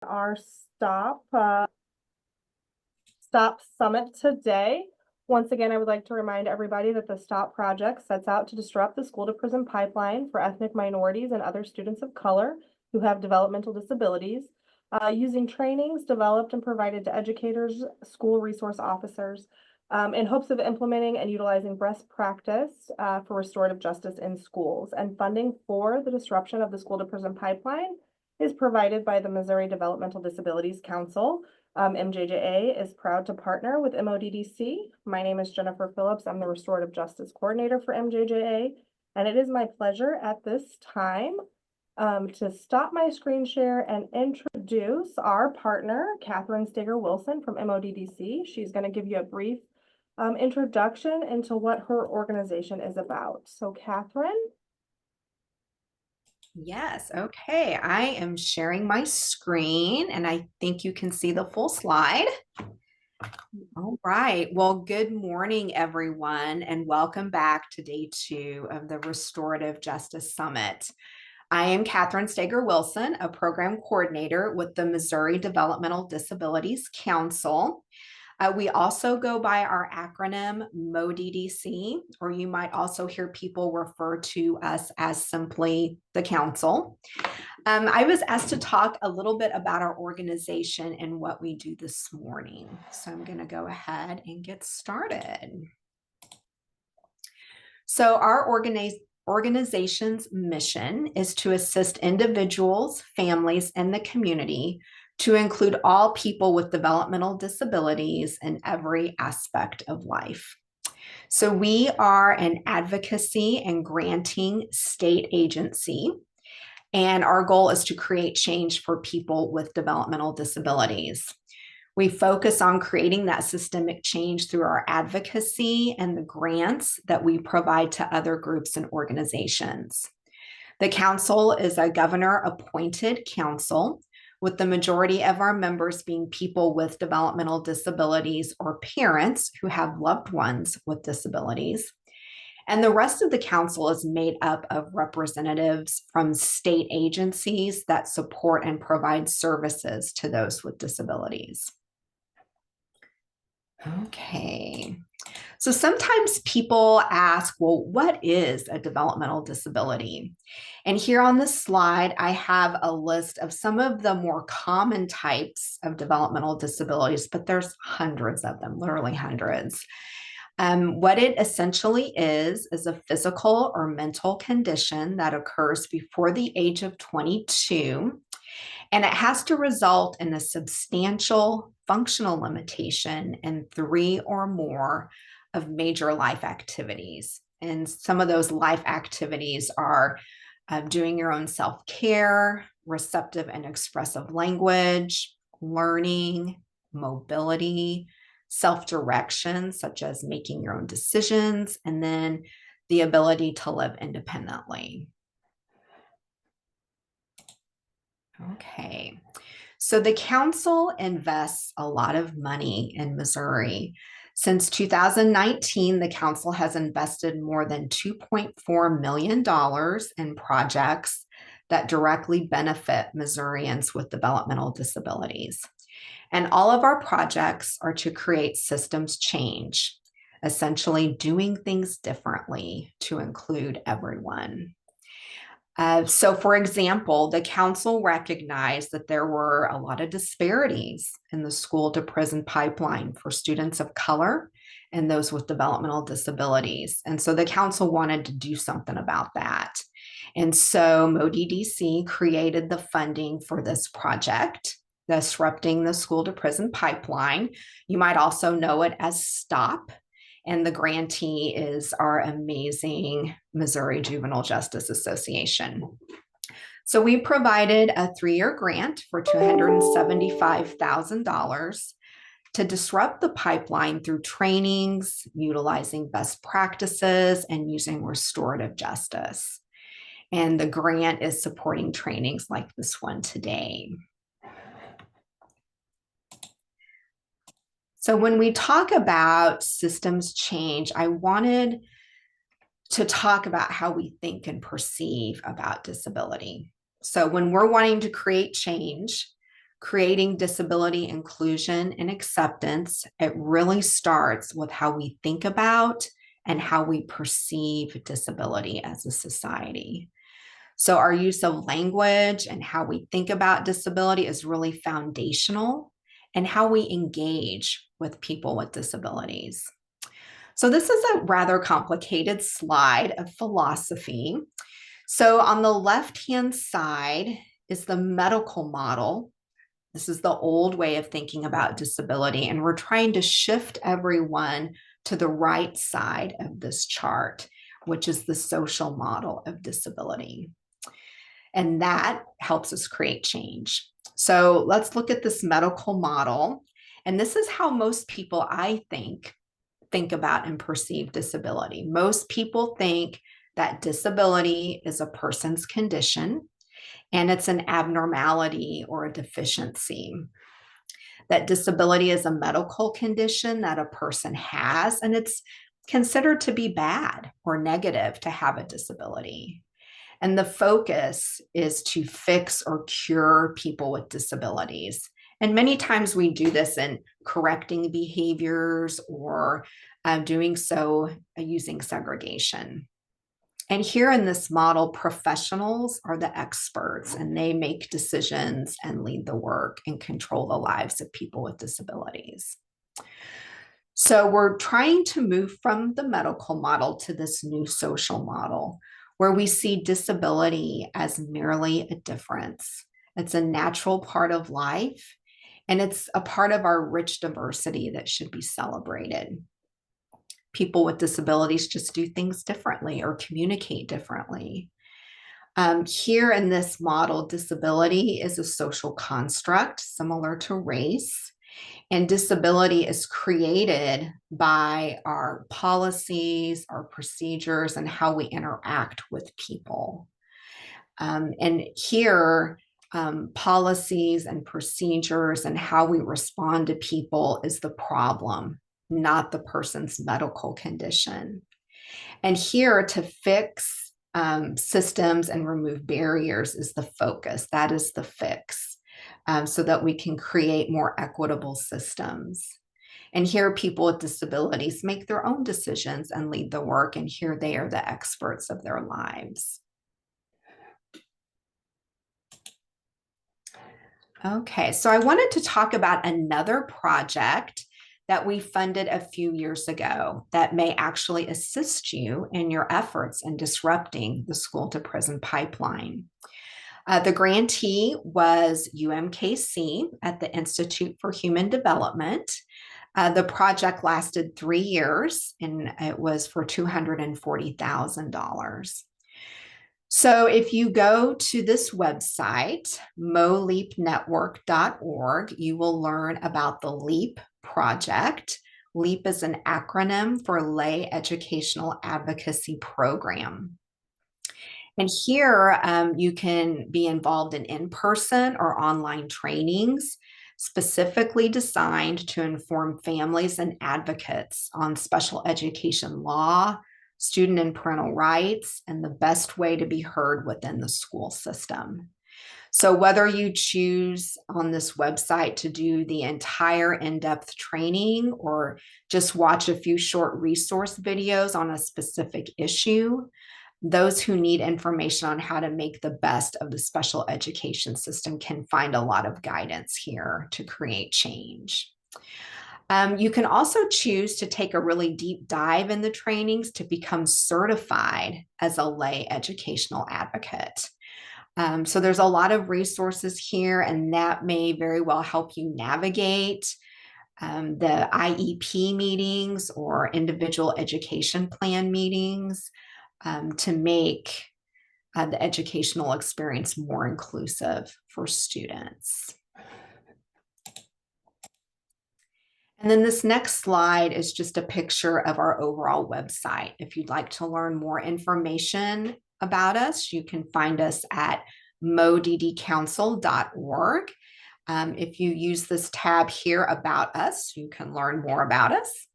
Our Stop Summit today. Once again, I would like to remind everybody that the STOP project sets out to disrupt the school to prison pipeline for ethnic minorities and other students of color who have developmental disabilities, using trainings developed and provided to educators, school resource officers, in hopes of implementing and utilizing best practice for restorative justice in schools. And funding for the disruption of the school to prison pipeline is provided by the Missouri Developmental Disabilities Council. MJJA is proud to partner with MODDC. My name is Jennifer Phillips. I'm the Restorative Justice Coordinator for MJJA, and it is my pleasure at this time to stop my screen share and introduce our partner, Catherine Steger-Wilson from MODDC. She's going to give you a brief introduction into what her organization is about. So, Catherine. Yes, okay. I am sharing my screen and I think you can see the full slide. All right. Well, good morning, everyone, and welcome back to day 2 of the Restorative Justice Summit. I am Catherine Steger-Wilson, a program coordinator with the Missouri Developmental Disabilities Council. We also go by our acronym MODDC, or you might also hear people refer to us as simply the council. I was asked to talk a little bit about our organization and what we do this morning. So I'm going to go ahead and get started. So our organization's mission is to assist individuals, families, and the community to include all people with developmental disabilities in every aspect of life. So we are an advocacy and granting state agency, and our goal is to create change for people with developmental disabilities. We focus on creating that systemic change through our advocacy and the grants that we provide to other groups and organizations. The council is a governor-appointed council, with the majority of our members being people with developmental disabilities or parents who have loved ones with disabilities. And the rest of the council is made up of representatives from state agencies that support and provide services to those with disabilities. Okay. So sometimes people ask, well, what is a developmental disability? And here on the slide, I have a list of some of the more common types of developmental disabilities, but there's hundreds of them, literally hundreds. What it essentially is a physical or mental condition that occurs before the age of 22, and it has to result in a substantial functional limitation in 3 or more of major life activities. And some of those life activities are doing your own self-care, receptive and expressive language, learning, mobility, self-direction, such as making your own decisions, and then the ability to live independently. Okay. So the council invests a lot of money in Missouri. Since 2019, the council has invested more than $2.4 million in projects that directly benefit Missourians with developmental disabilities. And all of our projects are to create systems change, essentially doing things differently to include everyone. So, for example, the council recognized that there were a lot of disparities in the school to prison pipeline for students of color and those with developmental disabilities. And so the council wanted to do something about that. And so MODDC created the funding for this project, Disrupting the School to Prison Pipeline. You might also know it as STOP. And the grantee is our amazing Missouri Juvenile Justice Association. So we provided a 3-year grant for $275,000 to disrupt the pipeline through trainings, utilizing best practices, and using restorative justice. And the grant is supporting trainings like this one today. So when we talk about systems change, I wanted to talk about how we think and perceive about disability. So when we're wanting to create change, Creating disability inclusion and acceptance, it really starts with how we think about and how we perceive disability as a society. So, our use of language and how we think about disability is really foundational in how we engage with people with disabilities. So, this is a rather complicated slide of philosophy. So, on the left hand side is the medical model. This is the old way of thinking about disability, and we're trying to shift everyone to the right side of this chart, which is the social model of disability. And that helps us create change. So let's look at this medical model. And this is how most people, I think about and perceive disability. Most people think that disability is a person's condition and it's an abnormality or a deficiency. That disability is a medical condition that a person has, and it's considered to be bad or negative to have a disability. And the focus is to fix or cure people with disabilities. And many times we do this in correcting behaviors or doing so using segregation. And here in this model, professionals are the experts and they make decisions and lead the work and control the lives of people with disabilities. So we're trying to move from the medical model to this new social model where we see disability as merely a difference. It's a natural part of life, and it's a part of our rich diversity that should be celebrated. People with disabilities just do things differently or communicate differently. Here in this model, disability is a social construct similar to race. And disability is created by our policies, our procedures, and how we interact with people. And here, policies and procedures and how we respond to people is the problem, not the person's medical condition. And here, to fix systems and remove barriers is the focus. That is the fix. So that we can create more equitable systems. And here, people with disabilities make their own decisions and lead the work, and here they are the experts of their lives. Okay, so I wanted to talk about another project that we funded a few years ago that may actually assist you in your efforts in disrupting the school to prison pipeline. The grantee was UMKC at the Institute for Human Development. The project lasted 3 years and it was for $240,000. So if you go to this website, moleapnetwork.org, you will learn about the LEAP project. LEAP is an acronym for Lay Educational Advocacy Program. And here you can be involved in in-person or online trainings specifically designed to inform families and advocates on special education law, student and parental rights, and the best way to be heard within the school system. So whether you choose on this website to do the entire in-depth training or just watch a few short resource videos on a specific issue, those who need information on how to make the best of the special education system can find a lot of guidance here to create change. You can also choose to take a really deep dive in the trainings to become certified as a lay educational advocate. So there's a lot of resources here, and that may very well help you navigate the IEP meetings or individual education plan meetings to make the educational experience more inclusive for students. And then this next slide is just a picture of our overall website. If you'd like to learn more information about us, you can find us at moddcouncil.org. If you use this tab here about us, you can learn more about us.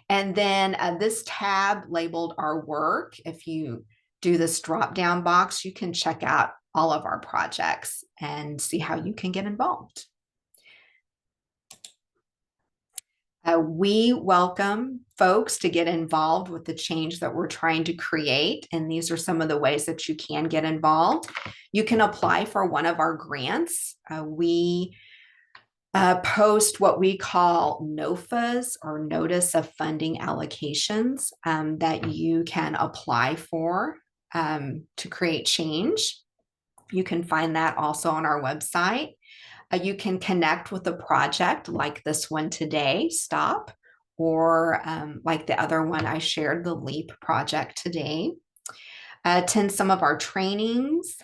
And then this tab labeled our work, if you do this drop-down box, you can check out all of our projects and see how you can get involved. We welcome folks to get involved with the change that we're trying to create. And these are some of the ways that you can get involved. You can apply for one of our grants. We post what we call NOFAs, or Notice of Funding Allocations, that you can apply for to create change. You can find that also on our website. You can connect with a project like this one today, STOP, or like the other one I shared, the LEAP project today. Attend some of our trainings.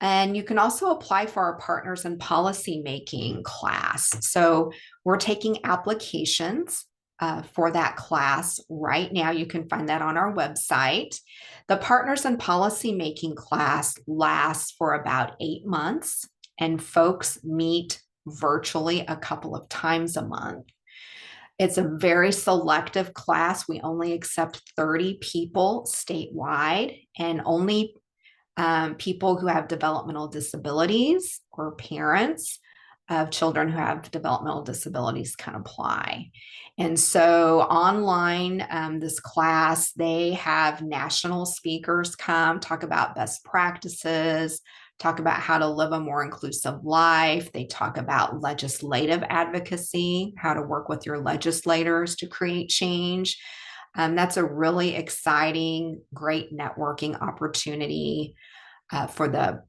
And you can also apply for our Partners in Policy Making class. So we're taking applications for that class right now. You can find that on our website. The Partners in Policy Making class lasts for about 8 months, and folks meet virtually a couple of times a month. It's a very selective class. We only accept 30 people statewide, and only people who have developmental disabilities or parents of children who have developmental disabilities can apply. And so online, this class, they have national speakers come talk about best practices, talk about how to live a more inclusive life. They talk about legislative advocacy, how to work with your legislators to create change. That's a really exciting, great networking opportunity for the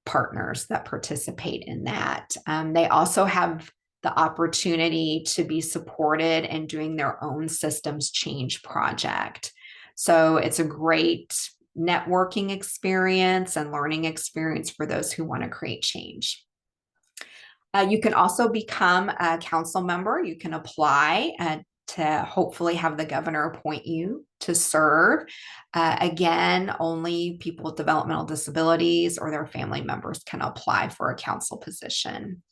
partners that participate in that. They also have the opportunity to be supported in doing their own systems change project. So it's a great networking experience and learning experience for those who want to create change. You can also become a council member. You can apply to hopefully have the governor appoint you to serve. Again, only people with developmental disabilities or their family members can apply for a council position.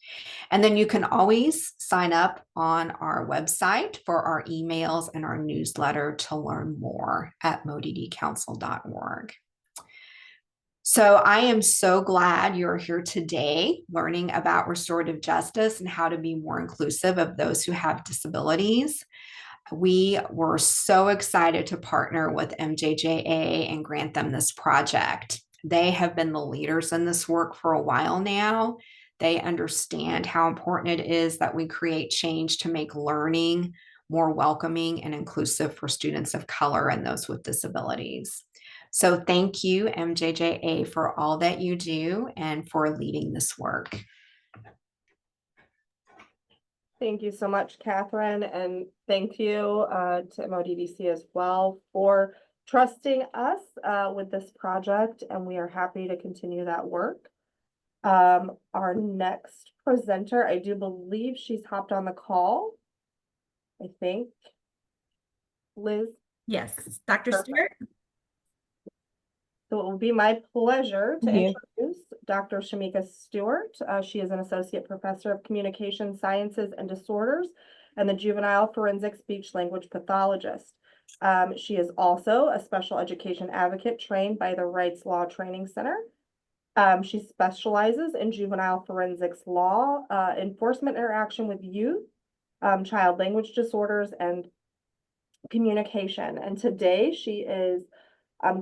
And then you can always sign up on our website for our emails and our newsletter to learn more at moddcouncil.org. So I am so glad you're here today learning about restorative justice and how to be more inclusive of those who have disabilities. We were so excited to partner with MJJA and grant them this project. They have been the leaders in this work for a while now. They understand how important it is that we create change to make learning more welcoming and inclusive for students of color and those with disabilities. So thank you, MJJA, for all that you do and for leading this work. Thank you so much, Catherine, and thank you to MODDC as well for trusting us with this project, and we are happy to continue that work. Our next presenter, I do believe she's hopped on the call. I think. Liz? Yes, Dr. Perfect. Stewart. So it will be my pleasure to Yeah. introduce Dr. Shameka Stewart. She is an associate professor of communication sciences and disorders and the juvenile forensic speech language pathologist. She is also a special education advocate trained by the Rights Law Training Center. She specializes in juvenile forensics law, enforcement interaction with youth, child language disorders, and communication. And today she is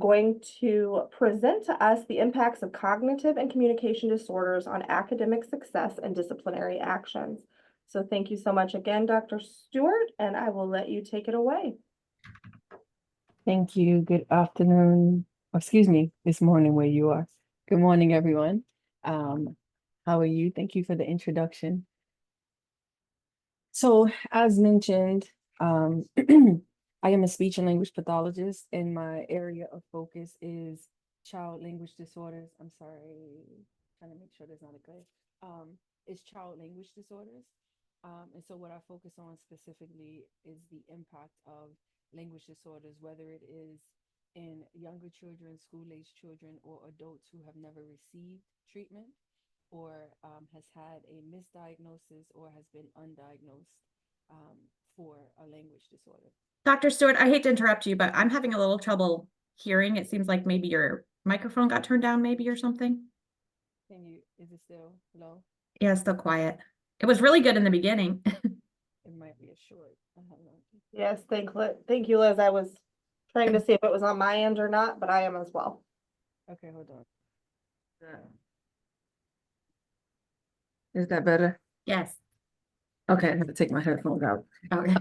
going to present to us the impacts of cognitive and communication disorders on academic success and disciplinary actions. So thank you so much again, Dr. Stewart, and I will let you take it away. Thank you. Good afternoon. Excuse me, this morning where you are. Good morning, everyone. How are you? Thank you for the introduction. So as mentioned, I am a speech and language pathologist, and my area of focus is child language disorders. I'm sorry, trying to make sure there's not a glitch. It's child language disorders. And so what I focus on specifically is the impact of language disorders, whether it is in younger children, school-age children, or adults who have never received treatment or has had a misdiagnosis or has been undiagnosed for a language disorder. Dr. Stewart, I hate to interrupt you, but I'm having a little trouble hearing. It seems like maybe your microphone got turned down maybe or something. Is it still low? Yeah, it's still quiet. It was really good in the beginning. It might be a short. I have no. Yes, thank you, Liz. I was trying to see if it was on my end or not, but I am as well. Okay, hold on. Is that better? Yes. Okay, I have to take my headphones out. Okay.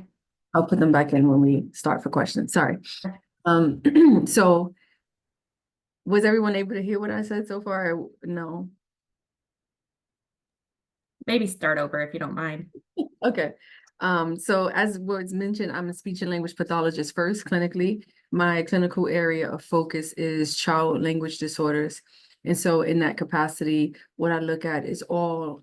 I'll put them back in when we start for questions. Sorry. So was everyone able to hear what I said so far? No. Maybe start over if you don't mind. Okay. So as was mentioned, I'm a speech and language pathologist first clinically. My clinical area of focus is child language disorders. And so in that capacity, what I look at is all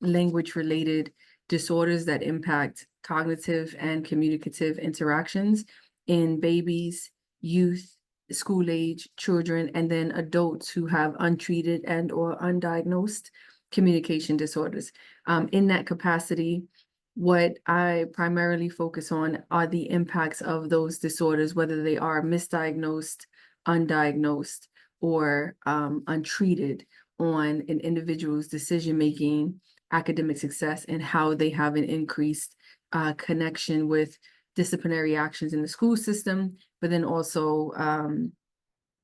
language related disorders that impact cognitive and communicative interactions in babies, youth, school age children, and then adults who have untreated and or undiagnosed communication disorders. In that capacity, what I primarily focus on are the impacts of those disorders, whether they are misdiagnosed, undiagnosed, or untreated on an individual's decision-making, academic success, and how they have an increased connection with disciplinary actions in the school system, but then also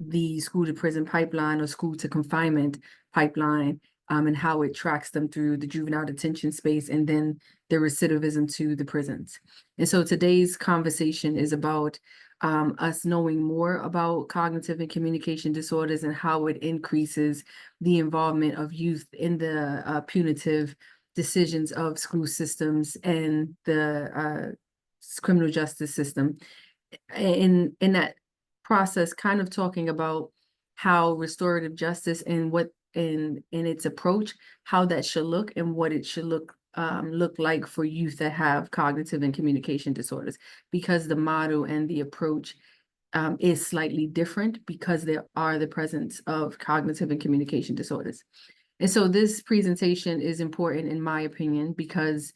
the school to prison pipeline or school to confinement pipeline, and how it tracks them through the juvenile detention space and then the recidivism to the prisons. And so today's conversation is about us knowing more about cognitive and communication disorders and how it increases the involvement of youth in the punitive decisions of school systems and the criminal justice system. In that process, kind of talking about how restorative justice and what in its approach, how that should look and what it should look like for youth that have cognitive and communication disorders, because the model and the approach is slightly different because there are the presence of cognitive and communication disorders. And so this presentation is important in my opinion because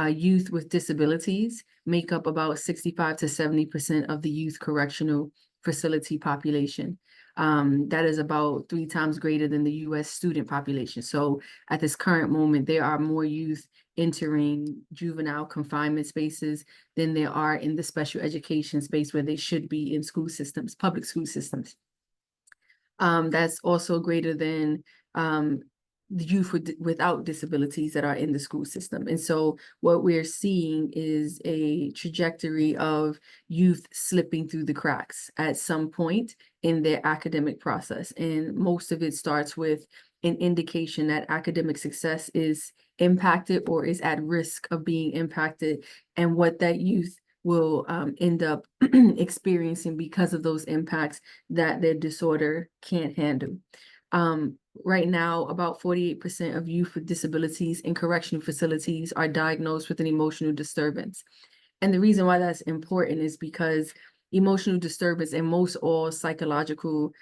youth with disabilities make up about 65 to 70% of the youth correctional facility population. That is about 3 times greater than the US student population. So at this current moment, there are more youth entering juvenile confinement spaces than there are in the special education space where they should be in school systems, public school systems. That's also greater than the youth without disabilities that are in the school system. And so what we're seeing is a trajectory of youth slipping through the cracks at some point in their academic process. And most of it starts with an indication that academic success is impacted or is at risk of being impacted, and what that youth will end up experiencing because of those impacts that their disorder can't handle. Right now, about 48% of youth with disabilities in correctional facilities are diagnosed with an emotional disturbance. And the reason why that's important is because emotional disturbance and most all psychological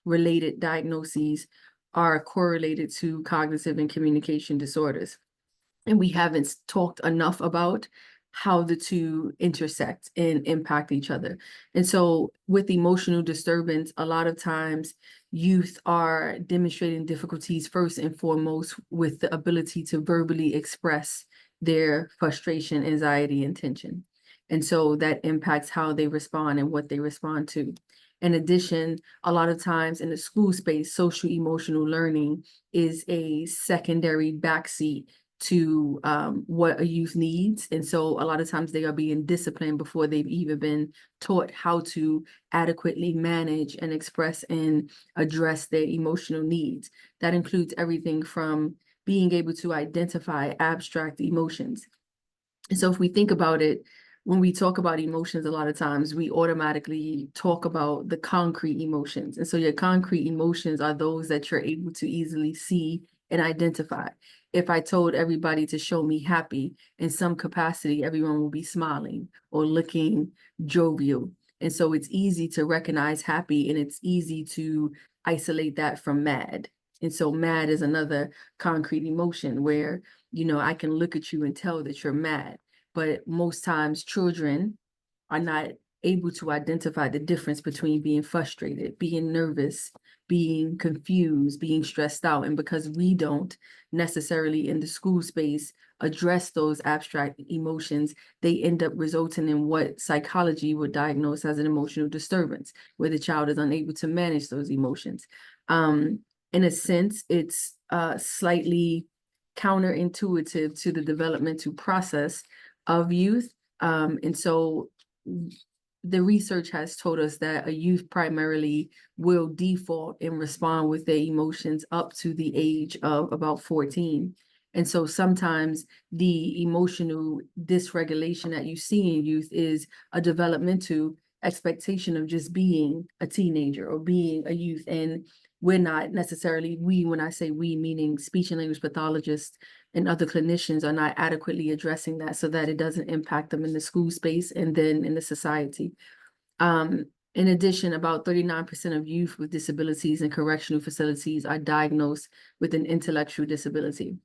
related diagnoses are correlated to cognitive and communication disorders. And we haven't talked enough about how the two intersect and impact each other. And so with emotional disturbance, a lot of times youth are demonstrating difficulties first and foremost with the ability to verbally express their frustration, anxiety, and tension. And so that impacts how they respond and what they respond to. In addition, a lot of times in the school space, social emotional learning is a secondary backseat to what a youth needs. And so a lot of times they are being disciplined before they've even been taught how to adequately manage and express and address their emotional needs. That includes everything from being able to identify abstract emotions. And so if we think about it, when we talk about emotions, a lot of times we automatically talk about the concrete emotions. And so your concrete emotions are those that you're able to easily see and identify. If I told everybody to show me happy, in some capacity, everyone will be smiling or looking jovial. And so it's easy to recognize happy, and it's easy to isolate that from mad. And so mad is another concrete emotion where, I can look at you and tell that you're mad. But most times children are not able to identify the difference between being frustrated, being nervous, being confused, being stressed out. And because we don't necessarily in the school space address those abstract emotions, they end up resulting in what psychology would diagnose as an emotional disturbance, where the child is unable to manage those emotions. In a sense, it's slightly counterintuitive to the developmental process of youth. And so the research has told us that a youth primarily will default and respond with their emotions up to the age of about 14. And so sometimes the emotional dysregulation that you see in youth is a developmental expectation of just being a teenager or being a youth. And we're not necessarily, when I say we, meaning speech and language pathologists and other clinicians, are not adequately addressing that so that it doesn't impact them in the school space and then in the society. In addition, about 39% of youth with disabilities in correctional facilities are diagnosed with an intellectual disability.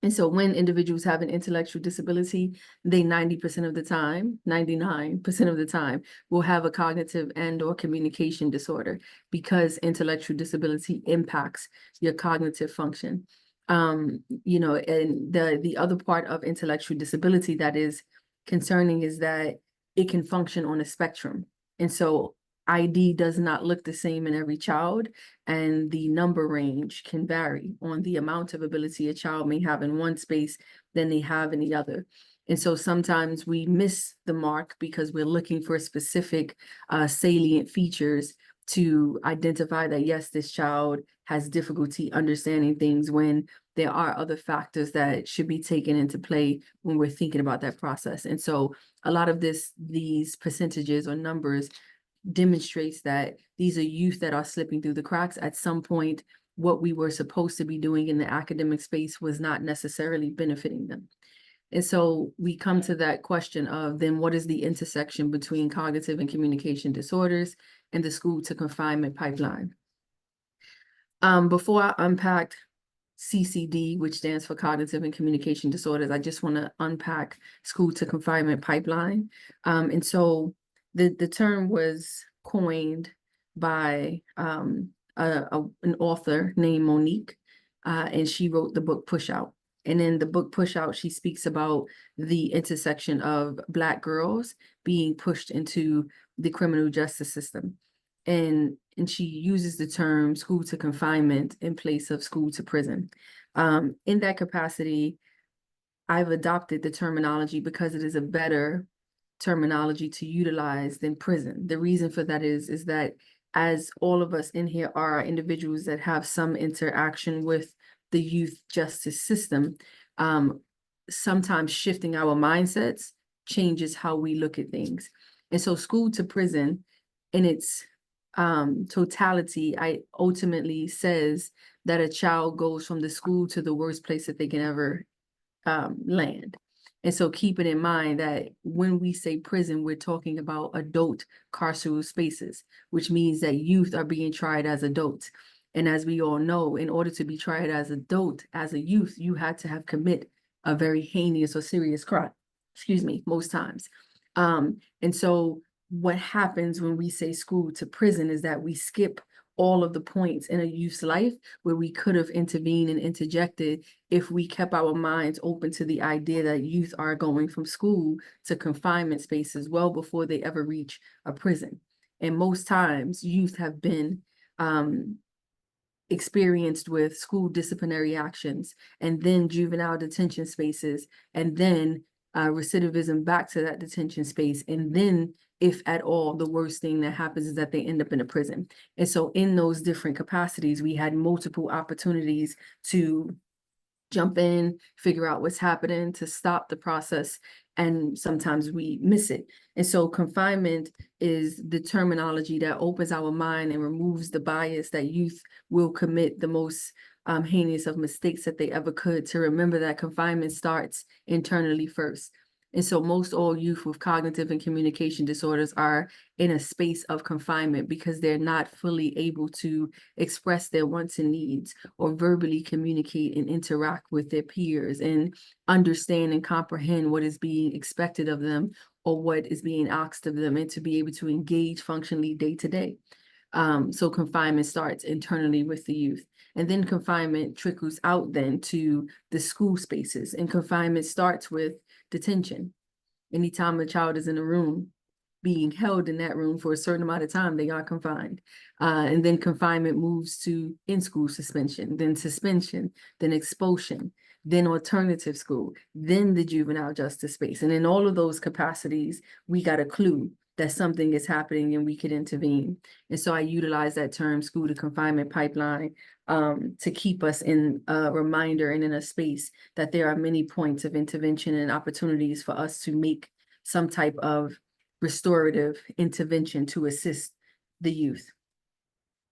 And so when individuals have an intellectual disability, they 90% of the time, 99% of the time, will have a cognitive and or communication disorder, because intellectual disability impacts your cognitive function. You know, and the other part of intellectual disability that is concerning is that it can function on a spectrum. And so ID does not look the same in every child, and the number range can vary on the amount of ability a child may have in one space than they have in the other. And so sometimes we miss the mark because we're looking for specific salient features to identify that, yes, this child has difficulty understanding things, when there are other factors that should be taken into play when we're thinking about that process. And so a lot of these percentages or numbers demonstrates that these are youth that are slipping through the cracks. At some point, what we were supposed to be doing in the academic space was not necessarily benefiting them. And so we come to that question of, then what is the intersection between cognitive and communication disorders and the school to confinement pipeline? Before I unpack CCD, which stands for cognitive and communication disorders, I just want to unpack school to confinement pipeline. And so the term was coined by an author named Monique, and she wrote the book Push Out. And in the book Push Out, she speaks about the intersection of Black girls being pushed into the criminal justice system. And she uses the term school to confinement in place of school to prison. In that capacity, I've adopted the terminology because it is a better terminology to utilize than prison. The reason for that is that, as all of us in here are individuals that have some interaction with the youth justice system, sometimes shifting our mindsets changes how we look at things. And so school to prison in its totality, I ultimately says that a child goes from the school to the worst place that they can ever land. And so keeping in mind that when we say prison, we're talking about adult carceral spaces, which means that youth are being tried as adults. And as we all know, in order to be tried as adult, as a youth, you had to have commit a very heinous or serious crime, most times. And so what happens when we say school to prison is that we skip all of the points in a youth's life where we could have intervened and interjected if we kept our minds open to the idea that youth are going from school to confinement spaces well before they ever reach a prison. And most times youth have been experienced with school disciplinary actions, and then juvenile detention spaces, and then recidivism back to that detention space. And then, if at all, the worst thing that happens is that they end up in a prison. And so in those different capacities, we had multiple opportunities to jump in, figure out what's happening, to stop the process, and sometimes we miss it. And so confinement is the terminology that opens our mind and removes the bias that youth will commit the most heinous of mistakes that they ever could, to remember that confinement starts internally first. And so most all youth with cognitive and communication disorders are in a space of confinement because they're not fully able to express their wants and needs or verbally communicate and interact with their peers and understand and comprehend what is being expected of them or what is being asked of them, and to be able to engage functionally day to day. So confinement starts internally with the youth. And then confinement trickles out then to the school spaces. And confinement starts with detention. Anytime a child is in a room, being held in that room for a certain amount of time, they are confined. And then confinement moves to in-school suspension, then expulsion, then alternative school, then the juvenile justice space. And in all of those capacities, we got a clue that something is happening and we could intervene. And so I utilize that term, school to confinement pipeline, to keep us in a reminder and in a space that there are many points of intervention and opportunities for us to make some type of restorative intervention to assist the youth.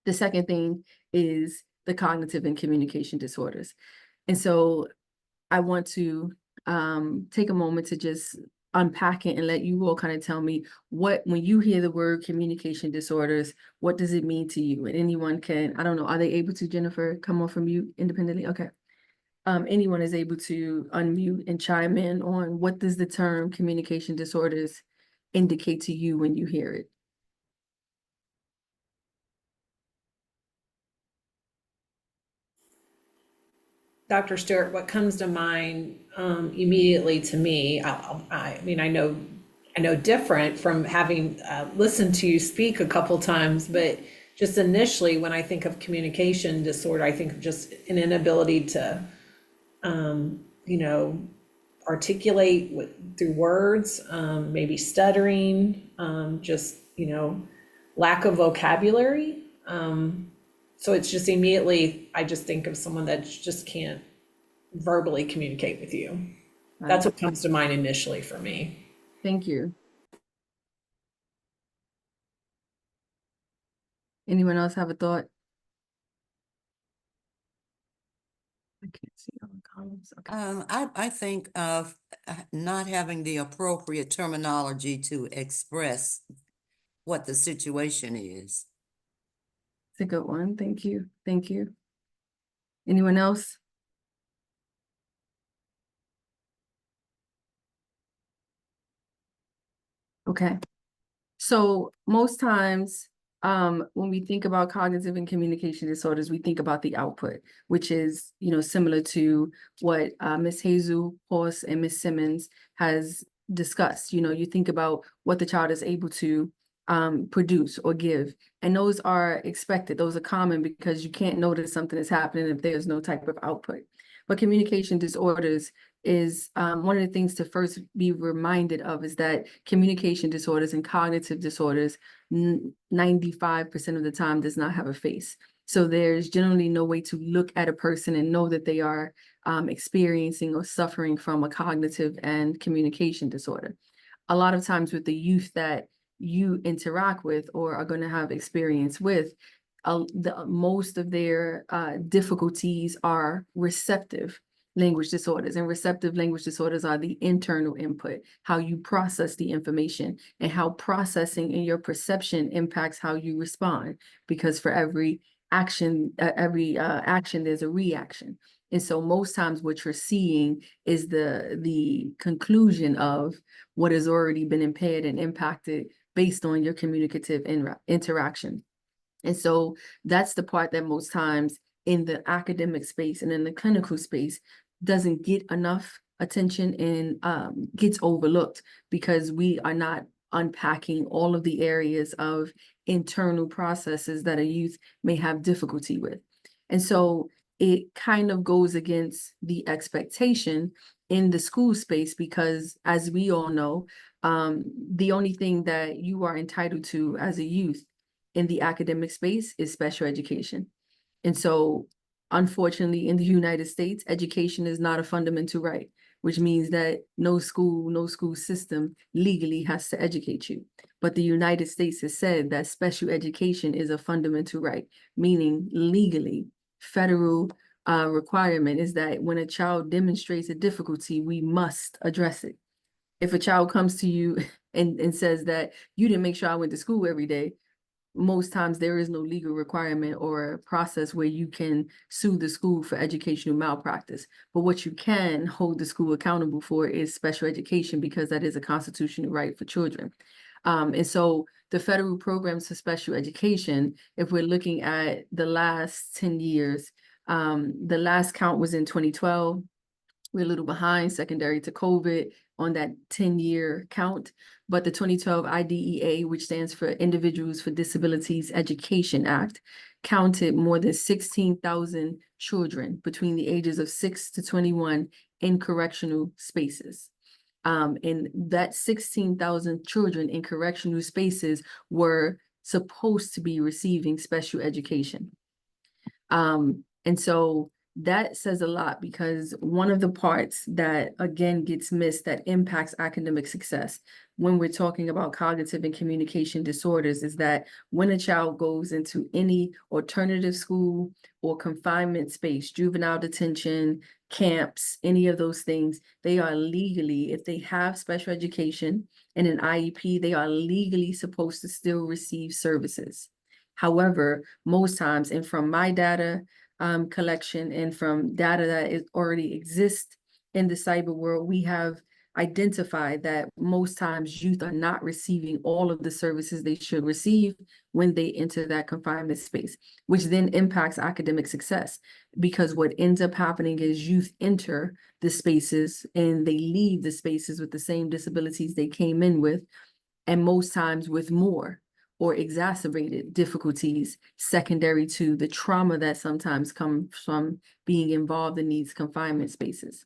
The second thing is the cognitive and communication disorders. And so I want to take a moment to just unpack it and let you all kind of tell me what, when you hear the word communication disorders, what does it mean to you? And anyone can, I don't know, are they able to, Jennifer, come off from mute independently? Okay. Anyone is able to unmute and chime in on what does the term communication disorders indicate to you when you hear it? Dr. Stewart, what comes to mind immediately to me, I mean, I know different from having listened to you speak a couple times, but just initially when I think of communication disorder, I think of just an inability to, you know, articulate through words, maybe stuttering, just, you know, lack of vocabulary. So it's just immediately, I just think of someone that just can't verbally communicate with you. That's what comes to mind initially for me. Thank you. Anyone else have a thought? I can't see all the columns. Okay. I think of not having the appropriate terminology to express what the situation is. It's a good one. Thank you. Thank you. Anyone else? Okay. So most times, when we think about cognitive and communication disorders, we think about the output, which is, you know, similar to what Ms. Hazel, Horse, and Ms. Simmons has discussed. You know, you think about what the child is able to produce or give, and those are expected. Those are common because you can't notice something is happening if there's no type of output. But communication disorders is one of the things to first be reminded of is that communication disorders and cognitive disorders 95% of the time does not have a face. So there's generally no way to look at a person and know that they are experiencing or suffering from a cognitive and communication disorder. A lot of times with the youth that you interact with or are going to have experience with, most of their difficulties are receptive language disorders, and receptive language disorders are the internal input, how you process the information and how processing and your perception impacts how you respond, because for every action, there's a reaction. And so most times what you're seeing is the conclusion of what has already been impaired and impacted based on your communicative interaction. And so that's the part that most times in the academic space and in the clinical space doesn't get enough attention and gets overlooked because we are not unpacking all of the areas of internal processes that a youth may have difficulty with. And so it kind of goes against the expectation in the school space because, as we all know, the only thing that you are entitled to as a youth in the academic space is special education. And so, unfortunately, in the United States, education is not a fundamental right, which means that no school system legally has to educate you. But the United States has said that special education is a fundamental right, meaning legally, federal requirement is that when a child demonstrates a difficulty, we must address it. if a child comes to you and says that you didn't make sure I went to school every day, most times there is no legal requirement or process where you can sue the school for educational malpractice. But what you can hold the school accountable for is special education, because that is a constitutional right for children. And so the federal programs for special education, if we're looking at the last 10 years, the last count was in 2012. We're a little behind secondary to COVID on that 10-year count. But the 2012 IDEA, which stands for Individuals for Disabilities Education Act, counted more than 16,000 children between the ages of 6 to 21 in correctional spaces. And that 16,000 children in correctional spaces were supposed to be receiving special education. And so that says a lot, because one of the parts that again gets missed that impacts academic success when we're talking about cognitive and communication disorders is that when a child goes into any alternative school or confinement space, juvenile detention, camps, any of those things, they are legally, if they have special education and an IEP, they are legally supposed to still receive services. However, most times, and from my data collection and from data that is already exists in the cyber world, we have identified that most times youth are not receiving all of the services they should receive when they enter that confinement space, which then impacts academic success, because what ends up happening is youth enter the spaces and they leave the spaces with the same disabilities they came in with, and most times with more or exacerbated difficulties secondary to the trauma that sometimes comes from being involved in these confinement spaces.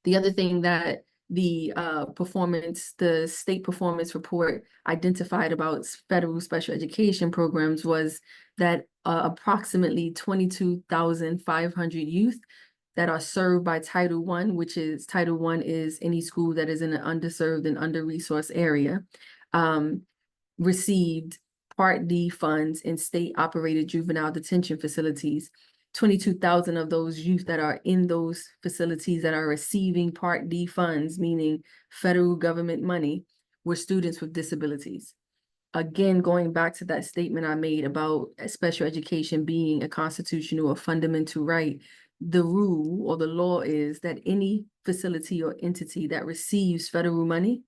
The other thing that the state performance report identified about federal special education programs was that approximately 22,500 youth that are served by Title I, which is Title I is any school that is in an underserved and under-resourced area, received Part D funds in state-operated juvenile detention facilities. 22,000 of those youth that are in those facilities that are receiving Part D funds, meaning federal government money, were students with disabilities. Again, going back to that statement I made about special education being a constitutional or fundamental right, the rule or the law is that any facility or entity that receives federal money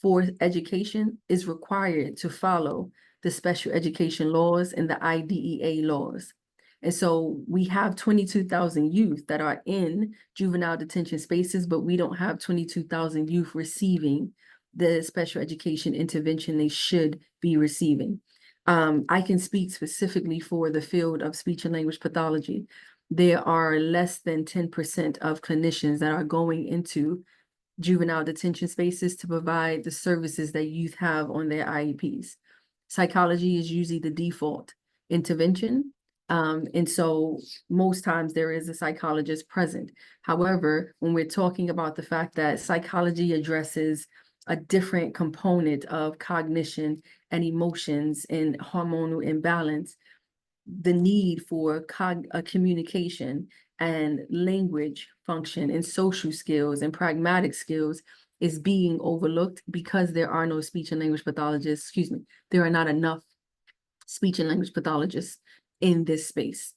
for education is required to follow the special education laws and the IDEA laws. And so we have 22,000 youth that are in juvenile detention spaces, but we don't have 22,000 youth receiving the special education intervention they should be receiving. I can speak specifically for the field of speech and language pathology. There are less than 10% of clinicians that are going into juvenile detention spaces to provide the services that youth have on their IEPs. Psychology is usually the default intervention. And so most times there is a psychologist present. However, when we're talking about the fact that psychology addresses a different component of cognition and emotions and hormonal imbalance, the need for communication and language function and social skills and pragmatic skills is being overlooked because there are no speech and language pathologists, there are not enough speech and language pathologists in this space.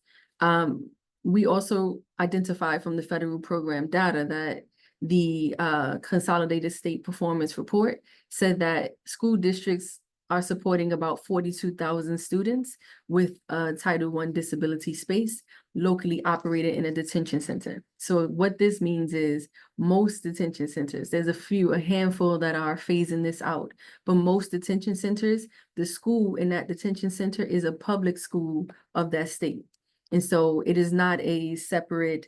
We also identified from the federal program data that the Consolidated State Performance Report said that school districts are supporting about 42,000 students with a Title I disability space locally operated in a detention center. So what this means is most detention centers, there's a handful that are phasing this out, but most detention centers, the school in that detention center is a public school of that state. And so it is not a separate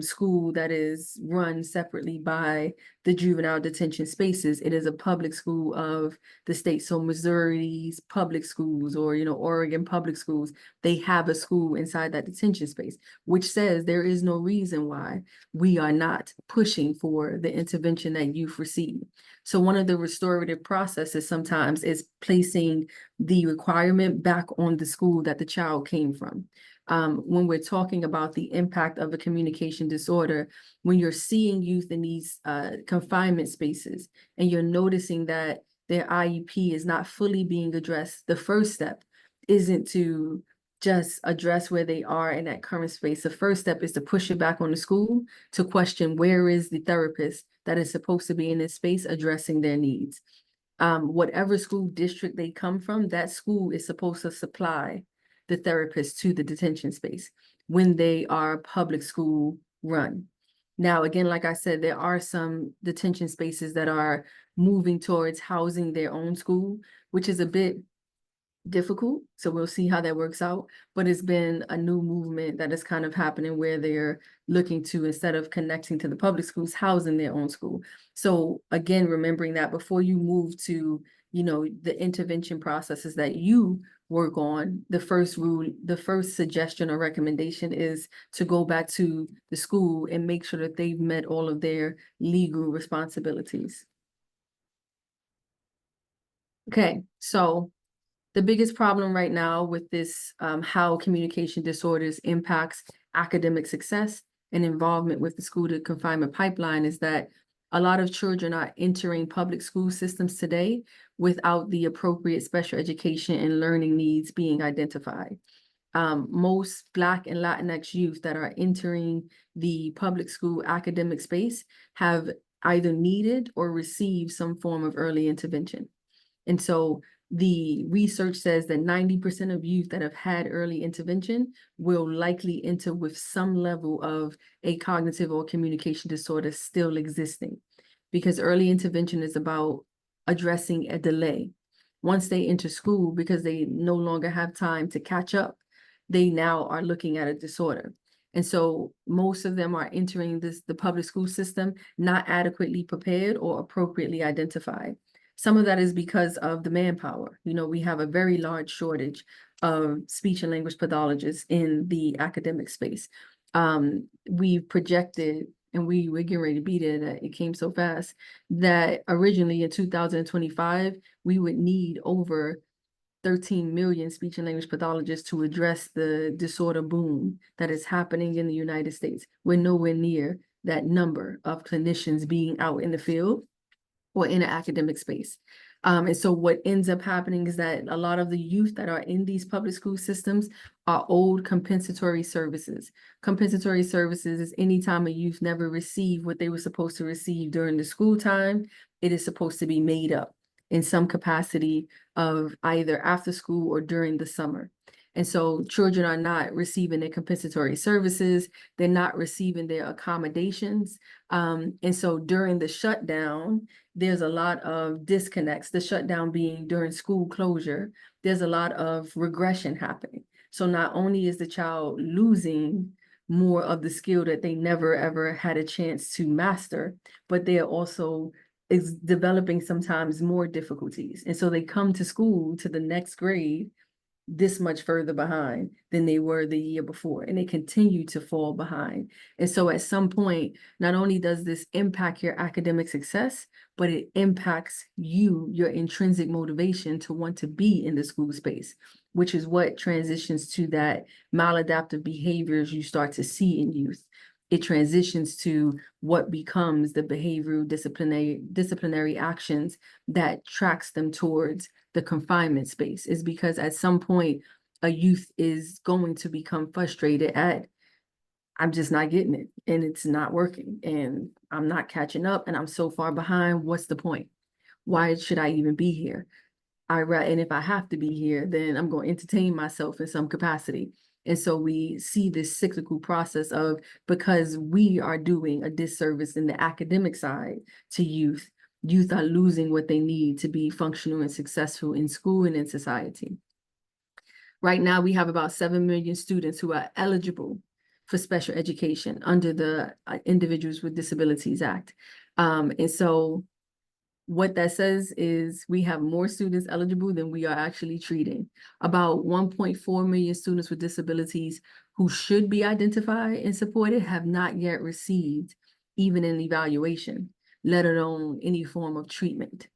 school that is run separately by the juvenile detention spaces. It is a public school of the state. So Missouri's public schools or, Oregon public schools, they have a school inside that detention space, which says there is no reason why we are not pushing for the intervention that youth receive. So one of the restorative processes sometimes is placing the requirement back on the school that the child came from. When we're talking about the impact of a communication disorder, when you're seeing youth in these confinement spaces and you're noticing that their IEP is not fully being addressed, the first step isn't to just address where they are in that current space. The first step is to push it back on the school to question where is the therapist that is supposed to be in this space addressing their needs. Whatever school district they come from, that school is supposed to supply the therapist to the detention space when they are public school run. Now, again, like I said, there are some detention spaces that are moving towards housing their own school, which is a bit difficult. So we'll see how that works out. But it's been a new movement that is kind of happening where they're looking to, instead of connecting to the public schools, house in their own school. So again, remembering that before you move to, you know, the intervention processes that you work on, the first rule, the first suggestion or recommendation is to go back to the school and make sure that they've met all of their legal responsibilities. Okay, so the biggest problem right now with this, how communication disorders impacts academic success and involvement with the school to confinement pipeline is that a lot of children are entering public school systems today without the appropriate special education and learning needs being identified. Most Black and Latinx youth that are entering the public school academic space have either needed or received some form of early intervention. And so the research says that 90% of youth that have had early intervention will likely enter with some level of a cognitive or communication disorder still existing, because early intervention is about addressing a delay. Once they enter school, because they no longer have time to catch up, they now are looking at a disorder. And so most of them are entering the public school system not adequately prepared or appropriately identified. Some of that is because of the manpower. You know, we have a very large shortage of speech and language pathologists in the academic space. We've projected, and we're getting ready to beat it, it came so fast, that originally in 2025, we would need over 13 million speech and language pathologists to address the disorder boom that is happening in the United States. We're nowhere near that number of clinicians being out in the field or in an academic space. And so what ends up happening is that a lot of the youth that are in these public school systems are old compensatory services. Compensatory services is anytime a youth never received what they were supposed to receive during the school time, it is supposed to be made up in some capacity of either after school or during the summer. And so children are not receiving their compensatory services, they're not receiving their accommodations. And so during the shutdown, there's a lot of disconnects, the shutdown being during school closure, there's a lot of regression happening. So not only is the child losing more of the skill that they never ever had a chance to master, but they're also is developing sometimes more difficulties. And so they come to school to the next grade this much further behind than they were the year before, and they continue to fall behind. And so at some point, not only does this impact your academic success, but it impacts you, your intrinsic motivation to want to be in the school space, which is what transitions to that maladaptive behaviors you start to see in youth. It transitions to what becomes the behavioral disciplinary actions that tracks them towards the confinement space, is because at some point a youth is going to become frustrated at, I'm just not getting it and it's not working and I'm not catching up and I'm so far behind. What's the point? Why should I even be here? And if I have to be here, then I'm going to entertain myself in some capacity. And so we see this cyclical process of, because we are doing a disservice in the academic side to youth, youth are losing what they need to be functional and successful in school and in society. Right now, we have about 7 million students who are eligible for special education under the Individuals with Disabilities Act. And so what that says is we have more students eligible than we are actually treating. About 1.4 million students with disabilities who should be identified and supported have not yet received even an evaluation, let alone any form of treatment.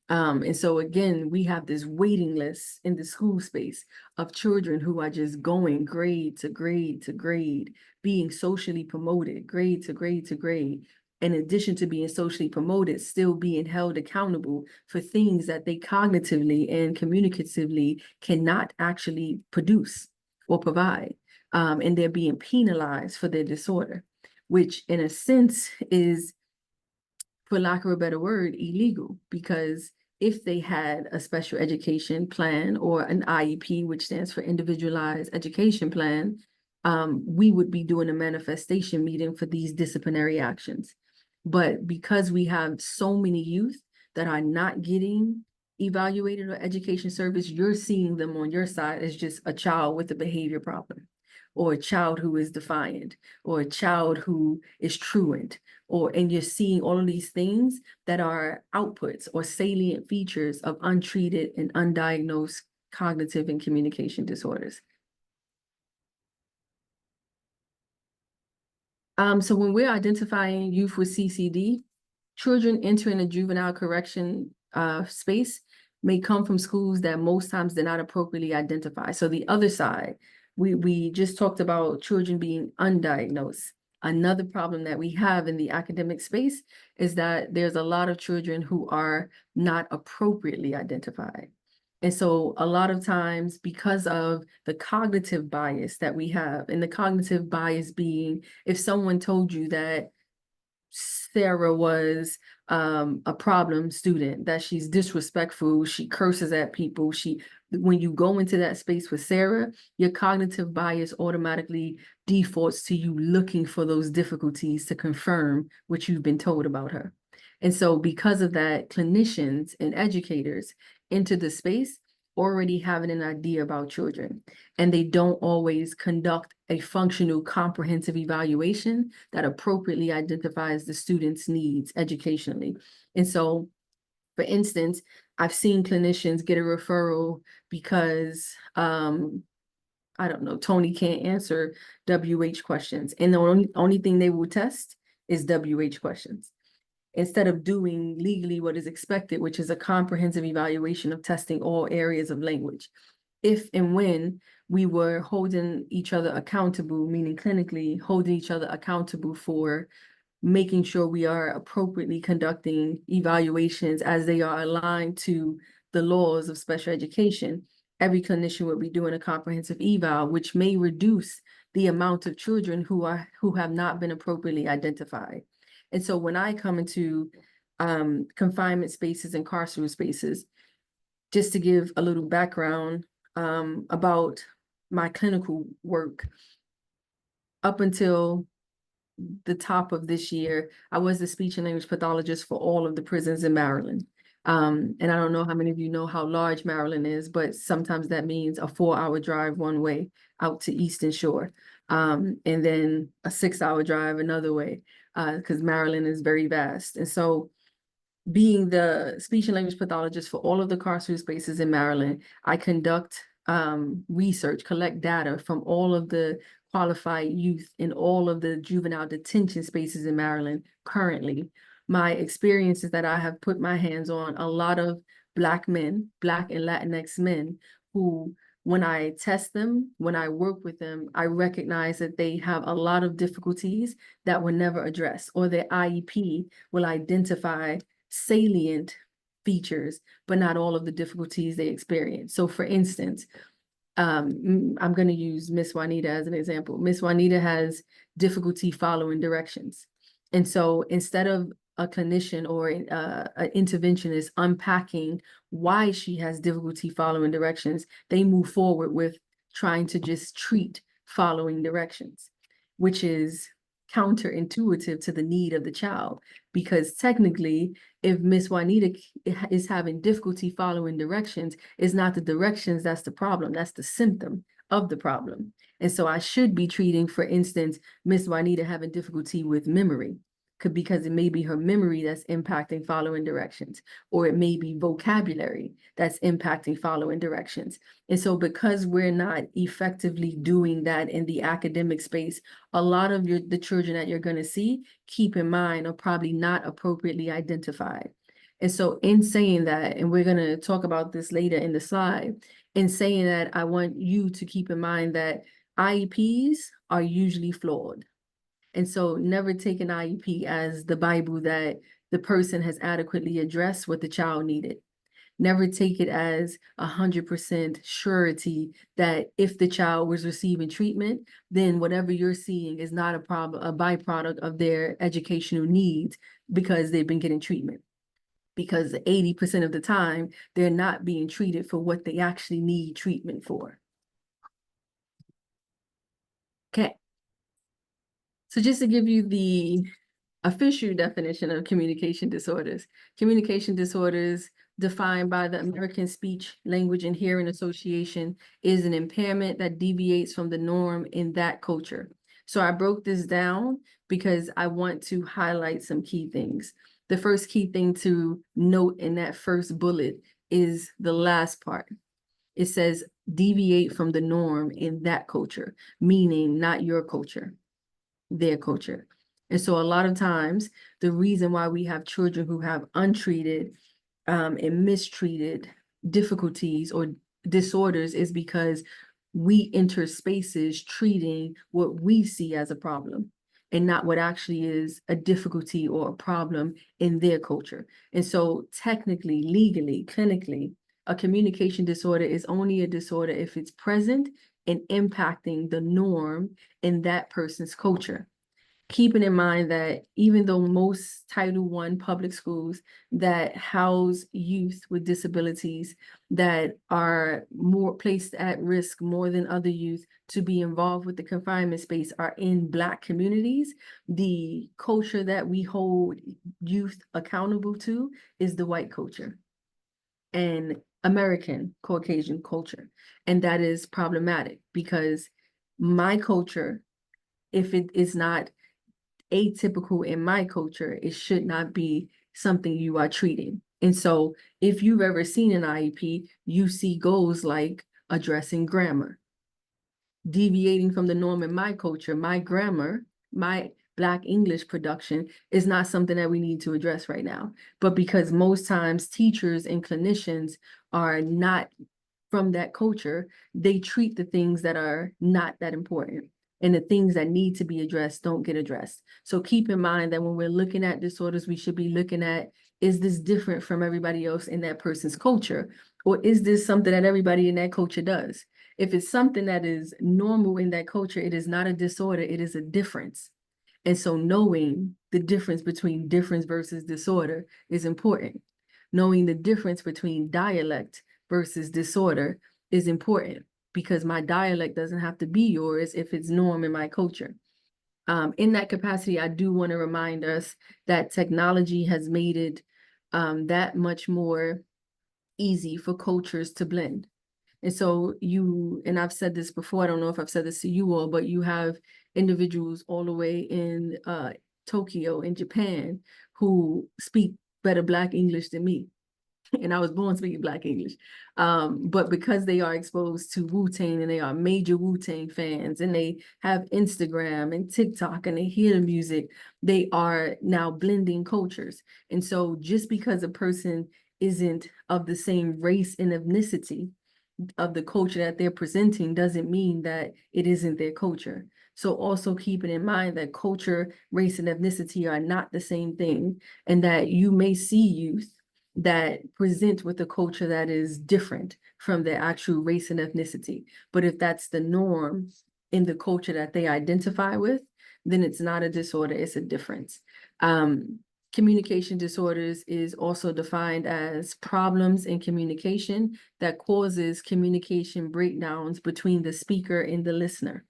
And so again, we have this waiting list in the school space of children who are just going grade to grade to grade, being socially promoted, grade to grade to grade. In addition to being socially promoted, still being held accountable for things that they cognitively and communicatively cannot actually produce or provide. And they're being penalized for their disorder, which in a sense is, for lack of a better word, illegal, because if they had a special education plan or an IEP, which stands for individualized education plan, we would be doing a manifestation meeting for these disciplinary actions. But because we have so many youth that are not getting evaluated or education service, you're seeing them on your side as just a child with a behavior problem, or a child who is defiant, or a child who is truant, and you're seeing all of these things that are outputs or salient features of untreated and undiagnosed cognitive and communication disorders. So when we're identifying youth with CCD, children entering a juvenile correction space may come from schools that most times they're not appropriately identified. So the other side, we just talked about children being undiagnosed. Another problem that we have in the academic space is that there's a lot of children who are not appropriately identified. And so a lot of times, because of the cognitive bias that we have, and the cognitive bias being, if someone told you that Sarah was a problem student, that she's disrespectful, she curses at people, when you go into that space with Sarah, your cognitive bias automatically defaults to you looking for those difficulties to confirm what you've been told about her. And so because of that, clinicians and educators enter the space already having an idea about children, and they don't always conduct a functional comprehensive evaluation that appropriately identifies the student's needs educationally. And so, for instance, I've seen clinicians get a referral because I don't know, Tony can't answer WH questions, and the only thing they will test is WH questions, instead of doing legally what is expected, which is a comprehensive evaluation of testing all areas of language. If and when we were holding each other accountable, meaning clinically holding each other accountable for making sure we are appropriately conducting evaluations as they are aligned to the laws of special education, every clinician would be doing a comprehensive eval, which may reduce the amount of children who have not been appropriately identified. And so when I come into confinement spaces and carceral spaces, just to give a little background about my clinical work, up until the top of this year, I was the speech and language pathologist for all of the prisons in Maryland. And I don't know how many of you know how large Maryland is, but sometimes that means a 4-hour drive one way out to Eastern Shore, and then a 6-hour drive another way, because Maryland is very vast. And so being the speech and language pathologist for all of the carceral spaces in Maryland, I conduct research, collect data from all of the qualified youth in all of the juvenile detention spaces in Maryland currently. My experience is that I have put my hands on a lot of Black men, Black and Latinx men, who, when I test them, when I work with them, I recognize that they have a lot of difficulties that were never addressed, or their IEP will identify salient features, but not all of the difficulties they experience. So for instance, I'm going to use Miss Juanita as an example. Miss Juanita has difficulty following directions. And so instead of a clinician or an interventionist unpacking why she has difficulty following directions, they move forward with trying to just treat following directions, which is counterintuitive to the need of the child. Because technically, if Miss Juanita is having difficulty following directions, it's not the directions that's the problem, that's the symptom of the problem. And so I should be treating, for instance, Miss Juanita having difficulty with memory, because it may be her memory that's impacting following directions, or it may be vocabulary that's impacting following directions. And so because we're not effectively doing that in the academic space, a lot of the children that you're going to see, keep in mind, are probably not appropriately identified. And so in saying that, and we're going to talk about this later in the slide, in saying that, I want you to keep in mind that IEPs are usually flawed. And so never take an IEP as the Bible that the person has adequately addressed what the child needed. Never take it as 100% surety that if the child was receiving treatment, then whatever you're seeing is not a problem, a byproduct of their educational needs because they've been getting treatment. Because 80% of the time, they're not being treated for what they actually need treatment for. Okay. So just to give you the official definition of communication disorders. Communication disorders defined by the American Speech, Language, and Hearing Association is an impairment that deviates from the norm in that culture. So I broke this down because I want to highlight some key things. The first key thing to note in that first bullet is the last part. It says deviate from the norm in that culture, meaning not your culture, their culture. And so a lot of times, the reason why we have children who have untreated and mistreated difficulties or disorders is because we enter spaces treating what we see as a problem and not what actually is a difficulty or a problem in their culture. And so technically, legally, clinically, a communication disorder is only a disorder if it's present and impacting the norm in that person's culture. Keeping in mind that even though most Title I public schools that house youth with disabilities that are more placed at risk more than other youth to be involved with the confinement space are in Black communities, the culture that we hold youth accountable to is the white culture and American Caucasian culture. And that is problematic because my culture, if it is not atypical in my culture, it should not be something you are treating. And so if you've ever seen an IEP, you see goals like addressing grammar. Deviating from the norm in my culture, my grammar, my Black English production is not something that we need to address right now. But because most times teachers and clinicians are not from that culture, they treat the things that are not that important. And the things that need to be addressed don't get addressed. So keep in mind that when we're looking at disorders, we should be looking at, is this different from everybody else in that person's culture? Or is this something that everybody in that culture does? If it's something that is normal in that culture, it is not a disorder, it is a difference. And so knowing the difference between difference versus disorder is important. Knowing the difference between dialect versus disorder is important because my dialect doesn't have to be yours if it's norm in my culture. In that capacity, I do want to remind us that technology has made it that much more easy for cultures to blend. And so and I've said this before, I don't know if I've said this to you all, but you have individuals all the way in Tokyo, in Japan, who speak better Black English than me. And I was born speaking Black English. But because they are exposed to Wu-Tang and they are major Wu-Tang fans and they have Instagram and TikTok and they hear the music, they are now blending cultures. And so just because a person isn't of the same race and ethnicity of the culture that they're presenting doesn't mean that it isn't their culture. So also keeping in mind that culture, race, and ethnicity are not the same thing, and that you may see youth that present with a culture that is different from their actual race and ethnicity. But if that's the norm in the culture that they identify with, then it's not a disorder, it's a difference. Communication disorders is also defined as problems in communication that causes communication breakdowns between the speaker and the listener.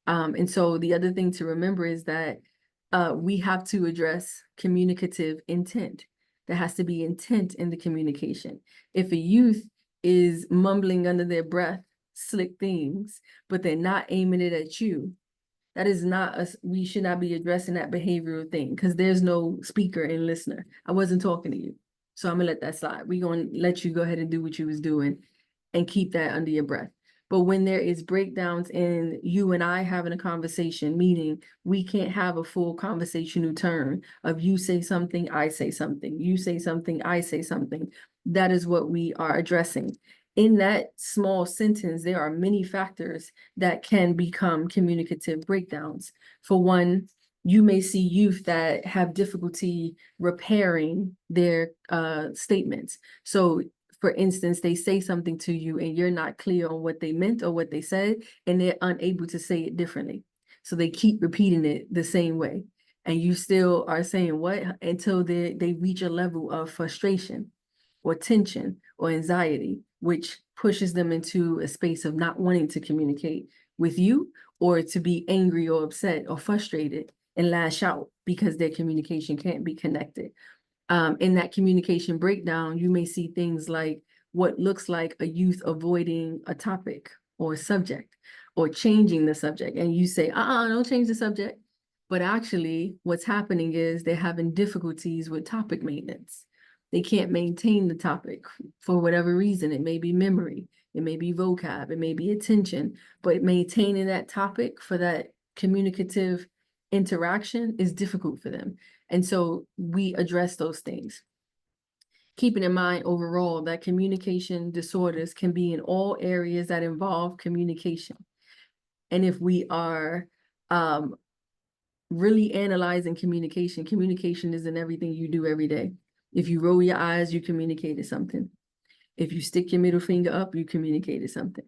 And so the other thing to remember is that we have to address communicative intent. There has to be intent in the communication. If a youth is mumbling under their breath slick things, but they're not aiming it at you, that is not us. We should not be addressing that behavioral thing because there's no speaker and listener. I wasn't talking to you. So I'm gonna let that slide. We're gonna let you go ahead and do what you was doing and keep that under your breath. But when there is breakdowns in you and I having a conversation, meaning we can't have a full conversational turn of you say something, I say something, you say something, I say something. That is what we are addressing. In that small sentence, there are many factors that can become communicative breakdowns. For one, you may see youth that have difficulty repairing their statements. So for instance, they say something to you and you're not clear on what they meant or what they said, and they're unable to say it differently. So they keep repeating it the same way. And you still are saying what until they reach a level of frustration or tension or anxiety, which pushes them into a space of not wanting to communicate with you, or to be angry or upset or frustrated and lash out because their communication can't be connected. In that communication breakdown, you may see things like what looks like a youth avoiding a topic or a subject or changing the subject. And you say, don't change the subject. But actually, what's happening is they're having difficulties with topic maintenance. They can't maintain the topic for whatever reason. It may be memory, it may be vocab, it may be attention, but maintaining that topic for that communicative interaction is difficult for them. And so we address those things. Keeping in mind overall that communication disorders can be in all areas that involve communication. And if we are really analyzing communication, communication is in everything you do every day. If you roll your eyes, you communicated something. If you stick your middle finger up, you communicated something.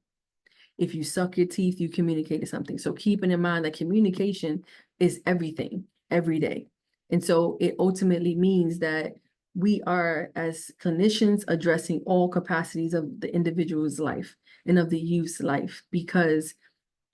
If you suck your teeth, you communicated something. So keeping in mind that communication is everything, every day. And so it ultimately means that we are, as clinicians, addressing all capacities of the individual's life and of the youth's life, because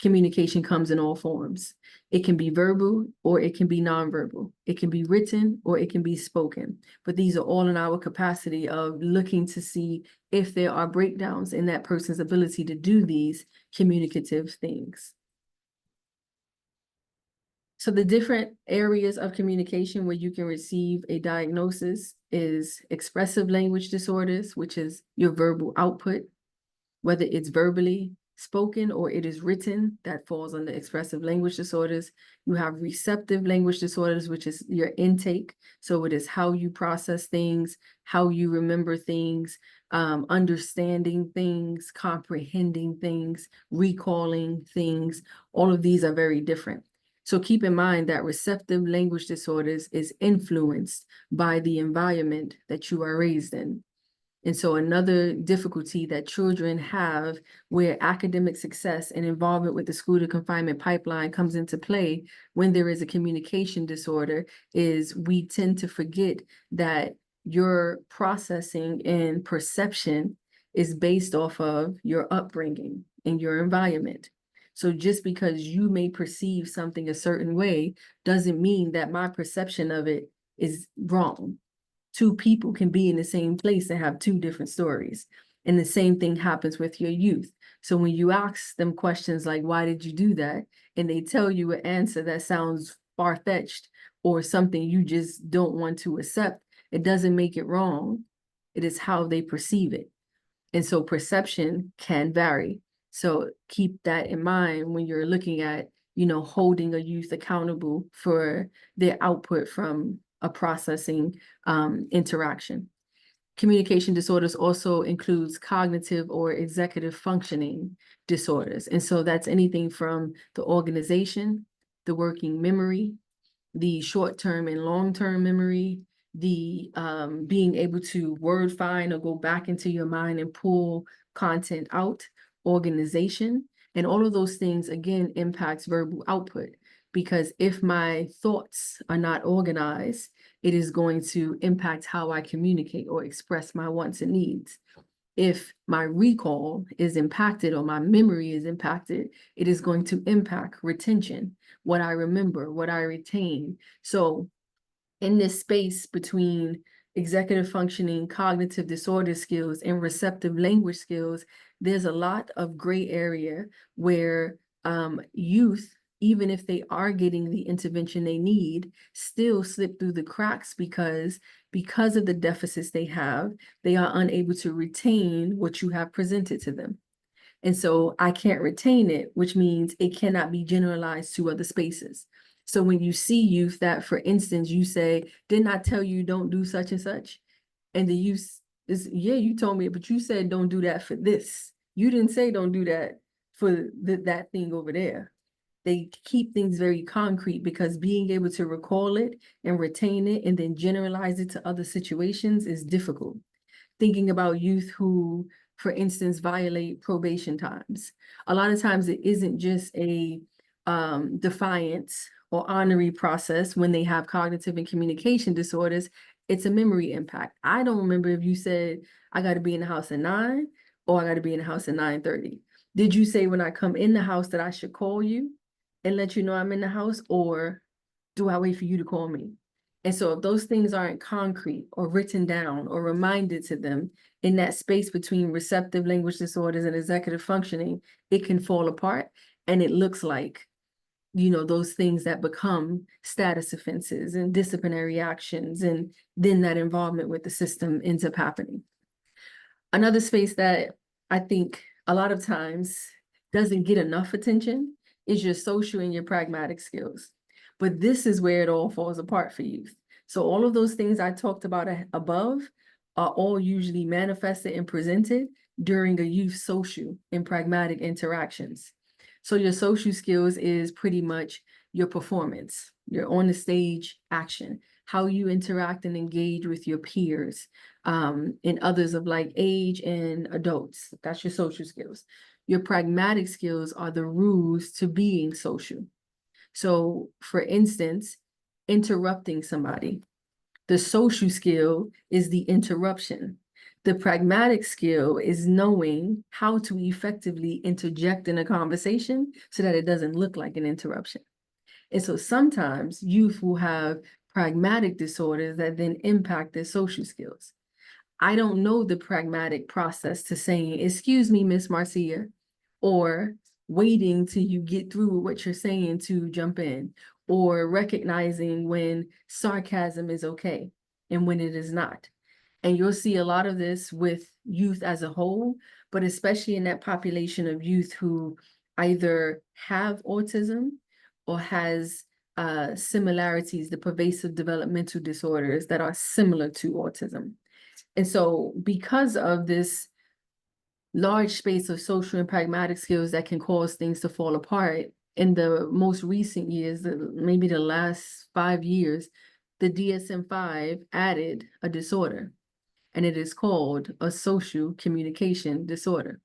communication comes in all forms. It can be verbal or it can be nonverbal. It can be written or it can be spoken. But these are all in our capacity of looking to see if there are breakdowns in that person's ability to do these communicative things. So the different areas of communication where you can receive a diagnosis is expressive language disorders, which is your verbal output, whether it's verbally spoken or it is written, that falls under expressive language disorders. You have receptive language disorders, which is your intake. So it is how you process things, how you remember things, understanding things, comprehending things, recalling things. All of these are very different. So keep in mind that receptive language disorders is influenced by the environment that you are raised in. And so another difficulty that children have where academic success and involvement with the school to confinement pipeline comes into play when there is a communication disorder is we tend to forget that your processing and perception is based off of your upbringing and your environment. So just because you may perceive something a certain way doesn't mean that my perception of it is wrong. Two people can be in the same place and have two different stories. And the same thing happens with your youth. So when you ask them questions like, why did you do that? And they tell you an answer that sounds far-fetched or something you just don't want to accept, it doesn't make it wrong. It is how they perceive it. And so perception can vary. So keep that in mind when you're looking at, holding a youth accountable for their output from a processing interaction. Communication disorders also includes cognitive or executive functioning disorders. And so that's anything from the organization, the working memory, the short-term and long-term memory, the being able to word find or go back into your mind and pull content out, organization, and all of those things, again, impacts verbal output. Because if my thoughts are not organized, it is going to impact how I communicate or express my wants and needs. If my recall is impacted or my memory is impacted, it is going to impact retention, what I remember, what I retain. So in this space between executive functioning, cognitive disorder skills, and receptive language skills, there's a lot of gray area where youth, even if they are getting the intervention they need, still slip through the cracks because of the deficits they have, they are unable to retain what you have presented to them. And so I can't retain it, which means it cannot be generalized to other spaces. So when you see youth that, for instance, you say, didn't I tell you don't do such and such? And the youth is, yeah, you told me, but you said don't do that for this. You didn't say don't do that for that thing over there. They keep things very concrete because being able to recall it and retain it and then generalize it to other situations is difficult. Thinking about youth who, for instance, violate probation times. A lot of times it isn't just a defiance or honorary process when they have cognitive and communication disorders. It's a memory impact. I don't remember if you said, I got to be in the house at 9 or I got to be in the house at 9:30. Did you say when I come in the house that I should call you and let you know I'm in the house, or do I wait for you to call me? And so if those things aren't concrete or written down or reminded to them in that space between receptive language disorders and executive functioning, it can fall apart. And it looks like, those things that become status offenses and disciplinary actions, and then that involvement with the system ends up happening. Another space that I think a lot of times doesn't get enough attention is your social and your pragmatic skills. But this is where it all falls apart for youth. So all of those things I talked about above are all usually manifested and presented during a youth social and pragmatic interactions. So your social skills is pretty much your performance, your on the stage action, how you interact and engage with your peers, and others of like age and adults. That's your social skills. Your pragmatic skills are the rules to being social. So for instance, interrupting somebody. The social skill is the interruption. The pragmatic skill is knowing how to effectively interject in a conversation so that it doesn't look like an interruption. And so sometimes youth will have pragmatic disorders that then impact their social skills. I don't know the pragmatic process to saying, excuse me, Miss Marcia, or waiting till you get through what you're saying to jump in, or recognizing when sarcasm is okay and when it is not. And you'll see a lot of this with youth as a whole, but especially in that population of youth who either have autism or has similarities, the pervasive developmental disorders that are similar to autism. And so because of this large space of social and pragmatic skills that can cause things to fall apart, in the most recent years, maybe the last 5 years, the DSM-5 added a disorder, and it is called a social communication disorder.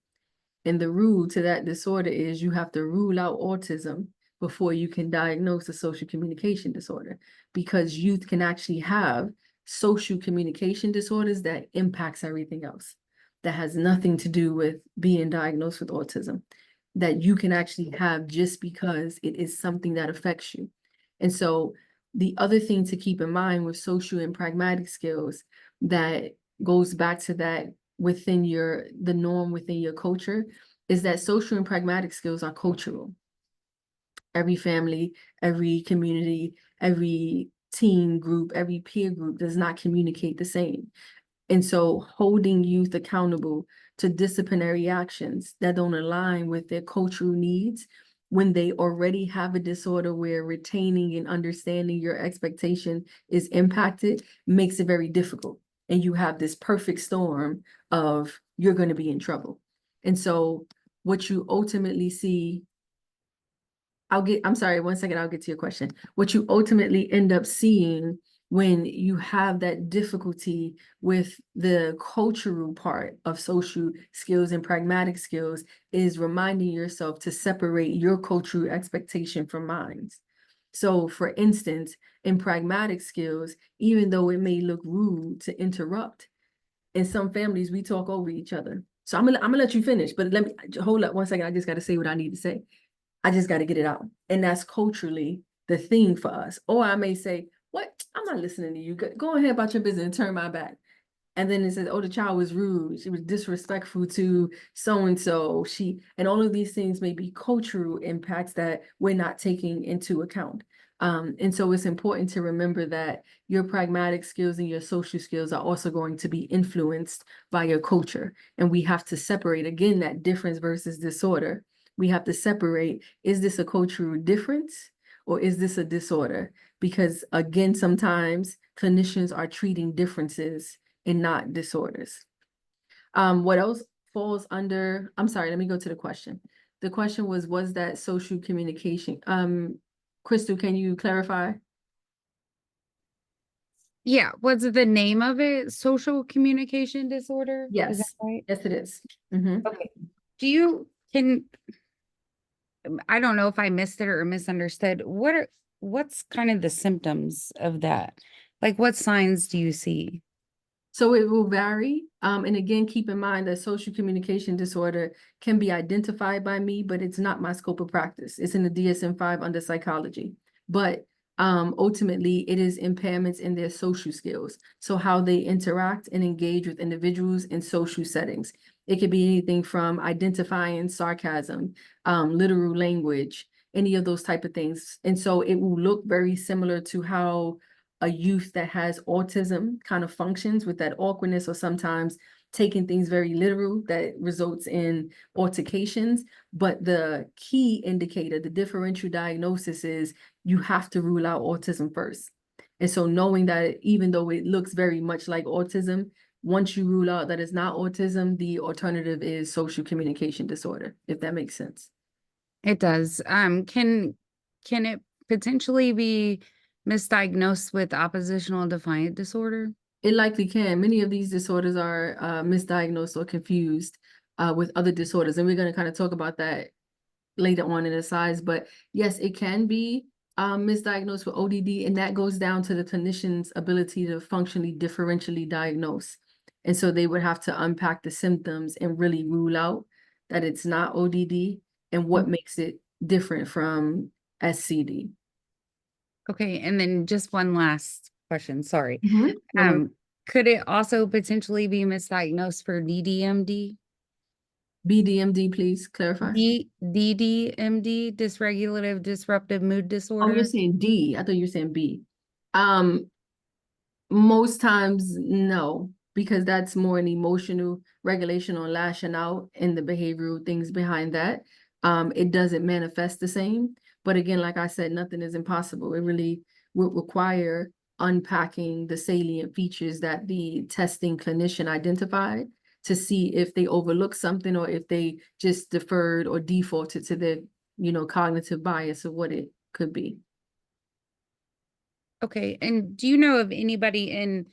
And the rule to that disorder is you have to rule out autism before you can diagnose a social communication disorder, because youth can actually have social communication disorders that impacts everything else, that has nothing to do with being diagnosed with autism, that you can actually have just because it is something that affects you. And so the other thing to keep in mind with social and pragmatic skills that goes back to that within the norm within your culture is that social and pragmatic skills are cultural. Every family, every community, every team group, every peer group does not communicate the same. And so holding youth accountable to disciplinary actions that don't align with their cultural needs when they already have a disorder where retaining and understanding your expectation is impacted makes it very difficult. And you have this perfect storm of you're going to be in trouble. And so what you ultimately see, I'm sorry, 1 second, I'll get to your question. What you ultimately end up seeing when you have that difficulty with the cultural part of social skills and pragmatic skills is reminding yourself to separate your cultural expectation from mine. So for instance, in pragmatic skills, even though it may look rude to interrupt, in some families, we talk over each other. So I'm gonna let you finish, but let me hold up 1 second. I just got to say what I need to say. I just got to get it out. And that's culturally the thing for us. Or I may say, what? I'm not listening to you. Go ahead about your business and turn my back. And then it says, oh, the child was rude. She was disrespectful to so-and-so. And all of these things may be cultural impacts that we're not taking into account. And so it's important to remember that your pragmatic skills and your social skills are also going to be influenced by your culture. And we have to separate, again, that difference versus disorder. We have to separate, is this a cultural difference or is this a disorder? Because again, sometimes clinicians are treating differences and not disorders. What else falls under, I'm sorry, let me go to the question. The question was that social communication? Crystal, can you clarify? Yeah, what's the name of it? Social communication disorder? Is that Yes, right? yes, it is. Mhm. Okay. I don't know if I missed it or misunderstood. What's kind of the symptoms of that? Like what signs do you see? So it will vary. And again, keep in mind that social communication disorder can be identified by me, but it's not my scope of practice. It's in the DSM-5 under psychology. But ultimately, it is impairments in their social skills. So how they interact and engage with individuals in social settings. It could be anything from identifying sarcasm, literal language, any of those type of things. And so it will look very similar to how a youth that has autism kind of functions, with that awkwardness or sometimes taking things very literal that results in altercations. But the key indicator, the differential diagnosis, is you have to rule out autism first. And so knowing that even though it looks very much like autism, once you rule out that it's not autism, the alternative is social communication disorder, if that makes sense. It does. Can it potentially be misdiagnosed with oppositional defiant disorder? It likely can. Many of these disorders are misdiagnosed or confused with other disorders. And we're going to kind of talk about that later on in the slides. But yes, it can be misdiagnosed with ODD, and that goes down to the clinician's ability to functionally differentially diagnose. And so they would have to unpack the symptoms and really rule out that it's not ODD and what makes it different from SCD. Okay, and then just one last question, sorry. No, Could it also potentially be misdiagnosed for DDMD? BDMD, please clarify. DDMD, dysregulative disruptive mood Oh, disorder? you're saying D. I thought you were saying B. Most times, no, because that's more an emotional regulation on lashing out and the behavioral things behind that. It doesn't manifest the same. But again, like I said, nothing is impossible. It really would require unpacking the salient features that the testing clinician identified to see if they overlooked something or if they just deferred or defaulted to the, cognitive bias of what it could be. Okay, and do you know of anybody in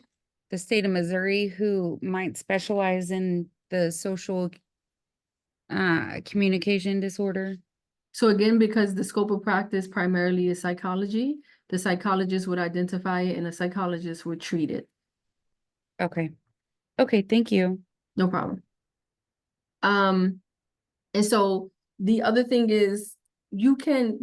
the state of Missouri who might specialize in the social communication disorder? So again, because the scope of practice primarily is psychology, the psychologist would identify it and the psychologist would treat it. Okay. Okay, thank you. No problem. And so the other thing is you can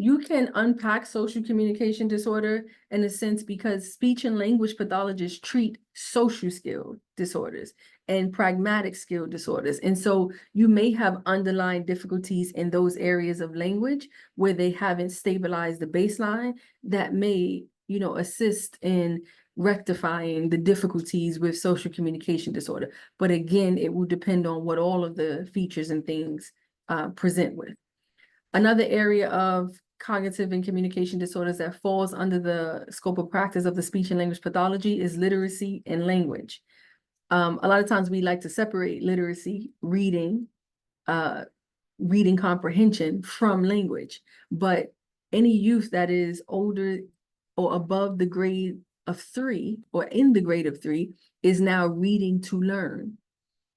unpack social communication disorder in a sense because speech and language pathologists treat social skill disorders and pragmatic skill disorders. And so you may have underlying difficulties in those areas of language where they haven't stabilized the baseline that may, assist in rectifying the difficulties with social communication disorder. But again, it will depend on what all of the features and things present with. Another area of cognitive and communication disorders that falls under the scope of practice of the speech and language pathology is literacy and language. A lot of times we like to separate literacy, reading comprehension from language, but any youth that is older or above the grade of 3 or in the grade of 3 is now reading to learn.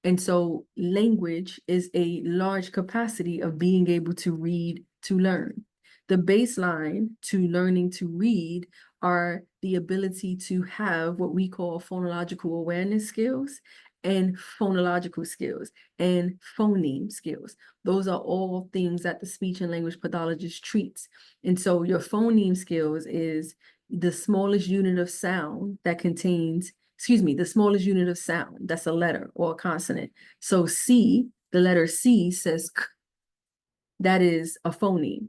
And so language is a large capacity of being able to read to learn. The baseline to learning to read are the ability to have what we call phonological awareness skills and phonological skills and phoneme skills. Those are all things that the speech and language pathologist treats. And so your phoneme skills is the smallest unit of sound that contains the smallest unit of sound, that's a letter or a consonant. So C, the letter C says K, that is a phoneme.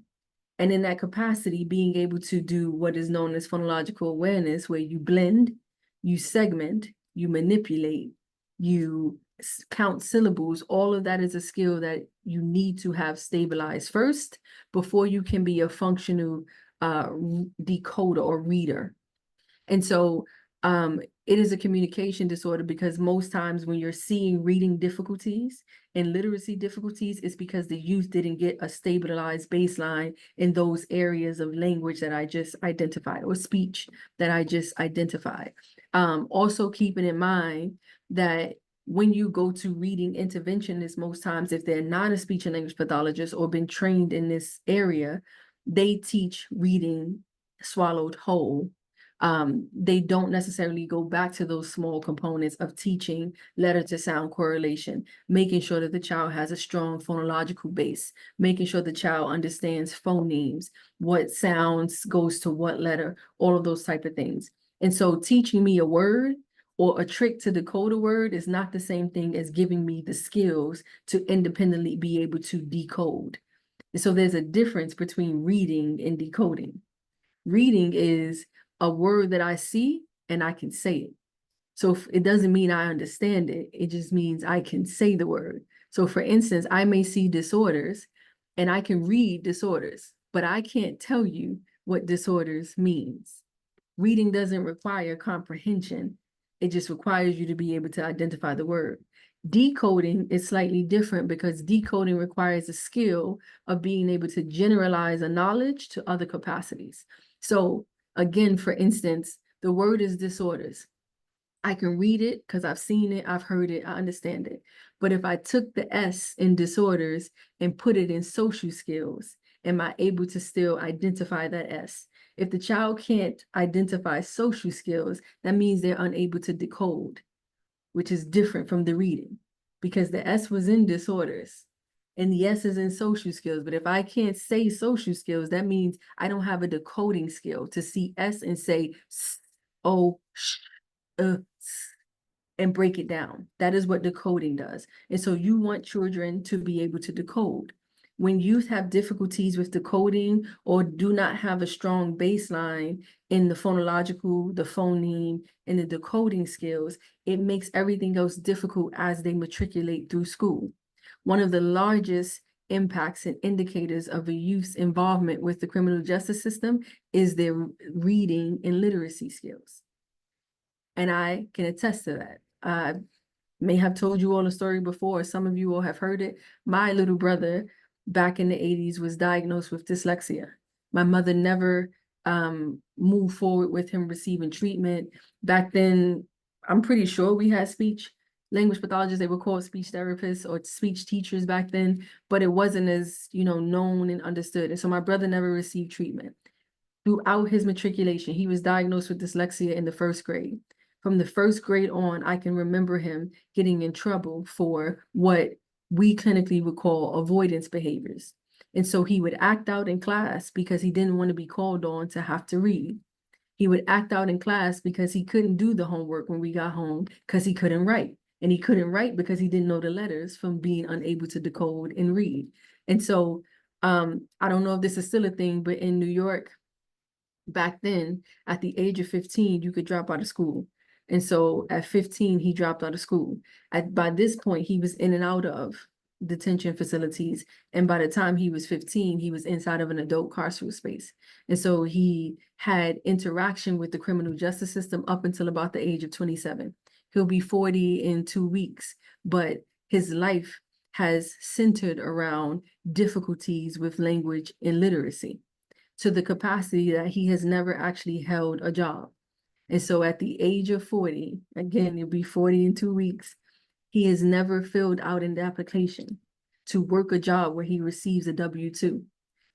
And in that capacity, being able to do what is known as phonological awareness, where you blend, you segment, you manipulate, you count syllables, all of that is a skill that you need to have stabilized first before you can be a functional decoder or reader. And so it is a communication disorder because most times when you're seeing reading difficulties and literacy difficulties, it's because the youth didn't get a stabilized baseline in those areas of language that I just identified, or speech that I just identified. Also keeping in mind that when you go to reading interventionists, most times if they're not a speech and language pathologist or been trained in this area, they teach reading swallowed whole. They don't necessarily go back to those small components of teaching letter to sound correlation, making sure that the child has a strong phonological base, making sure the child understands phonemes, what sounds goes to what letter, all of those type of things. And so teaching me a word or a trick to decode a word is not the same thing as giving me the skills to independently be able to decode. And so there's a difference between reading and decoding. Reading is a word that I see and I can say it. So it doesn't mean I understand it. It just means I can say the word. So for instance, I may see disorders and I can read disorders, but I can't tell you what disorders means. Reading doesn't require comprehension. It just requires you to be able to identify the word. Decoding is slightly different because decoding requires a skill of being able to generalize a knowledge to other capacities. So again, for instance, the word is disorders. I can read it because I've seen it, I've heard it, I understand it. But if I took the S in disorders and put it in social skills, am I able to still identify that S? If the child can't identify social skills, that means they're unable to decode, which is different from the reading, because the S was in disorders and the S is in social skills. But if I can't say social skills, that means I don't have a decoding skill to see S and say, oh, and break it down. That is what decoding does. And so you want children to be able to decode. When youth have difficulties with decoding or do not have a strong baseline in the phonological, the phoneme, and the decoding skills, it makes everything else difficult as they matriculate through school. One of the largest impacts and indicators of a youth's involvement with the criminal justice system is their reading and literacy skills. And I can attest to that. I may have told you all a story before. Some of you all have heard it. My little brother back in the 80s was diagnosed with dyslexia. My mother never moved forward with him receiving treatment. Back then, I'm pretty sure we had speech language pathologists. They were called speech therapists or speech teachers back then, but it wasn't as, known and understood. And so my brother never received treatment. Throughout his matriculation, he was diagnosed with dyslexia in the 1st grade. From the 1st grade on, I can remember him getting in trouble for what we clinically would call avoidance behaviors. And so he would act out in class because he didn't want to be called on to have to read. He would act out in class because he couldn't do the homework when we got home because he couldn't write. And he couldn't write because he didn't know the letters from being unable to decode and read. And so I don't know if this is still a thing, but in New York, back then, at the age of 15, you could drop out of school. And so at 15, he dropped out of school. By this point, he was in and out of detention facilities. And by the time he was 15, he was inside of an adult carceral space. And so he had interaction with the criminal justice system up until about the age of 27. He'll be 40 in 2 weeks, but his life has centered around difficulties with language and literacy, to the capacity that he has never actually held a job. And so at the age of 40, again, he'll be 40 in 2 weeks, he has never filled out an application to work a job where he receives a W-2.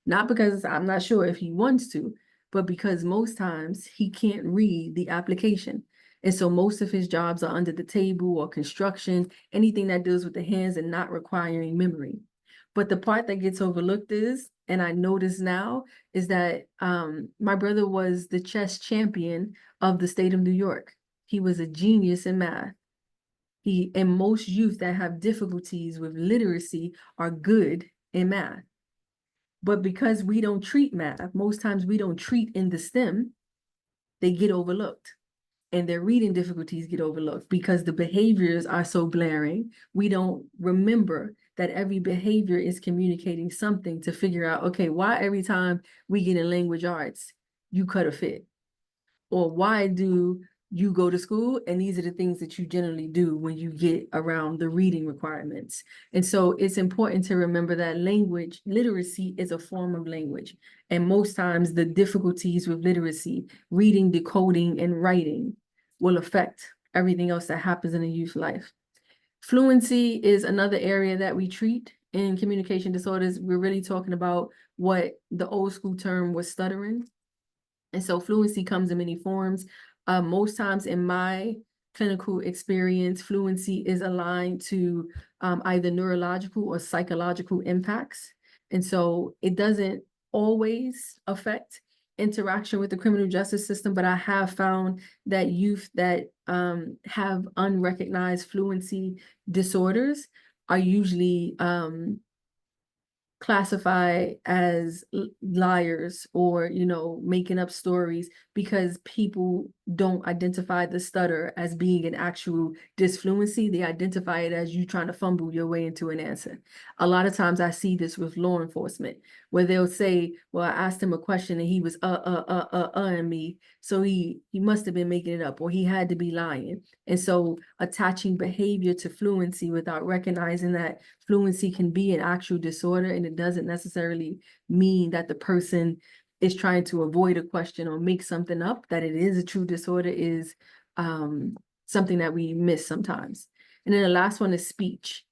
Not because I'm not sure if he wants to, but because most times he can't read the application. And so most of his jobs are under the table or construction, anything that deals with the hands and not requiring memory. But the part that gets overlooked is, and I notice now, is that my brother was the chess champion of the state of New York. He was a genius in math. And most youth that have difficulties with literacy are good in math. But because we don't treat math, most times we don't treat in the STEM, they get overlooked. And their reading difficulties get overlooked because the behaviors are so blaring. We don't remember that every behavior is communicating something to figure out, okay, why every time we get in language arts, you cut a fit? Or why do you go to school and these are the things that you generally do when you get around the reading requirements? And so it's important to remember that language literacy is a form of language. And most times the difficulties with literacy, reading, decoding, and writing will affect everything else that happens in a youth life. Fluency is another area that we treat in communication disorders. We're really talking about what the old school term was stuttering. And so fluency comes in many forms. Most times in my clinical experience, fluency is aligned to either neurological or psychological impacts. And so it doesn't always affect interaction with the criminal justice system, but I have found that youth that have unrecognized fluency disorders are usually classified as liars or, you know, making up stories because people don't identify the stutter as being an actual disfluency. They identify it as you trying to fumble your way into an answer. A lot of times I see this with law enforcement where they'll say, well, I asked him a question and he was and me. So he must have been making it up or he had to be lying. And so attaching behavior to fluency without recognizing that fluency can be an actual disorder, and it doesn't necessarily mean that the person is trying to avoid a question or make something up, that it is a true disorder is something that we miss sometimes. And then the last one is speech.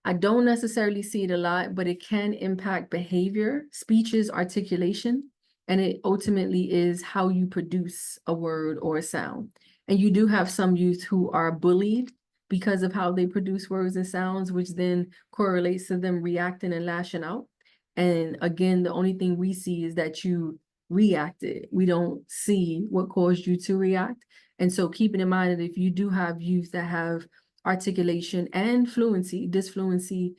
I don't necessarily see it a lot, but it can impact behavior. Speech is articulation, and it ultimately is how you produce a word or a sound. And you do have some youth who are bullied because of how they produce words and sounds, which then correlates to them reacting and lashing out. And again, the only thing we see is that you reacted. We don't see what caused you to react. And so keeping in mind that if you do have youth that have articulation and fluency, disfluency,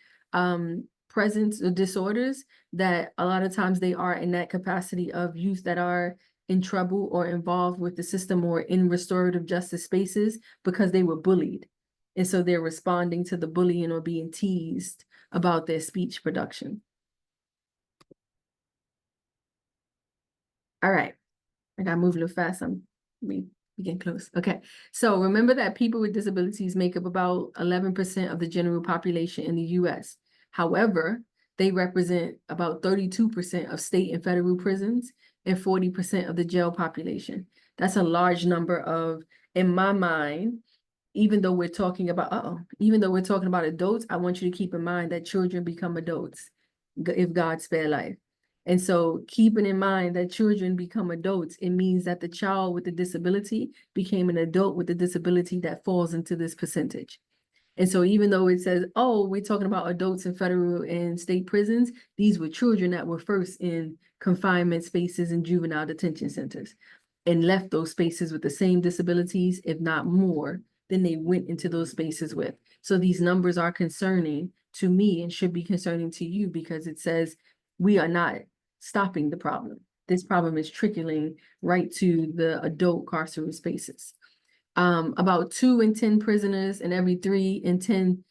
presence or disorders, that a lot of times they are in that capacity of youth that are in trouble or involved with the system or in restorative justice spaces because they were bullied. And so they're responding to the bullying or being teased about their speech production. All right, I gotta move a little fast. We getting close. Okay, so remember that people with disabilities make up about 11% of the general population in the US. However, they represent about 32% of state and federal prisons and 40% of the jail population. That's a large number of, in my mind, even though we're talking about, even though we're talking about adults, I want you to keep in mind that children become adults if God spare life. And so keeping in mind that children become adults, it means that the child with the disability became an adult with a disability that falls into this percentage. And so even though it says, oh, we're talking about adults in federal and state prisons, these were children that were first in confinement spaces and juvenile detention centers and left those spaces with the same disabilities, if not more, than they went into those spaces with. So these numbers are concerning to me and should be concerning to you because it says we are not stopping the problem. This problem is trickling right to the adult carceral spaces. About 2 in 10 prisoners and every 3 in 10,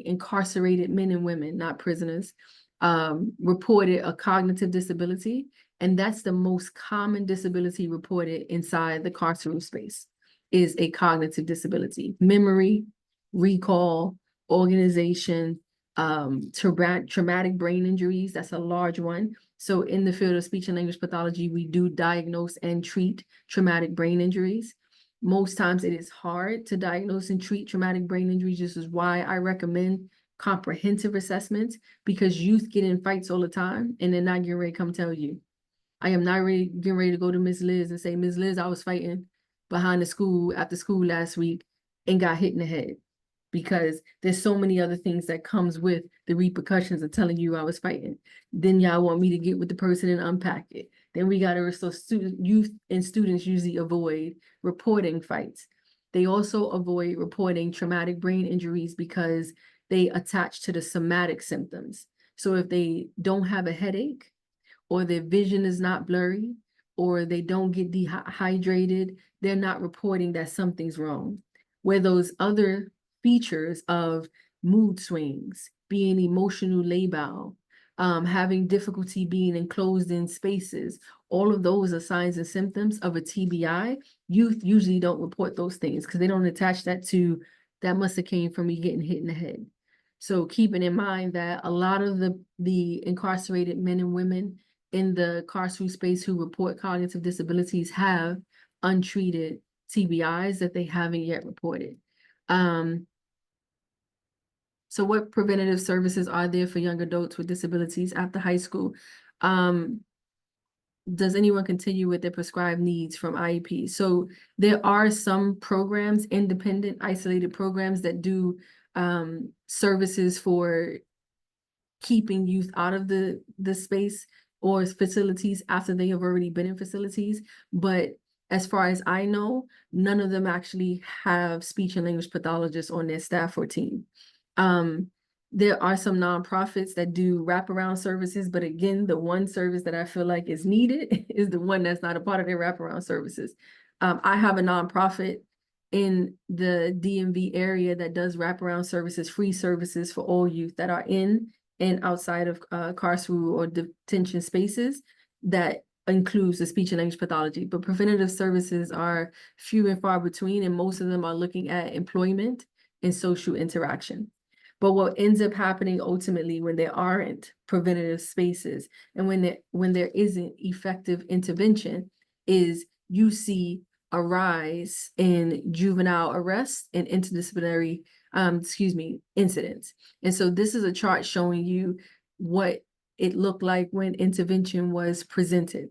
incarcerated men and women, not prisoners, reported a cognitive disability. And that's the most common disability reported inside the carceral space is a cognitive disability. Memory, recall, organization, traumatic brain injuries, that's a large one. So in the field of speech and language pathology, we do diagnose and treat traumatic brain injuries. Most times it is hard to diagnose and treat traumatic brain injuries. This is why I recommend comprehensive assessments, because youth get in fights all the time and they're not getting ready to come tell you. I am not getting ready to go to Miss Liz and say, Miss Liz, I was fighting behind the school after school last week and got hit in the head, because there's so many other things that comes with the repercussions of telling you I was fighting. Then y'all want me to get with the person and unpack it. Then we got to restore youth and students usually avoid reporting fights. They also avoid reporting traumatic brain injuries because they attach to the somatic symptoms. So if they don't have a headache, or their vision is not blurry, or they don't get dehydrated, they're not reporting that something's wrong. Where those other features of mood swings, being emotional labile, having difficulty being enclosed in spaces, all of those are signs and symptoms of a TBI. Youth usually don't report those things because they don't attach that to, that must have came from me getting hit in the head. So keeping in mind that a lot of the incarcerated men and women in the carceral space who report cognitive disabilities have untreated TBIs that they haven't yet reported. So what preventative services are there for young adults with disabilities after high school? Does anyone continue with their prescribed needs from IEP? So there are some programs, independent, isolated programs that do services for keeping youth out of the space or facilities after they have already been in facilities. But as far as I know, none of them actually have speech and language pathologists on their staff or team. There are some nonprofits that do wraparound services, but again, the one service that I feel like is needed is the one that's not a part of their wraparound services. I have a nonprofit in the DMV area that does wraparound services, free services for all youth that are in and outside of carceral or detention spaces that includes the speech and language pathology. But preventative services are few and far between, and most of them are looking at employment and social interaction. But what ends up happening ultimately when there aren't preventative spaces and when there isn't effective intervention is you see a rise in juvenile arrests and interdisciplinary incidents. And so this is a chart showing you what it looked like when intervention was presented.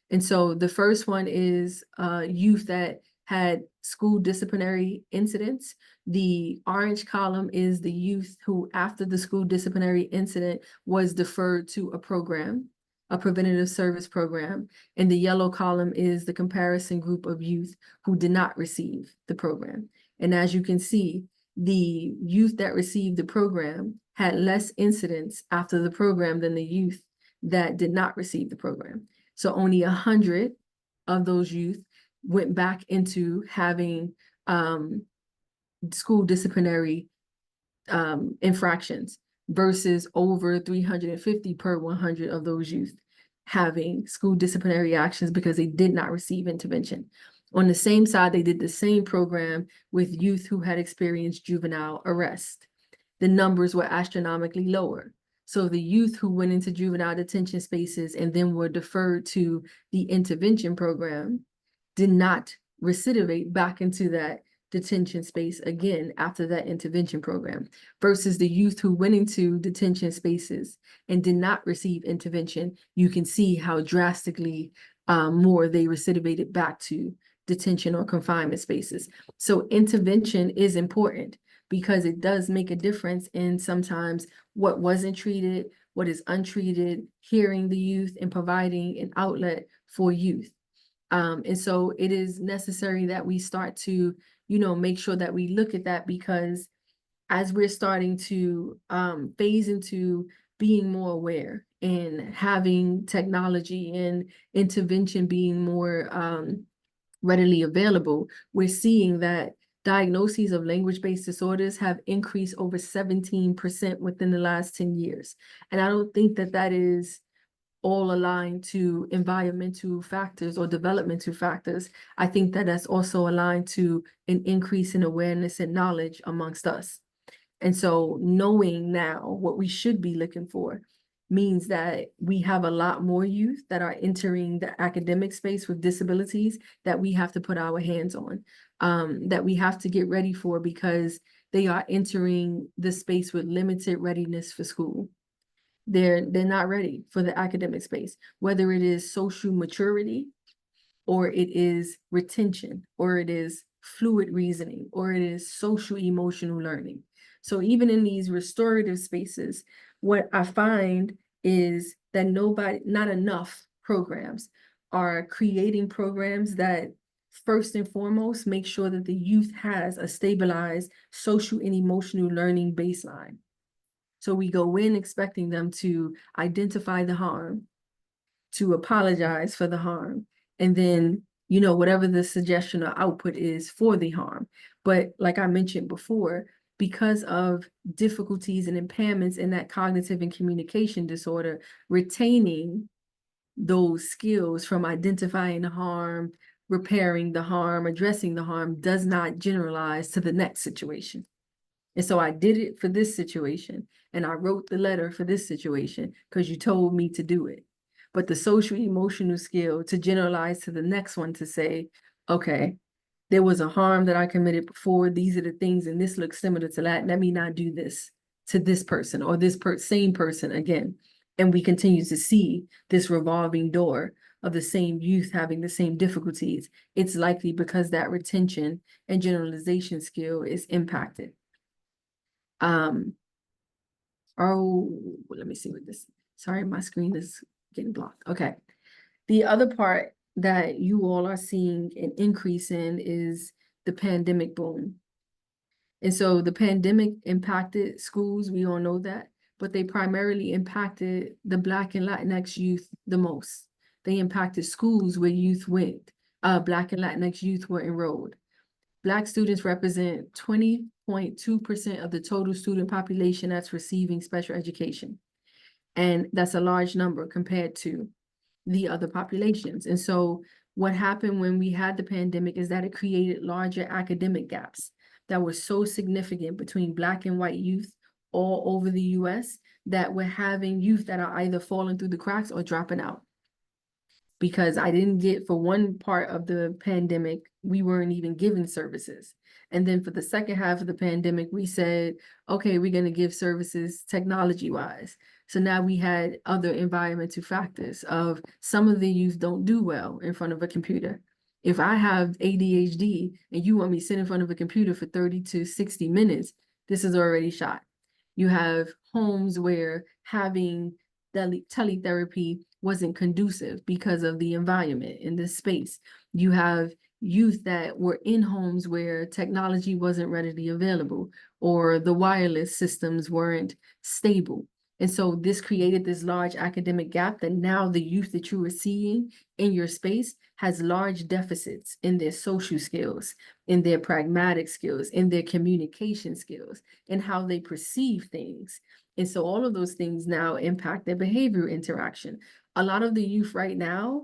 And so the first one is youth that had school disciplinary incidents. The orange column is the youth who, after the school disciplinary incident, was deferred to a program, a preventative service program. And the yellow column is the comparison group of youth who did not receive the program. And as you can see, the youth that received the program had less incidents after the program than the youth that did not receive the program. So only 100 of those youth went back into having school disciplinary infractions versus over 350 per 100 of those youth having school disciplinary actions because they did not receive intervention. On the same side, they did the same program with youth who had experienced juvenile arrest. The numbers were astronomically lower. So the youth who went into juvenile detention spaces and then were deferred to the intervention program did not recidivate back into that detention space again after that intervention program, versus the youth who went into detention spaces and did not receive intervention. You can see how drastically more they recidivated back to detention or confinement spaces. So intervention is important because it does make a difference in sometimes what wasn't treated, what is untreated, hearing the youth and providing an outlet for youth. And so it is necessary that we start to, make sure that we look at that, because as we're starting to phase into being more aware and having technology and intervention being more readily available, we're seeing that diagnoses of language-based disorders have increased over 17% within the last 10 years. And I don't think that that is all aligned to environmental factors or developmental factors. I think that that's also aligned to an increase in awareness and knowledge amongst us. And so knowing now what we should be looking for means that we have a lot more youth that are entering the academic space with disabilities that we have to put our hands on, that we have to get ready for, because they are entering the space with limited readiness for school. They're not ready for the academic space, whether it is social maturity, or it is retention, or it is fluid reasoning, or it is social emotional learning. So even in these restorative spaces, what I find is that not enough programs are creating programs that first and foremost make sure that the youth has a stabilized social and emotional learning baseline. So we go in expecting them to identify the harm, to apologize for the harm, and then, you know, whatever the suggestion or output is for the harm. But like I mentioned before, because of difficulties and impairments in that cognitive and communication disorder, retaining those skills from identifying the harm, repairing the harm, addressing the harm does not generalize to the next situation. And so I did it for this situation, and I wrote the letter for this situation because you told me to do it. But the social emotional skill to generalize to the next one to say, okay, there was a harm that I committed before. These are the things, and this looks similar to that. Let me not do this to this person or this same person again. And we continue to see this revolving door of the same youth having the same difficulties. It's likely because that retention and generalization skill is impacted. Oh, let me see what this, sorry, my screen is getting blocked. Okay. The other part that you all are seeing an increase in is the pandemic boom. And so the pandemic impacted schools, we all know that, but they primarily impacted the Black and Latinx youth the most. They impacted schools where youth went, Black and Latinx youth were enrolled. Black students represent 20.2% of the total student population that's receiving special education. And that's a large number compared to the other populations. And so what happened when we had the pandemic is that it created larger academic gaps that were so significant between Black and white youth all over the US that we're having youth that are either falling through the cracks or dropping out. Because I didn't get, for one part of the pandemic, we weren't even given services. And then for the second half of the pandemic, we said, okay, we're gonna give services technology-wise. So now we had other environmental factors of some of the youth don't do well in front of a computer. If I have ADHD and you want me to sit in front of a computer for 30 to 60 minutes, this is already shot. You have homes where having teletherapy wasn't conducive because of the environment in this space. You have youth that were in homes where technology wasn't readily available or the wireless systems weren't stable. And so this created this large academic gap that now the youth that you are seeing in your space has large deficits in their social skills, in their pragmatic skills, in their communication skills, in how they perceive things. And so all of those things now impact their behavior interaction. A lot of the youth right now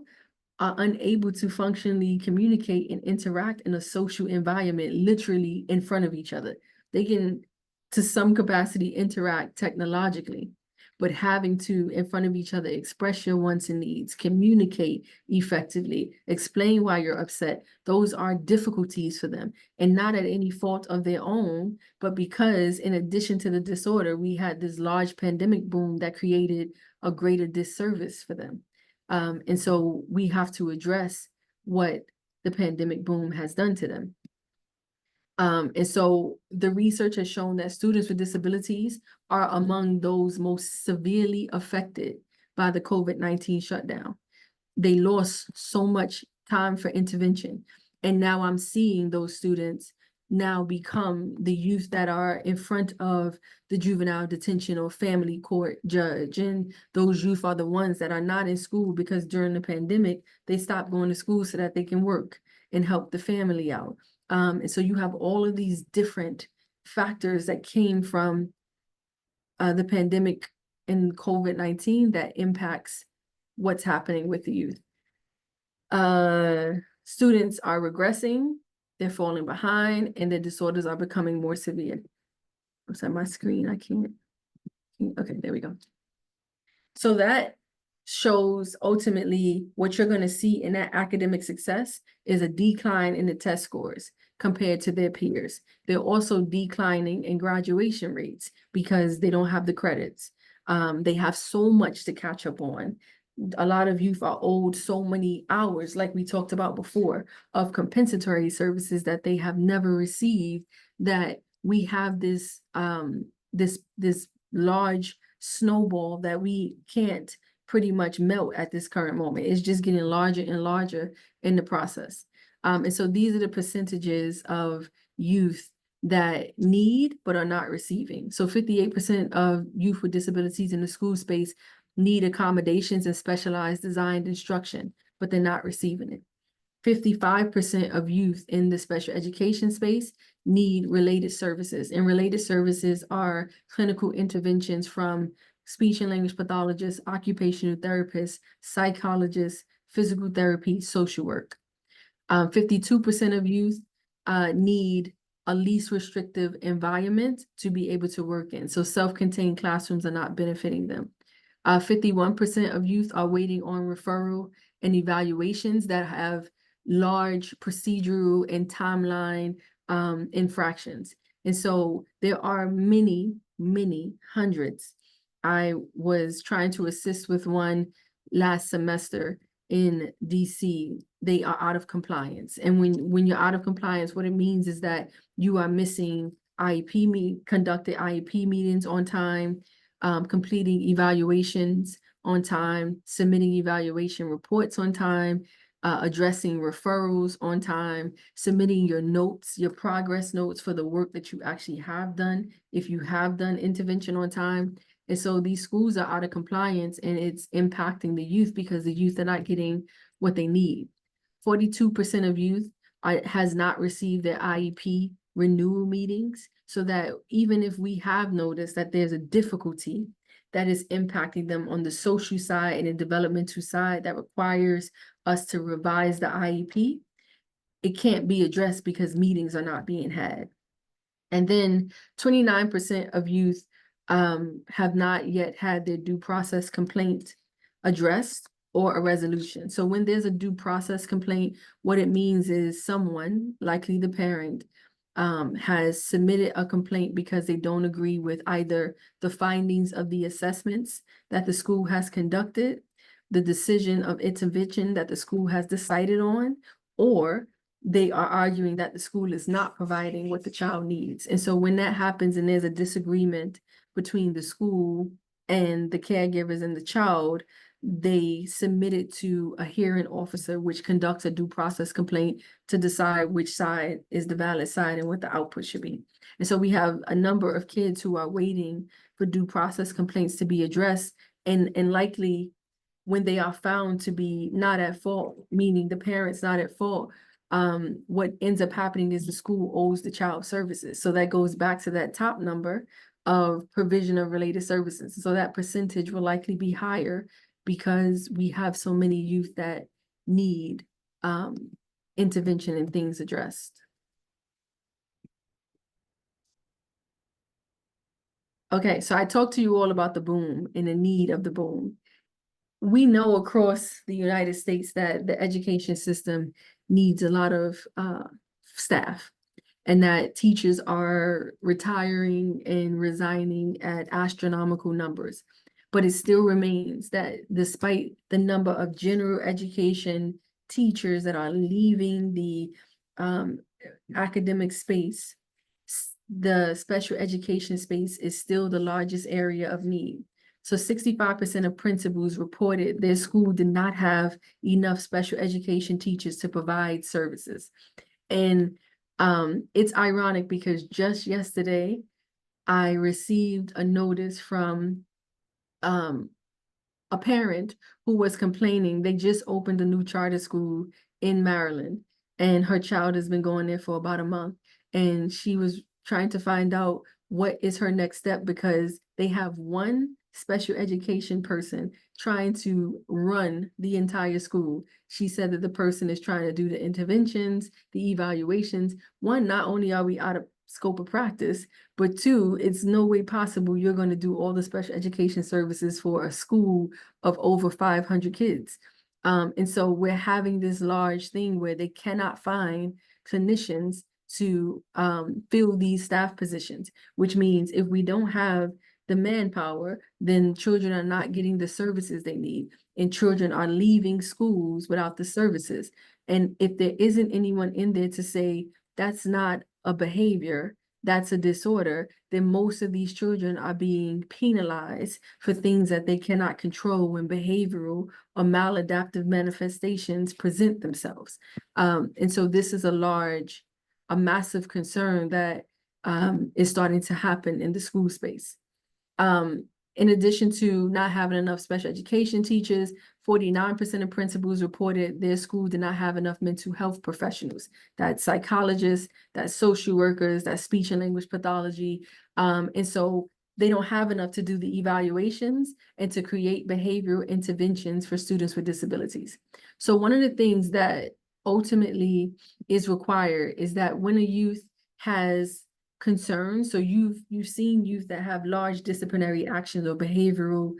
are unable to functionally communicate and interact in a social environment, literally in front of each other. They can, to some capacity, interact technologically, but having to, in front of each other, express your wants and needs, communicate effectively, explain why you're upset, those are difficulties for them, and not at any fault of their own, but because in addition to the disorder, we had this large pandemic boom that created a greater disservice for them. And so we have to address what the pandemic boom has done to them. And so the research has shown that students with disabilities are among those most severely affected by the COVID-19 shutdown. They lost so much time for intervention. And now I'm seeing those students now become the youth that are in front of the juvenile detention or family court judge. And those youth are the ones that are not in school because during the pandemic, they stopped going to school so that they can work and help the family out. And so you have all of these different factors that came from the pandemic and COVID-19 that impacts what's happening with the youth. Students are regressing, they're falling behind, and their disorders are becoming more severe. I'm sorry, my screen, I can't. Okay, there we go. So that shows ultimately what you're going to see in that academic success is a decline in the test scores compared to their peers. They're also declining in graduation rates because they don't have the credits. They have so much to catch up on. A lot of youth are owed so many hours, like we talked about before, of compensatory services that they have never received, that we have this this large snowball that we can't pretty much melt at this current moment. It's just getting larger and larger in the process. And so these are the percentages of youth that need but are not receiving. So 58% of youth with disabilities in the school space need accommodations and specialized designed instruction, but they're not receiving it. 55% of youth in the special education space need related services, and related services are clinical interventions from speech and language pathologists, occupational therapists, psychologists, physical therapy, social work. 52% of youth need a least restrictive environment to be able to work in. So self-contained classrooms are not benefiting them. 51% of youth are waiting on referral and evaluations that have large procedural and timeline infractions. And so there are many, many hundreds. I was trying to assist with one last semester in DC. They are out of compliance. And when you're out of compliance, what it means is that you are missing conducted IEP meetings on time, completing evaluations on time, submitting evaluation reports on time, addressing referrals on time, submitting your notes, your progress notes for the work that you actually have done, if you have done intervention on time. And so these schools are out of compliance, and it's impacting the youth because the youth are not getting what they need. 42% of youth has not received their IEP renewal meetings, so that even if we have noticed that there's a difficulty that is impacting them on the social side and the developmental side that requires us to revise the IEP, it can't be addressed because meetings are not being had. And then 29% of youth have not yet had their due process complaint addressed or a resolution. So when there's a due process complaint, what it means is someone, likely the parent, has submitted a complaint because they don't agree with either the findings of the assessments that the school has conducted, the decision of intervention that the school has decided on, or they are arguing that the school is not providing what the child needs. And so when that happens and there's a disagreement between the school and the caregivers and the child, they submit it to a hearing officer, which conducts a due process complaint to decide which side is the valid side and what the output should be. And so we have a number of kids who are waiting for due process complaints to be addressed, and likely when they are found to be not at fault, meaning the parent's not at fault, what ends up happening is the school owes the child services. So that goes back to that top number of provision of related services. So that percentage will likely be higher because we have so many youth that need intervention and things addressed. Okay, so I talked to you all about the boom and the need of the boom. We know across the United States that the education system needs a lot of staff, and that teachers are retiring and resigning at astronomical numbers. But it still remains that despite the number of general education teachers that are leaving the academic space, the special education space is still the largest area of need. So 65% of principals reported their school did not have enough special education teachers to provide services. And it's ironic because just yesterday, I received a notice from a parent who was complaining. They just opened a new charter school in Maryland, and her child has been going there for about a month. And she was trying to find out what is her next step, because they have one special education person trying to run the entire school. She said that the person is trying to do the interventions, the evaluations. One, not only are we out of scope of practice, but two, it's no way possible you're going to do all the special education services for a school of over 500 kids. And so we're having this large thing where they cannot find clinicians to fill these staff positions, which means if we don't have the manpower, then children are not getting the services they need, and children are leaving schools without the services. And if there isn't anyone in there to say that's not a behavior, that's a disorder, then most of these children are being penalized for things that they cannot control when behavioral or maladaptive manifestations present themselves. And so this is a massive concern that is starting to happen in the school space. In addition to not having enough special education teachers, 49% of principals reported their school did not have enough mental health professionals. That's psychologists, that's social workers, that's speech and language pathology. And so they don't have enough to do the evaluations and to create behavioral interventions for students with disabilities. So one of the things that ultimately is required is that when a youth has concerns, so you've seen youth that have large disciplinary actions or behavioral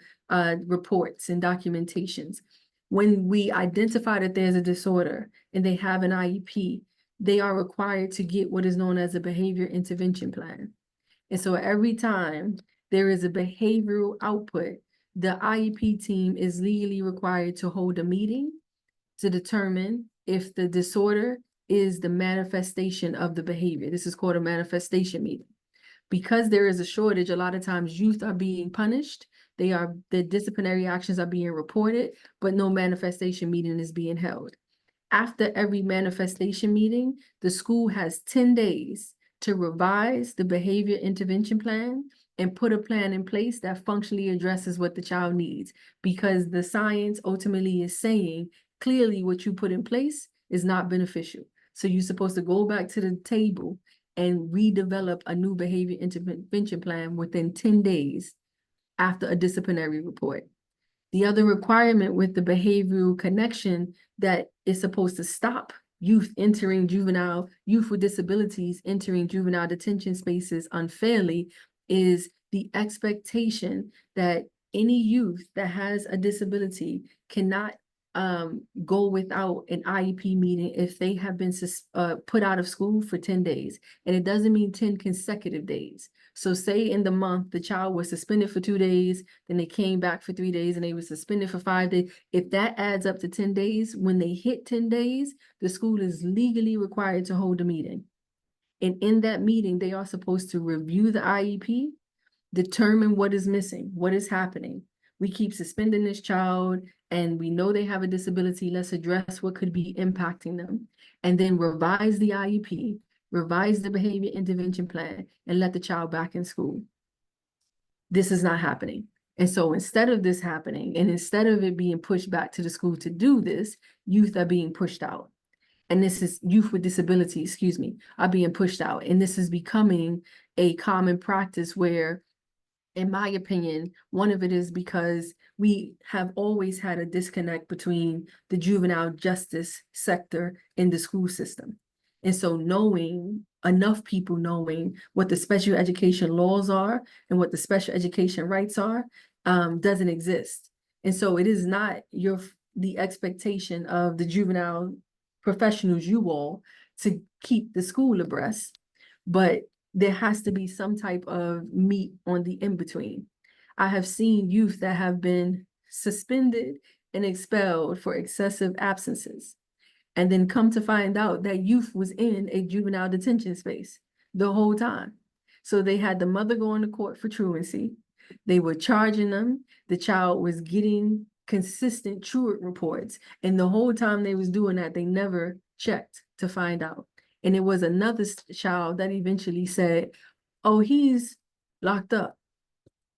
reports and documentations. When we identify that there's a disorder and they have an IEP, they are required to get what is known as a behavior intervention plan. And so every time there is a behavioral output, the IEP team is legally required to hold a meeting to determine if the disorder is the manifestation of the behavior. This is called a manifestation meeting. Because there is a shortage, a lot of times youth are being punished. The disciplinary actions are being reported, but no manifestation meeting is being held. After every manifestation meeting, the school has 10 days to revise the behavior intervention plan and put a plan in place that functionally addresses what the child needs, because the science ultimately is saying clearly what you put in place is not beneficial. So you're supposed to go back to the table and redevelop a new behavior intervention plan within 10 days after a disciplinary report. The other requirement with the behavioral connection that is supposed to stop youth with disabilities entering juvenile detention spaces unfairly is the expectation that any youth that has a disability cannot go without an IEP meeting if they have been put out of school for 10 days. And it doesn't mean 10 consecutive days. So say in the month, the child was suspended for 2 days, then they came back for 3 days and they were suspended for 5 days. If that adds up to 10 days, when they hit 10 days, the school is legally required to hold a meeting. And in that meeting, they are supposed to review the IEP, determine what is missing, what is happening. We keep suspending this child and we know they have a disability. Let's address what could be impacting them. And then revise the IEP, revise the behavior intervention plan, and let the child back in school. This is not happening. And so instead of this happening, and instead of it being pushed back to the school to do this, youth are being pushed out. And this is youth with disabilities, are being pushed out. And this is becoming a common practice where, in my opinion, one of it is because we have always had a disconnect between the juvenile justice sector and the school system. And so enough people knowing what the special education laws are and what the special education rights are doesn't exist. And so it is not the expectation of the juvenile professionals, you all, to keep the school abreast, but there has to be some type of meat on the in-between. I have seen youth that have been suspended and expelled for excessive absences, and then come to find out that youth was in a juvenile detention space the whole time. So they had the mother going to court for truancy. They were charging them. The child was getting consistent truant reports. And the whole time they was doing that, they never checked to find out. And it was another child that eventually said, oh, he's locked up,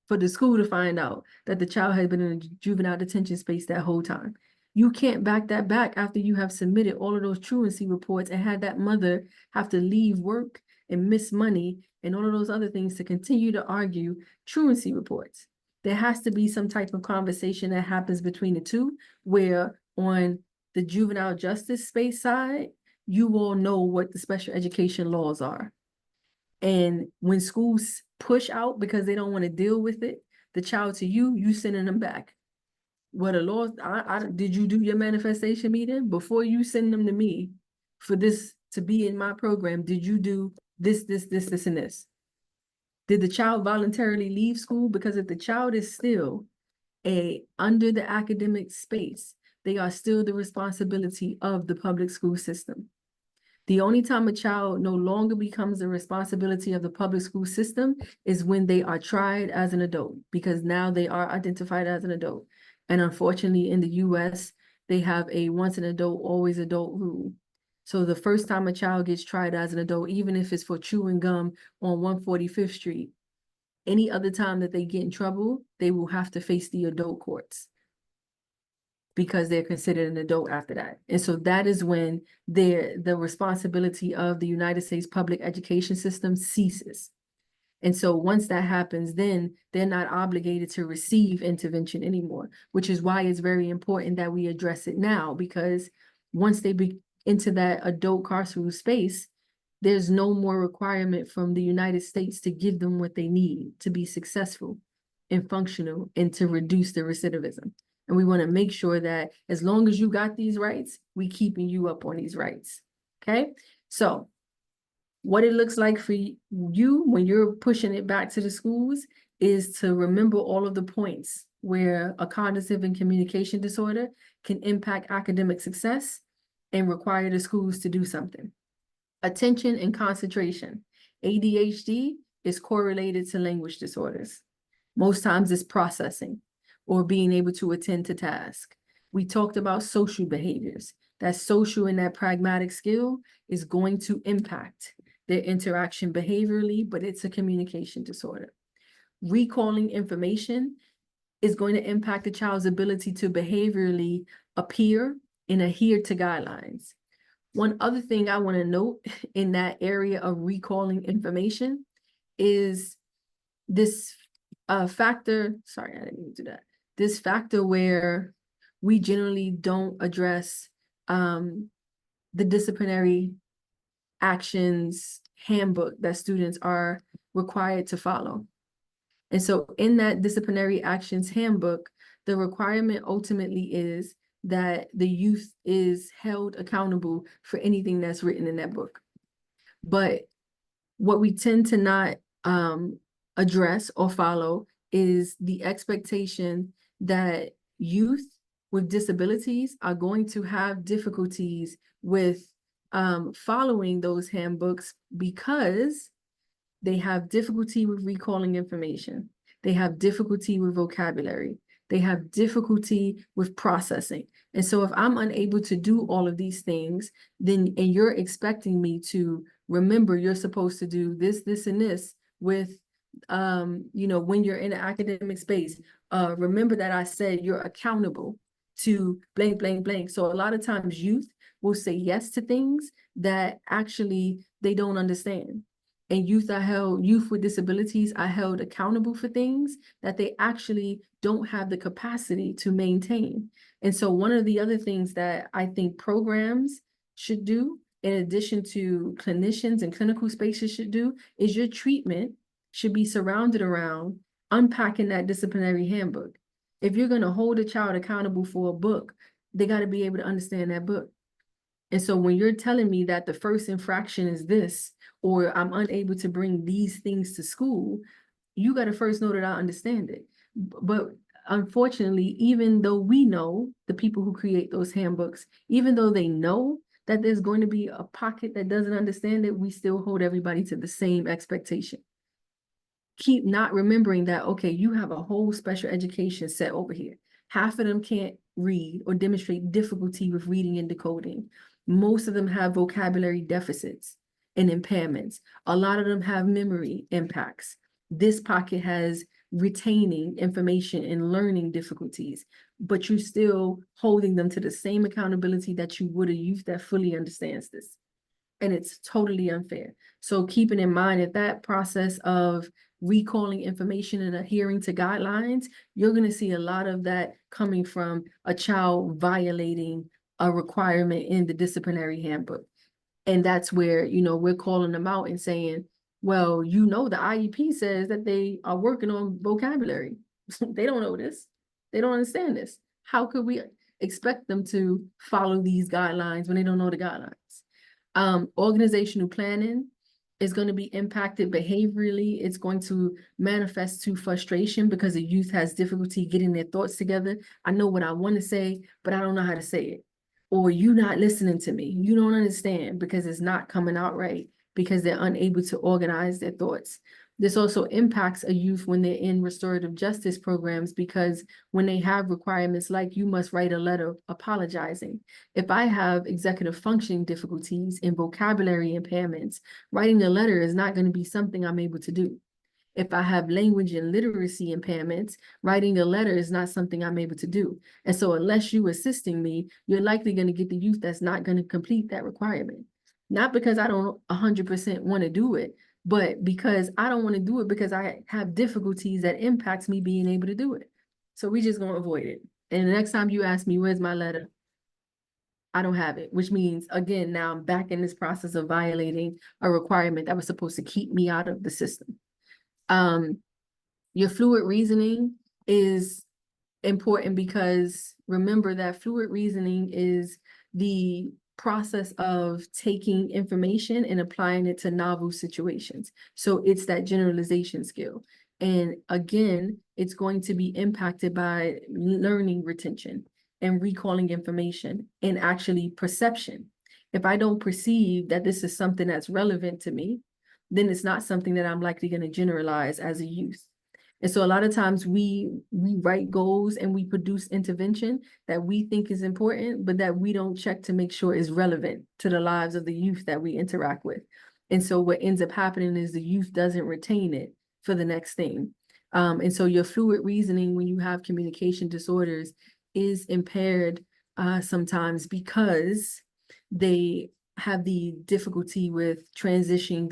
for the school to find out that the child had been in a juvenile detention space that whole time. You can't back that back after you have submitted all of those truancy reports and had that mother have to leave work and miss money and all of those other things to continue to argue truancy reports. There has to be some type of conversation that happens between the two, where on the juvenile justice space side, you all know what the special education laws are. And when schools push out because they don't want to deal with it, the child to you sending them back. What the law, did you do your manifestation meeting? Before you send them to me for this to be in my program, did you do this, and this? Did the child voluntarily leave school? Because if the child is still under the academic space, they are still the responsibility of the public school system. The only time a child no longer becomes the responsibility of the public school system is when they are tried as an adult, because now they are identified as an adult. And unfortunately, in the US, they have a once an adult, always adult rule. So the first time a child gets tried as an adult, even if it's for chewing gum on 145th Street, any other time that they get in trouble, they will have to face the adult courts because they're considered an adult after that. And so that is when the responsibility of the United States public education system ceases. And so once that happens, then they're not obligated to receive intervention anymore, which is why it's very important that we address it now, because once they be into that adult carceral space, there's no more requirement from the United States to give them what they need to be successful and functional and to reduce the recidivism. And we want to make sure that as long as you got these rights, we keeping you up on these rights. Okay, so what it looks like for you when you're pushing it back to the schools is to remember all of the points where a cognitive and communication disorder can impact academic success and require the schools to do something. Attention and concentration. ADHD is correlated to language disorders. Most times it's processing or being able to attend to tasks. We talked about social behaviors. That social and that pragmatic skill is going to impact their interaction behaviorally, but it's a communication disorder. Recalling information is going to impact the child's ability to behaviorally appear and adhere to guidelines. One other thing I want to note in that area of recalling information is this factor, sorry, I didn't mean to do that. This factor where we generally don't address the disciplinary actions handbook that students are required to follow. And so in that disciplinary actions handbook, the requirement ultimately is that the youth is held accountable for anything that's written in that book. But what we tend to not address or follow is the expectation that youth with disabilities are going to have difficulties with following those handbooks because they have difficulty with recalling information. They have difficulty with vocabulary. They have difficulty with processing. And so if I'm unable to do all of these things, then, and you're expecting me to remember you're supposed to do this, this, and this with, when you're in an academic space, remember that I said you're accountable to blank, blank, blank. So a lot of times youth will say yes to things that actually they don't understand. And youth with disabilities are held accountable for things that they actually don't have the capacity to maintain. And so one of the other things that I think programs should do, in addition to clinicians and clinical spaces should do, is your treatment should be surrounded around unpacking that disciplinary handbook. If you're going to hold a child accountable for a book, they got to be able to understand that book. And so when you're telling me that the first infraction is this, or I'm unable to bring these things to school, you got to first know that I understand it. But unfortunately, even though we know, the people who create those handbooks, even though they know that there's going to be a pocket that doesn't understand it, we still hold everybody to the same expectation. Keep not remembering that, okay, you have a whole special education set over here. Half of them can't read or demonstrate difficulty with reading and decoding. Most of them have vocabulary deficits and impairments. A lot of them have memory impacts. This pocket has retaining information and learning difficulties, but you're still holding them to the same accountability that you would a youth that fully understands this. And it's totally unfair. So keeping in mind that process of recalling information and adhering to guidelines, you're going to see a lot of that coming from a child violating a requirement in the disciplinary handbook. And that's where, we're calling them out and saying, well, the IEP says that they are working on vocabulary. They don't know this. They don't understand this. How could we expect them to follow these guidelines when they don't know the guidelines? Organizational planning is going to be impacted behaviorally. It's going to manifest to frustration because the youth has difficulty getting their thoughts together. I know what I want to say, but I don't know how to say it. Or you not listening to me. You don't understand because it's not coming out right because they're unable to organize their thoughts. This also impacts a youth when they're in restorative justice programs, because when they have requirements like you must write a letter apologizing. If I have executive functioning difficulties and vocabulary impairments, writing a letter is not going to be something I'm able to do. If I have language and literacy impairments, writing a letter is not something I'm able to do. And so unless you assisting me, you're likely going to get the youth that's not going to complete that requirement. Not because I don't 100% want to do it, but because I don't want to do it because I have difficulties that impacts me being able to do it. So we just going to avoid it. And the next time you ask me, where's my letter? I don't have it, which means, again, now I'm back in this process of violating a requirement that was supposed to keep me out of the system. Your fluid reasoning is important because remember that fluid reasoning is the process of taking information and applying it to novel situations. So it's that generalization skill. And again, it's going to be impacted by learning retention and recalling information and actually perception. If I don't perceive that this is something that's relevant to me, then it's not something that I'm likely going to generalize as a youth. And so a lot of times we write goals and we produce intervention that we think is important, but that we don't check to make sure is relevant to the lives of the youth that we interact with. And so what ends up happening is the youth doesn't retain it for the next thing. And so your fluid reasoning when you have communication disorders is impaired sometimes because they have the difficulty with transitioning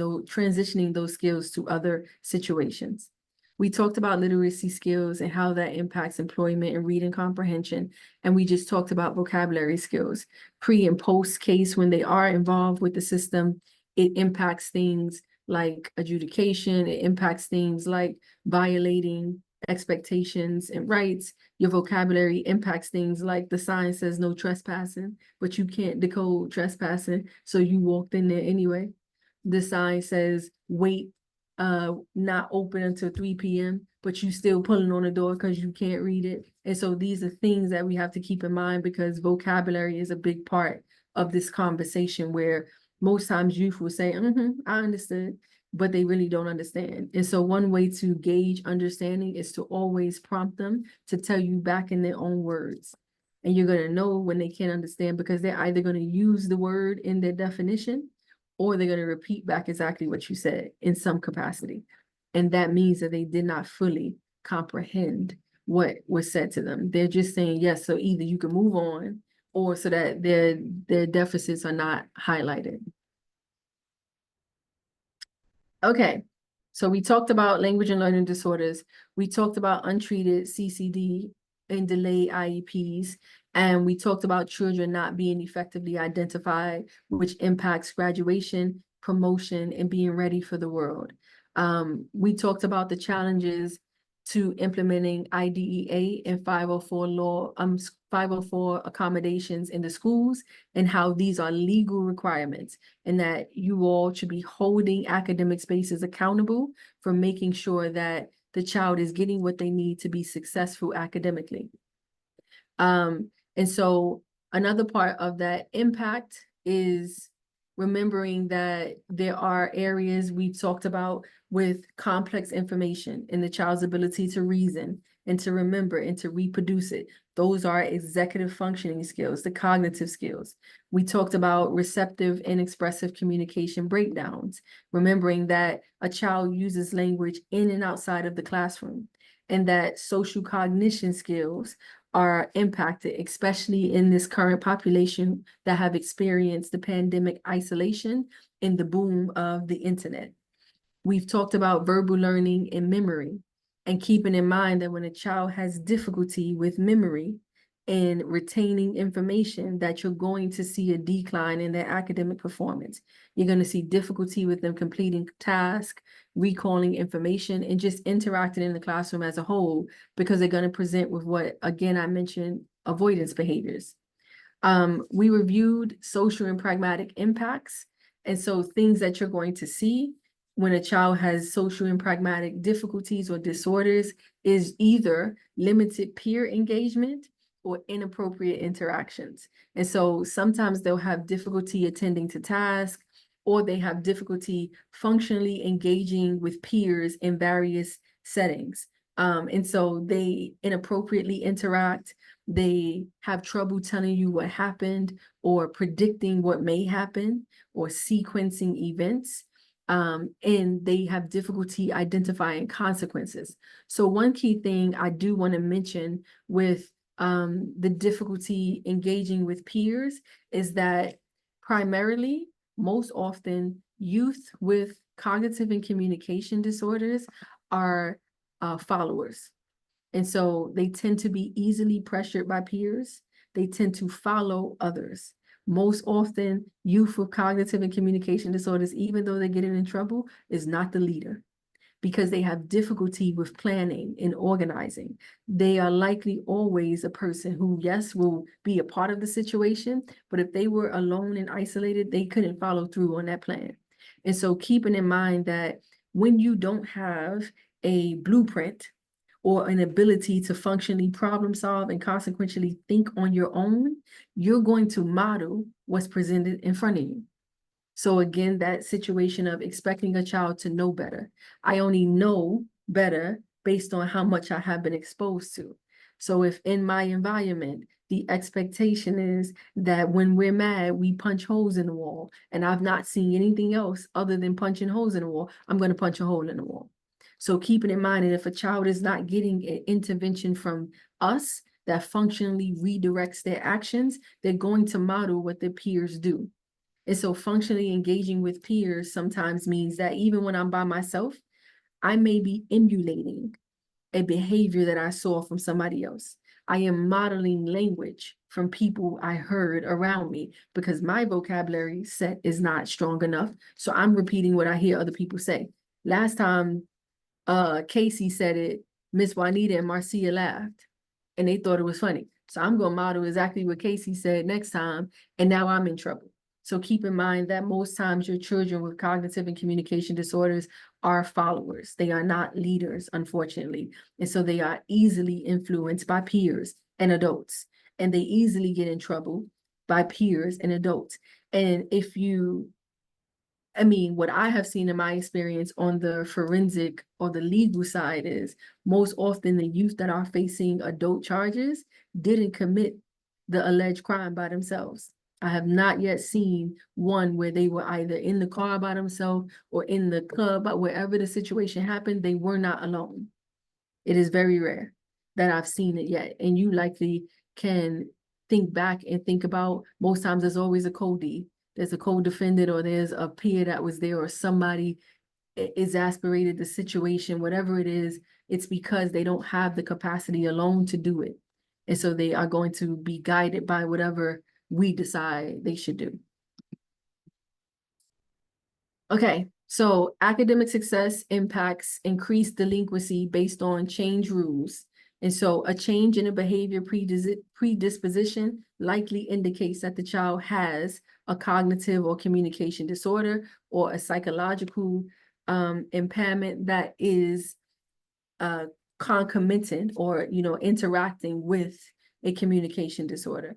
those skills to other situations. We talked about literacy skills and how that impacts employment and reading comprehension. And we just talked about vocabulary skills. Pre and post case, when they are involved with the system, it impacts things like adjudication. It impacts things like violating expectations and rights. Your vocabulary impacts things like the sign says no trespassing, but you can't decode trespassing, so you walked in there anyway. The sign says wait, not open until 3 p.m., but you still pulling on the door because you can't read it. And so these are things that we have to keep in mind because vocabulary is a big part of this conversation where most times youth will say, I understood, but they really don't understand. And so one way to gauge understanding is to always prompt them to tell you back in their own words. And you're going to know when they can't understand because they're either going to use the word in their definition or they're going to repeat back exactly what you said in some capacity. And that means that they did not fully comprehend what was said to them. They're just saying yes, so either you can move on or so that their deficits are not highlighted. Okay, so we talked about language and learning disorders. We talked about untreated CCD and delayed IEPs. And we talked about children not being effectively identified, which impacts graduation, promotion, and being ready for the world. We talked about the challenges to implementing IDEA and 504 law, 504 accommodations in the schools and how these are legal requirements and that you all should be holding academic spaces accountable for making sure that the child is getting what they need to be successful academically. And so another part of that impact is remembering that there are areas we've talked about with complex information and the child's ability to reason and to remember and to reproduce it. Those are executive functioning skills, the cognitive skills. We talked about receptive and expressive communication breakdowns, remembering that a child uses language in and outside of the classroom, and that social cognition skills are impacted, especially in this current population that have experienced the pandemic isolation and the boom of the internet. We've talked about verbal learning and memory, and keeping in mind that when a child has difficulty with memory and retaining information, that you're going to see a decline in their academic performance. You're going to see difficulty with them completing tasks, recalling information, and just interacting in the classroom as a whole, because they're going to present with what, again, I mentioned, avoidance behaviors. We reviewed social and pragmatic impacts. And so things that you're going to see when a child has social and pragmatic difficulties or disorders is either limited peer engagement or inappropriate interactions. And so sometimes they'll have difficulty attending to tasks. or they have difficulty functionally engaging with peers in various settings. And so they inappropriately interact, they have trouble telling you what happened or predicting what may happen or sequencing events. And they have difficulty identifying consequences. So one key thing I do want to mention with the difficulty engaging with peers is that primarily, most often, youth with cognitive and communication disorders are followers. And so they tend to be easily pressured by peers. They tend to follow others. Most often, youth with cognitive and communication disorders, even though they're getting in trouble, is not the leader because they have difficulty with planning and organizing. They are likely always a person who, yes, will be a part of the situation, but if they were alone and isolated, they couldn't follow through on that plan. And so keeping in mind that when you don't have a blueprint or an ability to functionally problem solve and consequentially think on your own, you're going to model what's presented in front of you. So again, that situation of expecting a child to know better. I only know better based on how much I have been exposed to. So if in my environment, the expectation is that when we're mad, we punch holes in the wall, and I've not seen anything else other than punching holes in the wall, I'm going to punch a hole in the wall. So keeping in mind that if a child is not getting an intervention from us that functionally redirects their actions, they're going to model what their peers do. And so functionally engaging with peers sometimes means that even when I'm by myself, I may be emulating a behavior that I saw from somebody else. I am modeling language from people I heard around me because my vocabulary set is not strong enough. So I'm repeating what I hear other people say. Last time Casey said it, Miss Juanita and Marcia laughed and they thought it was funny. So I'm going to model exactly what Casey said next time, and now I'm in trouble. So keep in mind that most times your children with cognitive and communication disorders are followers. They are not leaders, unfortunately. And so they are easily influenced by peers and adults, and they easily get in trouble by peers and adults. And what I have seen in my experience on the forensic or the legal side is most often the youth that are facing adult charges didn't commit the alleged crime by themselves. I have not yet seen one where they were either in the car by themselves or in the club, but wherever the situation happened, they were not alone. It is very rare that I've seen it yet. And you likely can think back and think about, most times there's always a co-D. There's a co-defendant or there's a peer that was there or somebody exasperated the situation, whatever it is, it's because they don't have the capacity alone to do it. And so they are going to be guided by whatever we decide they should do. Okay, so academic success impacts increased delinquency based on change rules. And so a change in a behavior predisposition likely indicates that the child has a cognitive or communication disorder or a psychological impairment that is concomitant or, interacting with a communication disorder.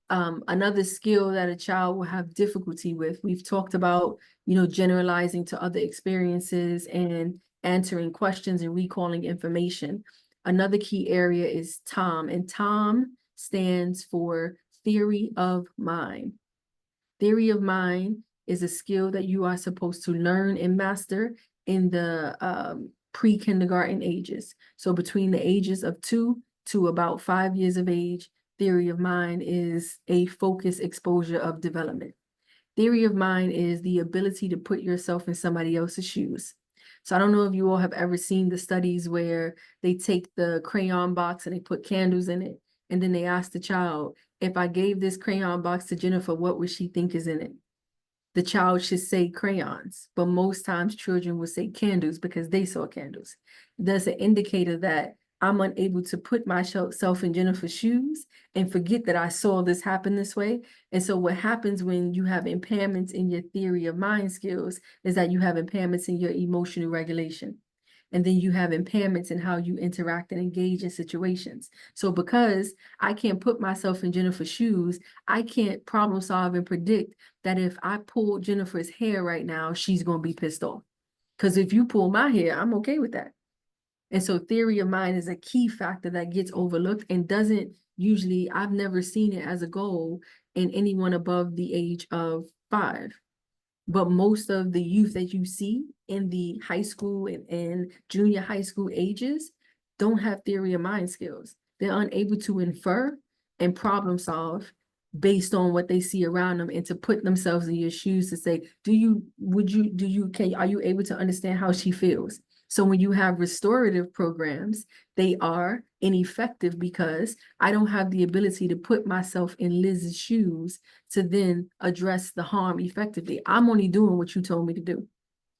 Another skill that a child will have difficulty with, we've talked about, generalizing to other experiences and answering questions and recalling information. Another key area is TOM, and TOM stands for theory of mind. Theory of mind is a skill that you are supposed to learn and master in the pre-kindergarten ages. So between the ages of 2 to about 5 years of age, theory of mind is a focused exposure of development. Theory of mind is the ability to put yourself in somebody else's shoes. So I don't know if you all have ever seen the studies where they take the crayon box and they put candles in it. And then they ask the child, if I gave this crayon box to Jennifer, what would she think is in it? The child should say crayons, but most times children will say candles because they saw candles. That's an indicator that I'm unable to put myself in Jennifer's shoes and forget that I saw this happen this way. And so what happens when you have impairments in your theory of mind skills is that you have impairments in your emotional regulation. And then you have impairments in how you interact and engage in situations. So because I can't put myself in Jennifer's shoes, I can't problem solve and predict that if I pull Jennifer's hair right now, she's going to be pissed off. Because if you pull my hair, I'm okay with that. And so theory of mind is a key factor that gets overlooked and doesn't usually, I've never seen it as a goal in anyone above the age of 5. But most of the youth that you see in the high school and junior high school ages don't have theory of mind skills. They're unable to infer and problem solve based on what they see around them, and to put themselves in your shoes to say, are you able to understand how she feels? So when you have restorative programs, they are ineffective because I don't have the ability to put myself in Liz's shoes to then address the harm effectively. I'm only doing what you told me to do.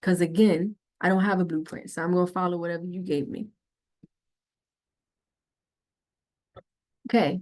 Because again, I don't have a blueprint, so I'm going to follow whatever you gave me. Okay,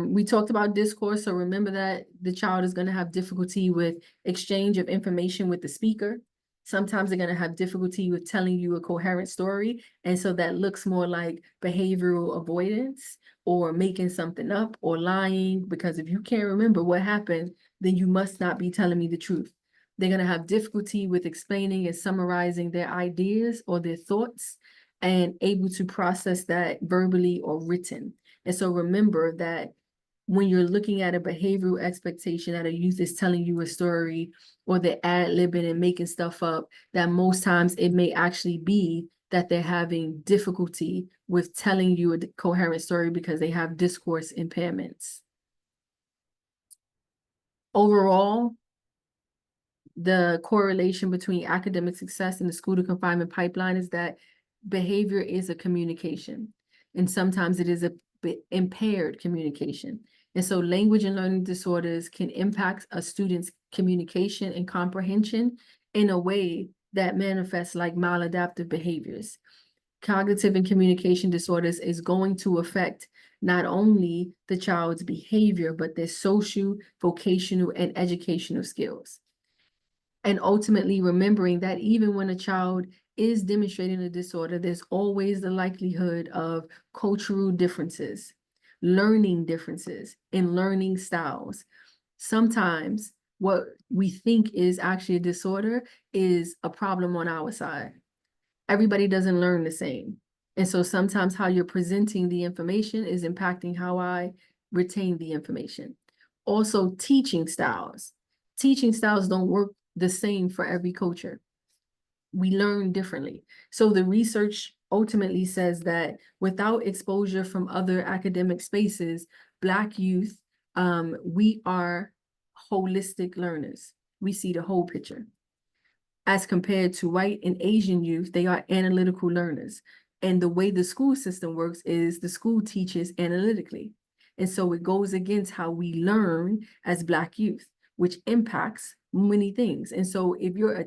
we talked about discourse, so remember that the child is going to have difficulty with exchange of information with the speaker. Sometimes they're going to have difficulty with telling you a coherent story, and so that looks more like behavioral avoidance or making something up or lying, because if you can't remember what happened, then you must not be telling me the truth. They're going to have difficulty with explaining and summarizing their ideas or their thoughts and able to process that verbally or written. And so remember that when you're looking at a behavioral expectation that a youth is telling you a story or they're ad-libbing and making stuff up, that most times it may actually be that they're having difficulty with telling you a coherent story because they have discourse impairments. Overall, the correlation between academic success and the school to confinement pipeline is that behavior is a communication, and sometimes it is a impaired communication. And so language and learning disorders can impact a student's communication and comprehension in a way that manifests like maladaptive behaviors. Cognitive and communication disorders is going to affect not only the child's behavior, but their social, vocational, and educational skills. And ultimately remembering that even when a child is demonstrating a disorder, there's always the likelihood of cultural differences, learning differences, and learning styles. Sometimes what we think is actually a disorder is a problem on our side. Everybody doesn't learn the same. And so sometimes how you're presenting the information is impacting how I retain the information. Also, teaching styles. Teaching styles don't work the same for every culture. We learn differently. So the research ultimately says that without exposure from other academic spaces, Black youth, we are holistic learners. We see the whole picture. As compared to white and Asian youth, they are analytical learners. And the way the school system works is the school teaches analytically. And so it goes against how we learn as Black youth, which impacts many things. And so if you're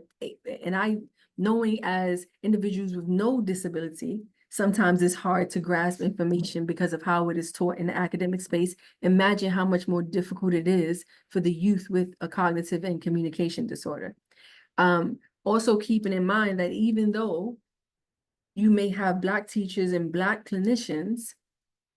knowing as individuals with no disability, sometimes it's hard to grasp information because of how it is taught in the academic space. Imagine how much more difficult it is for the youth with a cognitive and communication disorder. Also keeping in mind that even though you may have Black teachers and Black clinicians,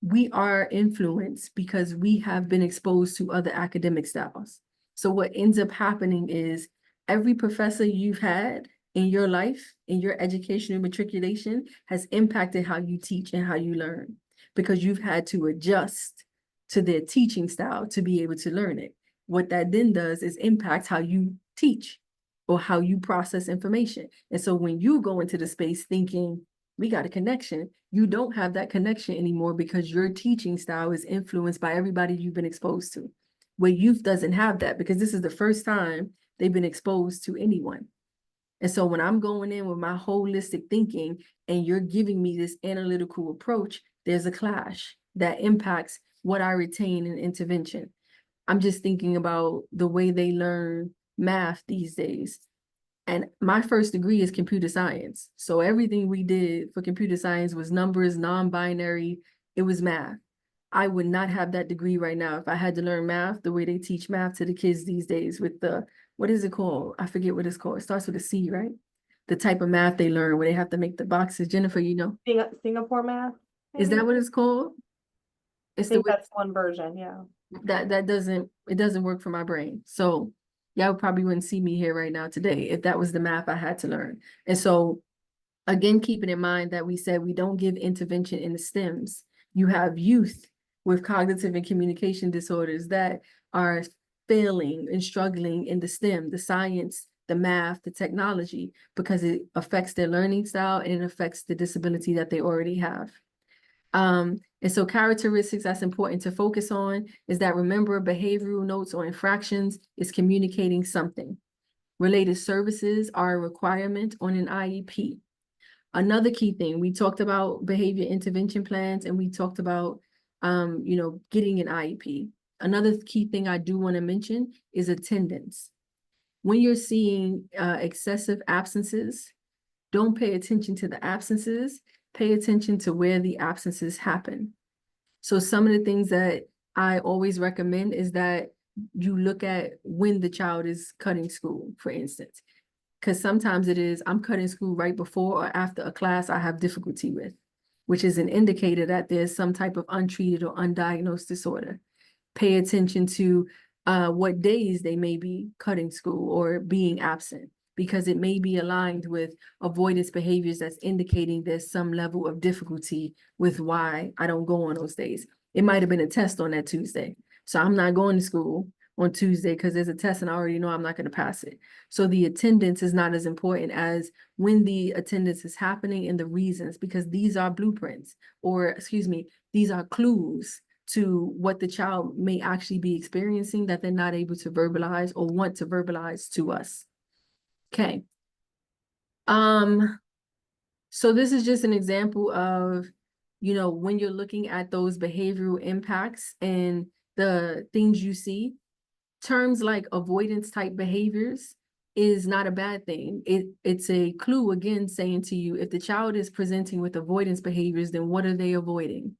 we are influenced because we have been exposed to other academic styles. So what ends up happening is every professor you've had in your life, in your educational matriculation, has impacted how you teach and how you learn, because you've had to adjust to their teaching style to be able to learn it. What that then does is impact how you teach or how you process information. And so when you go into the space thinking, we got a connection, you don't have that connection anymore because your teaching style is influenced by everybody you've been exposed to. Where youth doesn't have that because this is the first time they've been exposed to anyone. And so when I'm going in with my holistic thinking and you're giving me this analytical approach, there's a clash that impacts what I retain in intervention. I'm just thinking about the way they learn math these days. And my first degree is computer science. So everything we did for computer science was numbers, non-binary, it was math. I would not have that degree right now if I had to learn math the way they teach math to the kids these days with the, what is it called? I forget what it's called. It starts with a C, right? the type of math they learn where they have to make the boxes. Jennifer, you know, Singapore math? is maybe? that what it's called? I It's the think way that's one version, yeah. that doesn't work for my brain. So y'all probably wouldn't see me here right now today if that was the math I had to learn. And so again, keeping in mind that we said we don't give intervention in the STEMs. You have youth with cognitive and communication disorders that are failing and struggling in the STEM, the science, the math, the technology, because it affects their learning style and it affects the disability that they already have. And so characteristics that's important to focus on is that remember behavioral notes or infractions is communicating something. Related services are a requirement on an IEP. Another key thing, we talked about behavior intervention plans and we talked about, getting an IEP. Another key thing I do want to mention is attendance. When you're seeing excessive absences, don't pay attention to the absences, pay attention to where the absences happen. So some of the things that I always recommend is that you look at when the child is cutting school, for instance. Because sometimes it is, I'm cutting school right before or after a class I have difficulty with, which is an indicator that there's some type of untreated or undiagnosed disorder. Pay attention to what days they may be cutting school or being absent, because it may be aligned with avoidance behaviors that's indicating there's some level of difficulty with why I don't go on those days. It might have been a test on that Tuesday. So I'm not going to school on Tuesday because there's a test and I already know I'm not going to pass it. So the attendance is not as important as when the attendance is happening and the reasons, because these are blueprints, or excuse me, these are clues to what the child may actually be experiencing that they're not able to verbalize or want to verbalize to us. Okay. So this is just an example of, when you're looking at those behavioral impacts and the things you see, terms like avoidance type behaviors is not a bad thing. It's a clue, again, saying to you, if the child is presenting with avoidance behaviors, then what are they avoiding?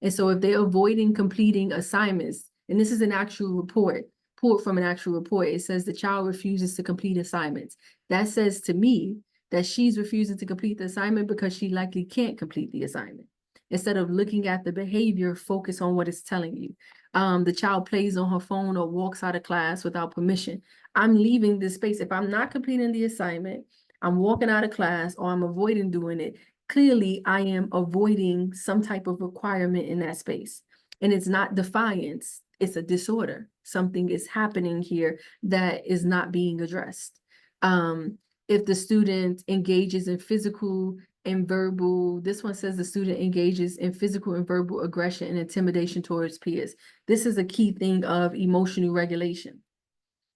And so if they're avoiding completing assignments, and this is an actual report, pulled from an actual report, it says the child refuses to complete assignments. That says to me that she's refusing to complete the assignment because she likely can't complete the assignment. Instead of looking at the behavior, focus on what it's telling you. The child plays on her phone or walks out of class without permission. I'm leaving this space. If I'm not completing the assignment, I'm walking out of class or I'm avoiding doing it. Clearly, I am avoiding some type of requirement in that space. And it's not defiance, it's a disorder. Something is happening here that is not being addressed. If the student engages in physical and verbal, this one says the student engages in physical and verbal aggression and intimidation towards peers. This is a key thing of emotional regulation.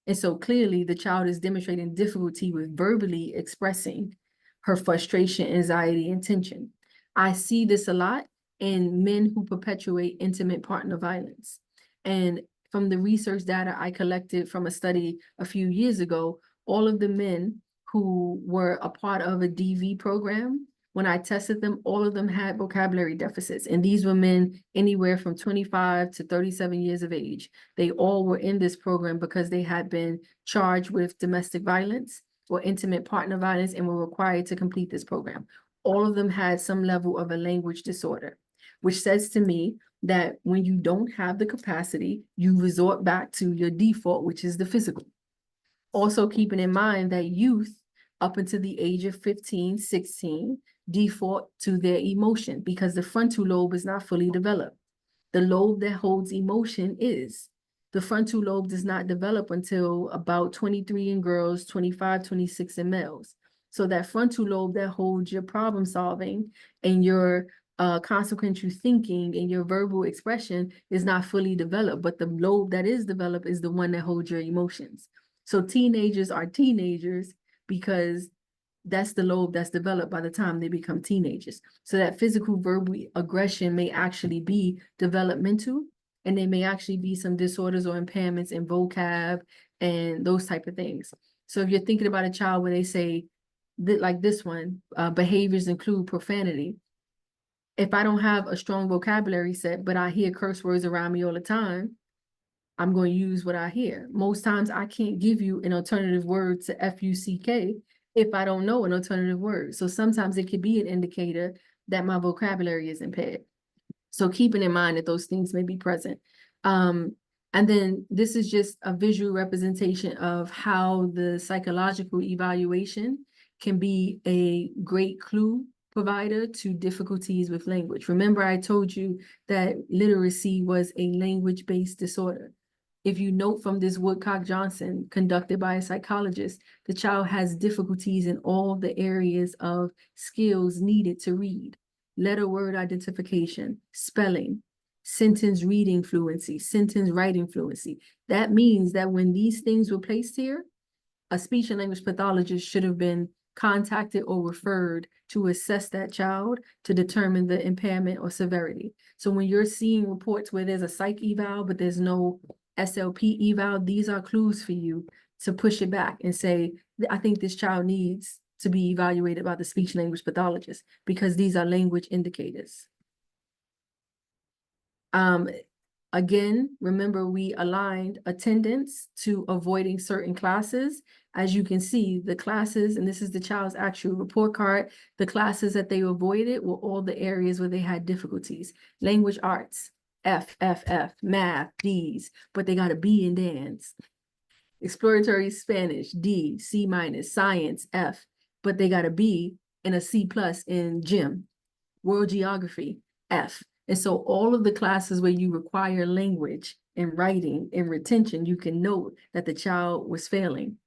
And so clearly the child is demonstrating difficulty with verbally expressing her frustration, anxiety, and tension. I see this a lot in men who perpetuate intimate partner violence. And from the research data I collected from a study a few years ago, all of the men who were a part of a DV program, when I tested them, all of them had vocabulary deficits. And these were men anywhere from 25 to 37 years of age. They all were in this program because they had been charged with domestic violence or intimate partner violence and were required to complete this program. All of them had some level of a language disorder, which says to me that when you don't have the capacity, you resort back to your default, which is the physical. Also keeping in mind that youth up until the age of 15, 16, default to their emotion because the frontal lobe is not fully developed. The lobe that holds emotion is. The frontal lobe does not develop until about 23 in girls, 25, 26 in males. So that frontal lobe that holds your problem solving and your consequential thinking and your verbal expression is not fully developed, but the lobe that is developed is the one that holds your emotions. So teenagers are teenagers because that's the lobe that's developed by the time they become teenagers. So that physical verbal aggression may actually be developmental, and there may actually be some disorders or impairments in vocab and those type of things. So if you're thinking about a child where they say, like this one, behaviors include profanity. If I don't have a strong vocabulary set, but I hear curse words around me all the time, I'm going to use what I hear. Most times I can't give you an alternative word to F-U-C-K if I don't know an alternative word. So sometimes it could be an indicator that my vocabulary is impaired. So keeping in mind that those things may be present. And then this is just a visual representation of how the psychological evaluation can be a great clue provider to difficulties with language. Remember, I told you that literacy was a language-based disorder. If you note from this Woodcock-Johnson conducted by a psychologist, the child has difficulties in all the areas of skills needed to read. Letter word identification, spelling, sentence reading fluency, sentence writing fluency. That means that when these things were placed here, a speech and language pathologist should have been contacted or referred to assess that child to determine the impairment or severity. So when you're seeing reports where there's a psych eval, but there's no SLP eval, these are clues for you to push it back and say, I think this child needs to be evaluated by the speech language pathologist because these are language indicators. Again, remember we aligned attendance to avoiding certain classes. As you can see, the classes, and this is the child's actual report card, the classes that they avoided were all the areas where they had difficulties. Language arts, F, math, Ds, but they got a B in dance. Exploratory Spanish, D, C minus, science, F, but they got a B and a C plus in gym. World geography, F. And so all of the classes where you require language and writing and retention, you can note that the child was failing.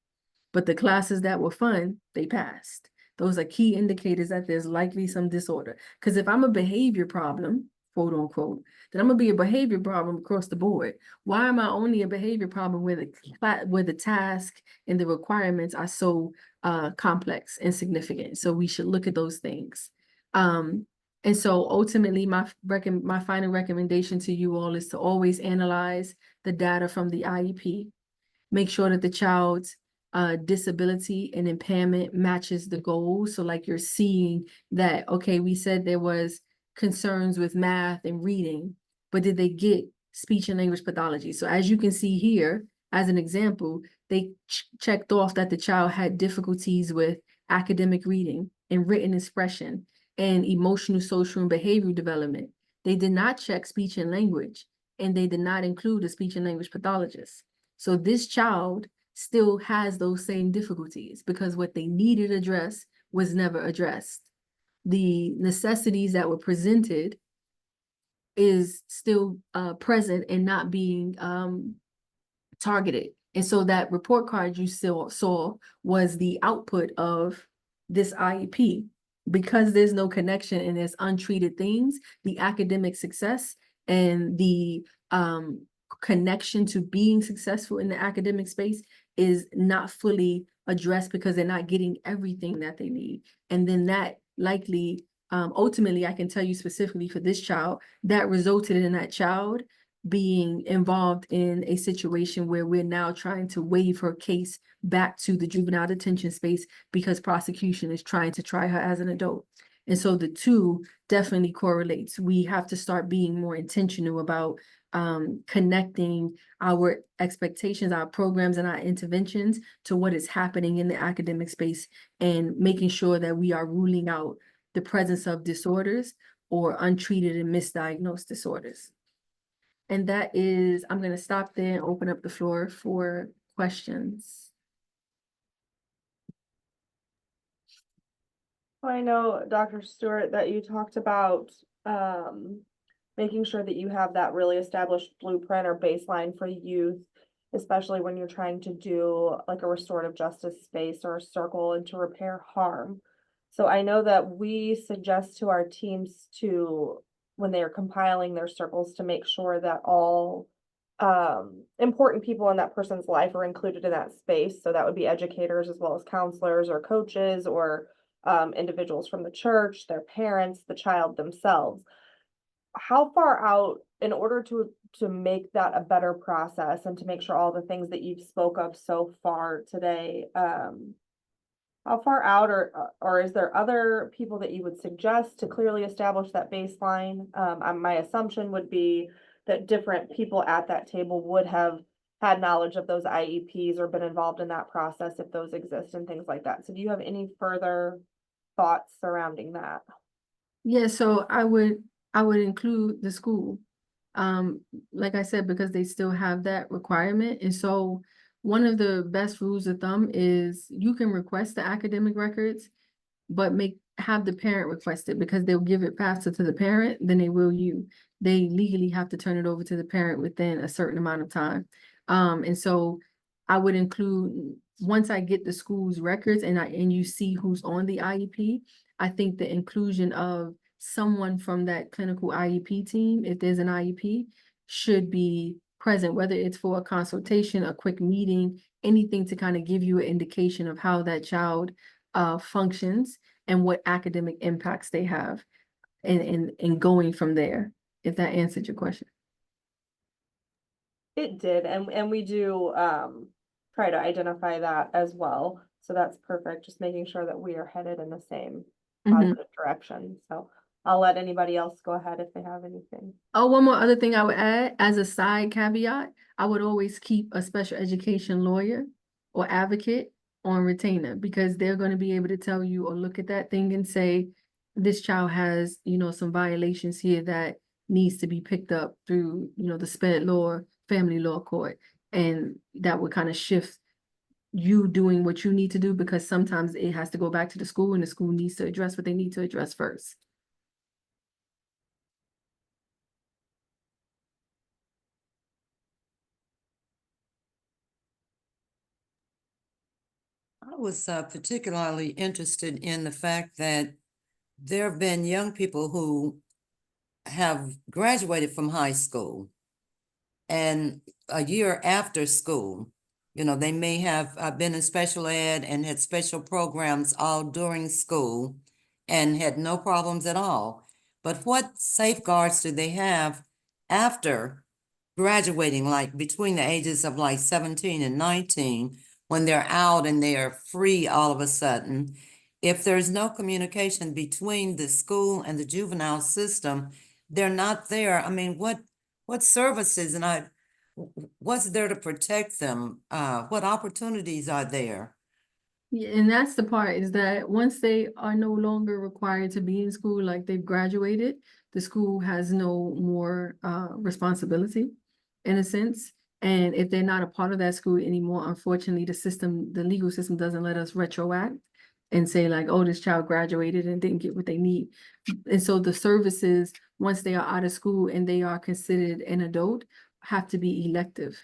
But the classes that were fun, they passed. Those are key indicators that there's likely some disorder. Because if I'm a behavior problem, quote unquote, then I'm gonna be a behavior problem across the board. Why am I only a behavior problem where the task and the requirements are so complex and significant? So we should look at those things. And so ultimately, my final recommendation to you all is to always analyze the data from the IEP. Make sure that the child's disability and impairment matches the goals. So like you're seeing that, okay, we said there was concerns with math and reading, but did they get speech and language pathology? So as you can see here, as an example, they checked off that the child had difficulties with academic reading and written expression and emotional, social, and behavioral development. They did not check speech and language, and they did not include a speech and language pathologist. So this child still has those same difficulties because what they needed addressed was never addressed. The necessities that were presented is still present and not being targeted. And so that report card you still saw was the output of this IEP. Because there's no connection and there's untreated things, the academic success and the connection to being successful in the academic space is not fully addressed because they're not getting everything that they need. And then that likely, ultimately, I can tell you specifically for this child, that resulted in that child being involved in a situation where we're now trying to waive her case back to the juvenile detention space because prosecution is trying to try her as an adult. And so the two definitely correlates. We have to start being more intentional about connecting our expectations, our programs, and our interventions to what is happening in the academic space and making sure that we are ruling out the presence of disorders or untreated and misdiagnosed disorders. And that is, I'm going to stop there and open up the floor for questions. I know, Dr. Stewart, that you talked about making sure that you have that really established blueprint or baseline for youth, especially when you're trying to do like a restorative justice space or a circle and to repair harm. So I know that we suggest to our teams to, when they are compiling their circles, to make sure that all important people in that person's life are included in that space. So that would be educators as well as counselors or coaches or individuals from the church, their parents, the child themselves. How far out, in order to make that a better process and to make sure all the things that you've spoke of so far today, how far out or is there other people that you would suggest to clearly establish that baseline? My assumption would be that different people at that table would have had knowledge of those IEPs or been involved in that process if those exist and things like that. So do you have any further thoughts surrounding that? Yeah, so I would include the school. Like I said, because they still have that requirement. And so one of the best rules of thumb is you can request the academic records, but have the parent request it because they'll give it faster to the parent than they will you. They legally have to turn it over to the parent within a certain amount of time. And so I would include, once I get the school's records and you see who's on the IEP, I think the inclusion of someone from that clinical IEP team, if there's an IEP, should be present, whether it's for a consultation, a quick meeting, anything to kind of give you an indication of how that child functions and what academic impacts they have and going from there, if that answered your question. It did, and we do try to identify that as well. So that's perfect, just making sure that we are headed in the same positive direction. So I'll let anybody else go ahead if they have anything. Oh, one more other thing I would add, as a side caveat, I would always keep a special education lawyer or advocate on retainer, because they're going to be able to tell you or look at that thing and say, this child has, some violations here that needs to be picked up through, the sped law, family law court. And that would kind of shift you doing what you need to do, because sometimes it has to go back to the school and the school needs to address what they need to address first. I was particularly interested in the fact that there have been young people who have graduated from high school, and a year after school, they may have been in special ed and had special programs all during school and had no problems at all. But what safeguards do they have after graduating, like between the ages of like 17 and 19, when they're out and they're free all of a sudden? If there's no communication between the school and the juvenile system, they're not there. I mean, what services and what's there to protect them? What opportunities are there? Yeah, and that's the part, is that once they are no longer required to be in school, like they've graduated, the school has no more responsibility in a sense. And if they're not a part of that school anymore, unfortunately, the legal system doesn't let us retroact and say like, oh, this child graduated and didn't get what they need. And so the services, once they are out of school and they are considered an adult, have to be elective.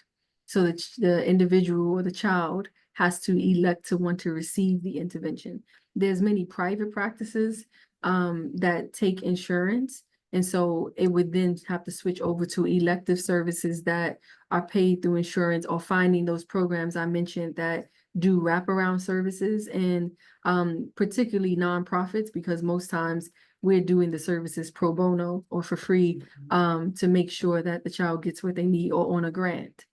So that the individual or the child has to elect to want to receive the intervention. There's many private practices that take insurance. And so it would then have to switch over to elective services that are paid through insurance, or finding those programs I mentioned that do wraparound services, and particularly nonprofits, because most times we're doing the services pro bono or for free to make sure that the child gets what they need or on a grant.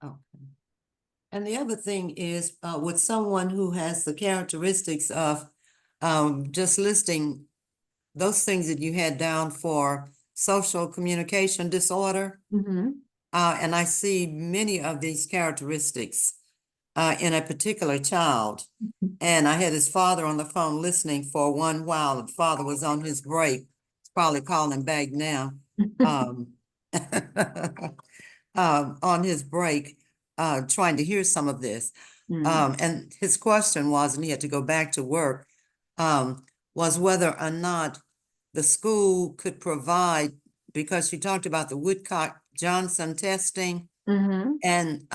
Okay. And the other thing is with someone who has the characteristics of just listing those things that you had down for social communication disorder. And I see many of these characteristics in a particular child. And I had his father on the phone listening for one while. The father was on his break. He's probably calling him back now. On his break, trying to hear some of this. And his question was, and he had to go back to work, was whether or not the school could provide, because she talked about the Woodcock-Johnson testing and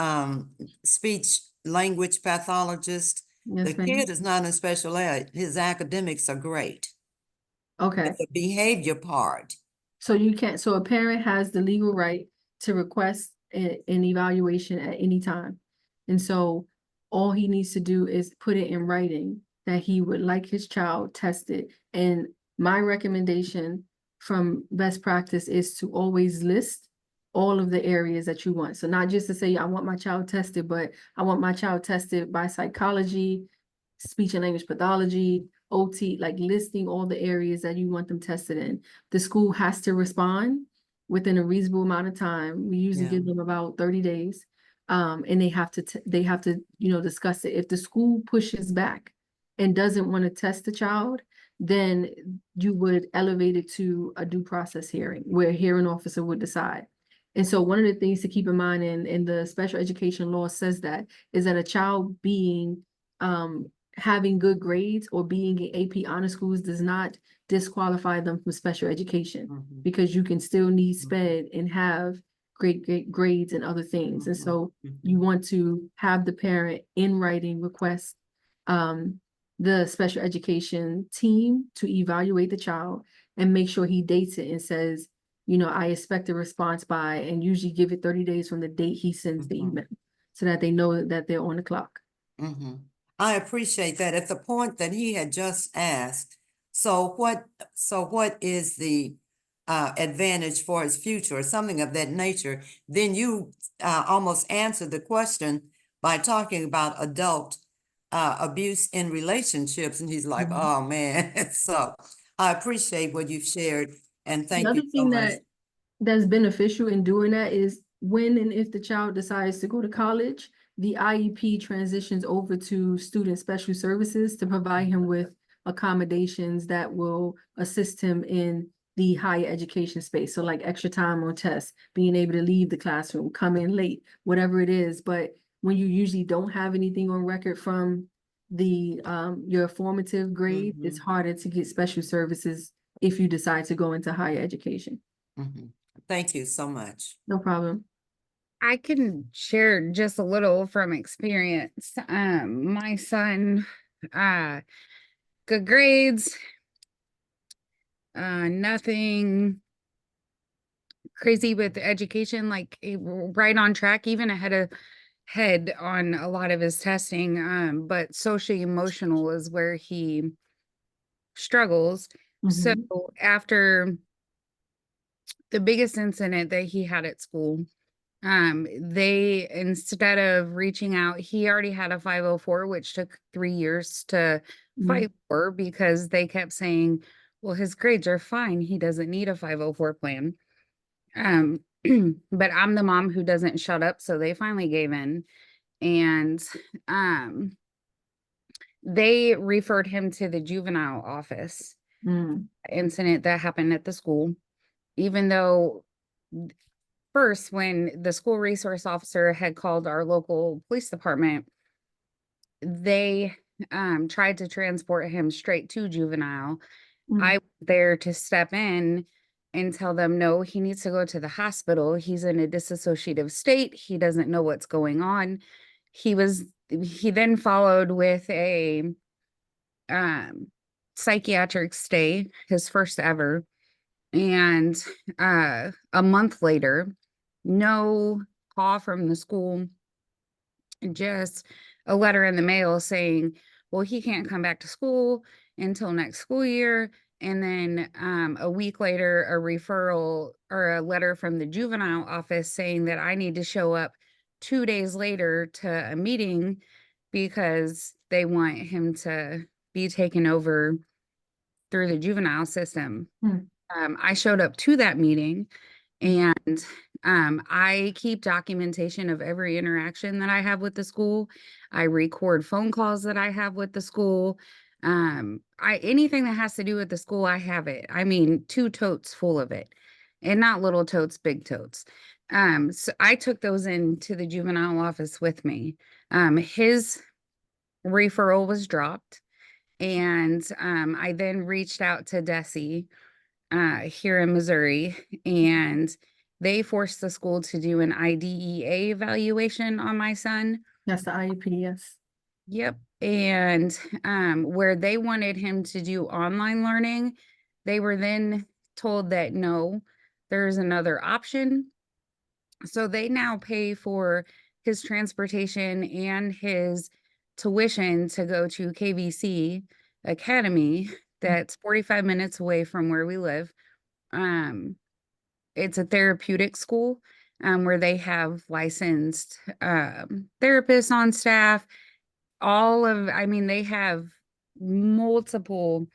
speech language pathologist. Yes, The ma'am. kid is not in special ed. His academics are great. Okay. But the behavior part. So a parent has the legal right to request an evaluation at any time. And so all he needs to do is put it in writing that he would like his child tested. And my recommendation from best practice is to always list all of the areas that you want. So not just to say, I want my child tested, but I want my child tested by psychology, speech and language pathology, OT, like listing all the areas that you want them tested in. The school has to respond within a reasonable amount of time. We usually Yeah. give them about 30 days. And they have to, discuss it. If the school pushes back and doesn't want to test the child, then you would elevate it to a due process hearing where a hearing officer would decide. And so one of the things to keep in mind, in the special education law says that, is that a child being having good grades or being in AP honor schools does not disqualify them from special education, Mhm. because you can still need SPED and have great grades and other things. And so you want to have the parent in writing request the special education team to evaluate the child and make sure he dates it and says, I expect a response by, and usually give it 30 days from the date he sends the Mhm. email, so that they know that they're on the clock. I appreciate that. At the point that he had just asked, so what is the advantage for his future or something of that nature? Then you almost answered the question by talking about adult abuse in relationships, and he's like, Mhm. oh man. So I appreciate what you've shared, and thank you Another so thing much. that's beneficial in doing that is when and if the child decides to go to college, the IEP transitions over to student special services to provide him with accommodations that will assist him in the higher education space. So like extra time on tests, being able to leave the classroom, come in late, whatever it is. But when you usually don't have anything on record from the your formative grade, it's harder to get special services if you decide to go into higher education. Thank you so much. No problem. I can share just a little from experience. My son, good grades, nothing crazy with education, like right on track, even ahead of head on a lot of his testing. But socially emotional is where he struggles. So after the biggest incident that he had at school, they, instead of reaching out, he already had a 504, which took 3 years to fight for, because they kept saying, well, his grades are fine, he doesn't need a 504 plan. But I'm the mom who doesn't shut up, so they finally gave in, and they referred him to the juvenile office. Incident that happened at the school, even though first, when the school resource officer had called our local police department, they tried to transport him straight to juvenile. I was there to step in and tell them, no, he needs to go to the hospital. He's in a disassociative state. He doesn't know what's going on. He then followed with a psychiatric stay, his first ever. And a month later, no call from the school, just a letter in the mail saying, well, he can't come back to school until next school year. And then a week later, a referral or a letter from the juvenile office saying that I need to show up 2 days later to a meeting because they want him to be taken over through the juvenile system. I showed up to that meeting, and I keep documentation of every interaction that I have with the school. I record phone calls that I have with the school. Anything that has to do with the school, I have it. I mean, 2 totes full of it, and not little totes, big totes. So I took those into the juvenile office with me. His referral was dropped, and I then reached out to DESE here in Missouri, and they forced the school to do an IDEA evaluation on my son. That's the IEP, yes. Yep. And where they wanted him to do online learning, they were then told that no, there's another option. So they now pay for his transportation and his tuition to go to KVC Academy, that's 45 minutes away from where we live. It's a therapeutic school where they have licensed therapists on staff. They have multiple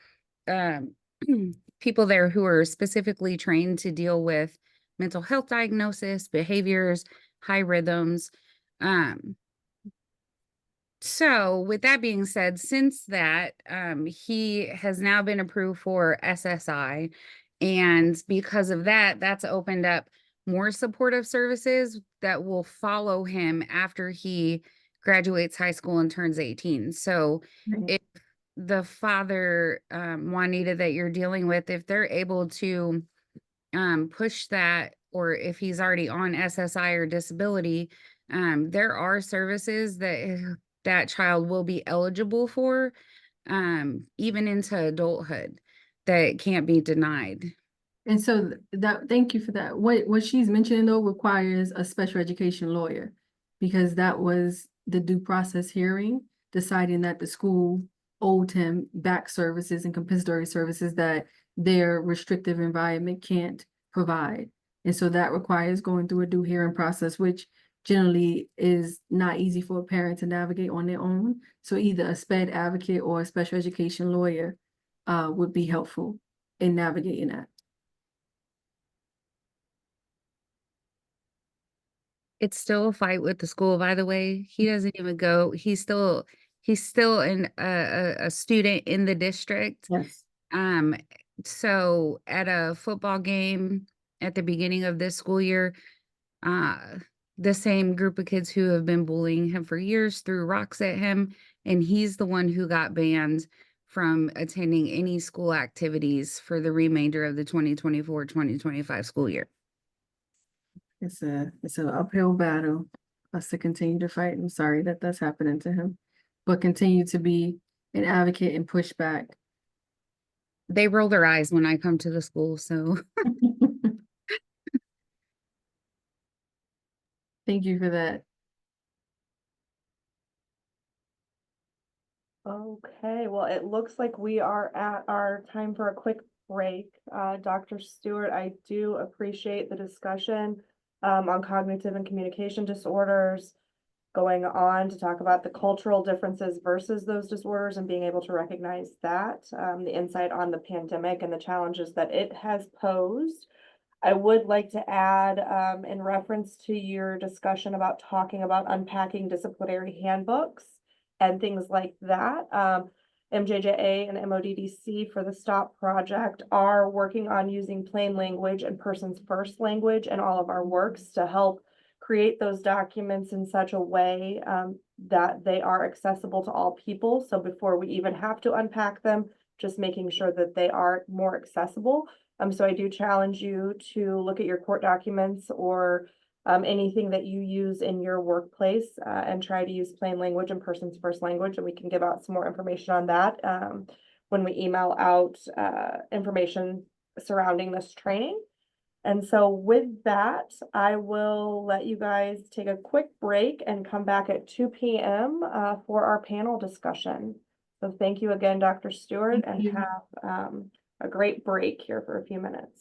people there who are specifically trained to deal with mental health diagnosis, behaviors, high rhythms. So with that being said, since that, he has now been approved for SSI. And because of that, that's opened up more supportive services that will follow him after he graduates high school and turns 18. So if the father, Juanita, that you're dealing with, if they're able to push that, or if he's already on SSI or disability, there are services that that child will be eligible for, even into adulthood, that can't be denied. And so that, thank you for that. What she's mentioning though requires a special education lawyer, because that was the due process hearing, deciding that the school owed him back services and compensatory services that their restrictive environment can't provide. And so that requires going through a due hearing process, which generally is not easy for a parent to navigate on their own. So either a SPED advocate or a special education lawyer would be helpful in navigating that. It's still a fight with the school, by the way. He doesn't even go. He's still a student in the district. Yes. So at a football game at the beginning of this school year, the same group of kids who have been bullying him for years threw rocks at him, and he's the one who got banned from attending any school activities for the remainder of the 2024-2025 school year. It's an uphill battle for us to continue to fight. I'm sorry that that's happening to him, but continue to be an advocate and push back. They roll their eyes when I come to the school, so. Thank you for that. Okay, well, it looks like we are at our time for a quick break. Dr. Stewart, I do appreciate the discussion on cognitive and communication disorders, going on to talk about the cultural differences versus those disorders and being able to recognize that, the insight on the pandemic and the challenges that it has posed. I would like to add, in reference to your discussion about talking about unpacking disciplinary handbooks and things like that, MJJA and MODDC for the STOP project are working on using plain language and persons first language in all of our works to help create those documents in such a way that they are accessible to all people. So before we even have to unpack them, just making sure that they are more accessible. So I do challenge you to look at your court documents or anything that you use in your workplace and try to use plain language and persons first language. And we can give out some more information on that when we email out information surrounding this training. And so with that, I will let you guys take a quick break and come back at 2 p.m. For our panel discussion. So thank you again, Dr. Stewart, and have a great break here for a few minutes.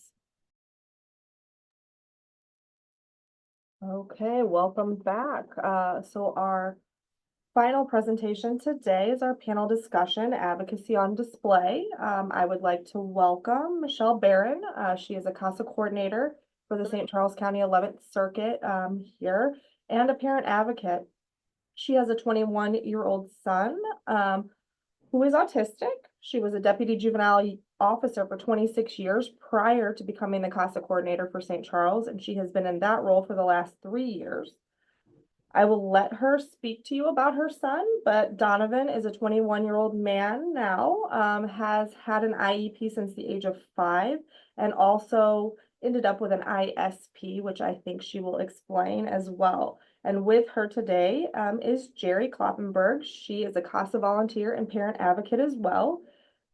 Okay, welcome back. So our final presentation today is our panel discussion, Advocacy on Display. I would like to welcome Michelle Barron. She is a CASA coordinator for the St. Charles County 11th Circuit here, and a parent advocate. She has a 21-year-old son who is autistic. She was a deputy juvenile officer for 26 years prior to becoming the CASA coordinator for St. Charles, and she has been in that role for the last 3 years. I will let her speak to you about her son, but Donovan is a 21-year-old man now, has had an IEP since the age of 5, and also ended up with an ISP, which I think she will explain as well. And with her today is Jerry Kloppenberg. She is a CASA volunteer and parent advocate as well.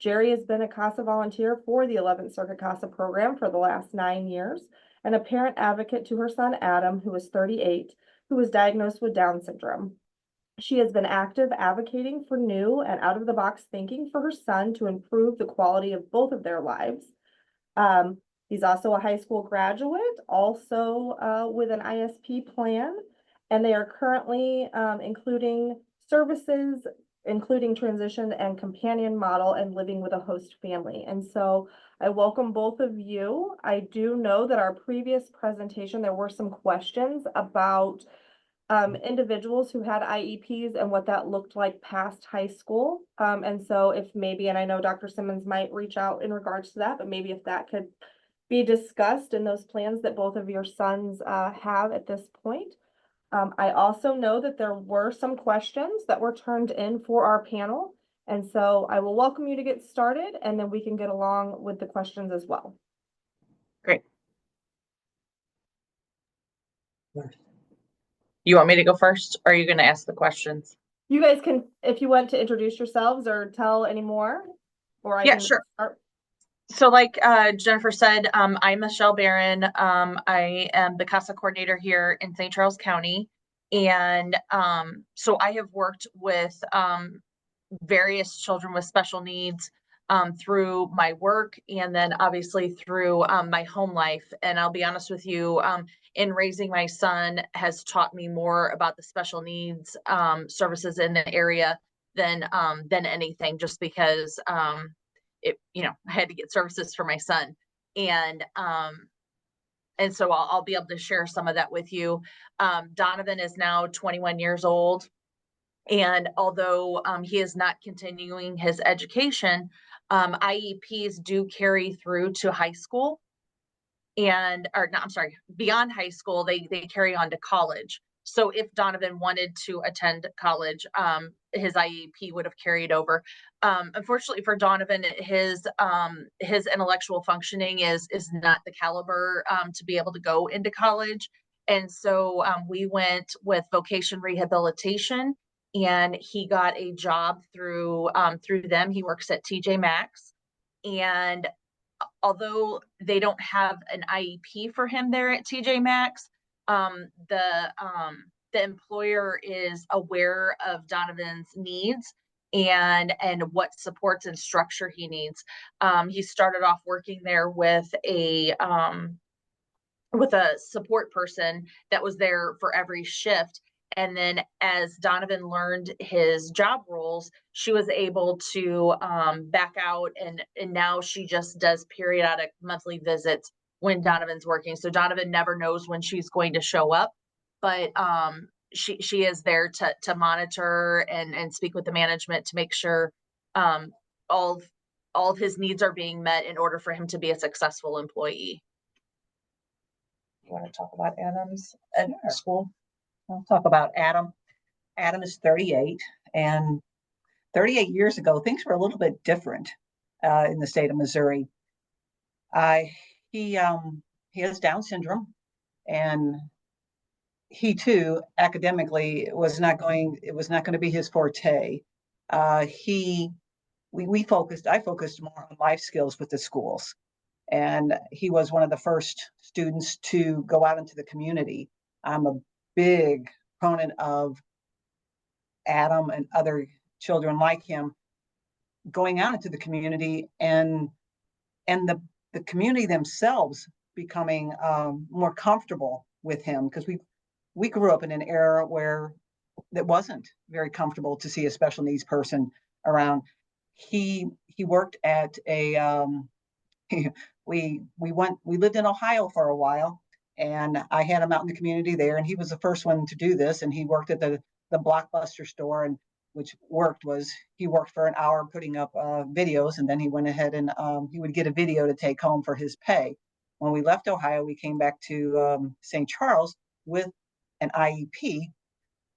Jerry has been a CASA volunteer for the 11th Circuit CASA program for the last 9 years, and a parent advocate to her son Adam, who is 38, who was diagnosed with Down syndrome. She has been active advocating for new and out-of-the-box thinking for her son to improve the quality of both of their lives. He's also a high school graduate, also with an ISP plan, and they are currently including services including transition and companion model and living with a host family. And so I welcome both of you. I do know that our previous presentation, there were some questions about individuals who had IEPs and what that looked like past high school. And so if maybe, and I know Dr. Simmons might reach out in regards to that, but maybe if that could be discussed in those plans that both of your sons have at this point. I also know that there were some questions that were turned in for our panel. And so I will welcome you to get started, and then we can get along with the questions as well. Great. You want me to go first, or are you going to ask the questions? You guys can, if you want to introduce yourselves or tell any more, or I Yeah, can sure. start. So like Jennifer said, I'm Michelle Barron. I am the CASA coordinator here in St. Charles County. And so I have worked with various children with special needs through my work, and then obviously through my home life. And I'll be honest with you, in raising my son has taught me more about the special needs services in the area than anything, just because I had to get services for my son. And so I'll be able to share some of that with you. Donovan is now 21 years old. And although he is not continuing his education, IEPs do carry through to high school, beyond high school, they carry on to college. So if Donovan wanted to attend college, his IEP would have carried over. Unfortunately for Donovan, his intellectual functioning is not the caliber to be able to go into college. And so we went with vocation rehabilitation, and he got a job through them. He works at TJ Maxx, and although they don't have an IEP for him there at TJ Maxx, the employer is aware of Donovan's needs and what supports and structure he needs. He started off working there with a support person that was there for every shift. And then as Donovan learned his job roles, she was able to back out, and now she just does periodic monthly visits when Donovan's working. So Donovan never knows when she's going to show up, but she is there to monitor and speak with the management to make sure all of his needs are being met in order for him to be a successful employee. You want to talk about Adam's at school? I'll talk about Adam. Adam is 38, and 38 years ago, things were a little bit different in the state of Missouri. He has Down syndrome, and he too academically was not going to be his forte. I focused more on life skills with the schools, and he was one of the first students to go out into the community. I'm a big proponent of Adam and other children like him going out into the community, and the community themselves becoming more comfortable with him, because we grew up in an era where it wasn't very comfortable to see a special needs person around. He worked at a we lived in Ohio for a while, and I had him out in the community there, and he was the first one to do this. And he worked at the Blockbuster store, and which he worked for an hour putting up videos, and then he went ahead and he would get a video to take home for his pay. When we left Ohio, we came back to St. Charles with an IEP.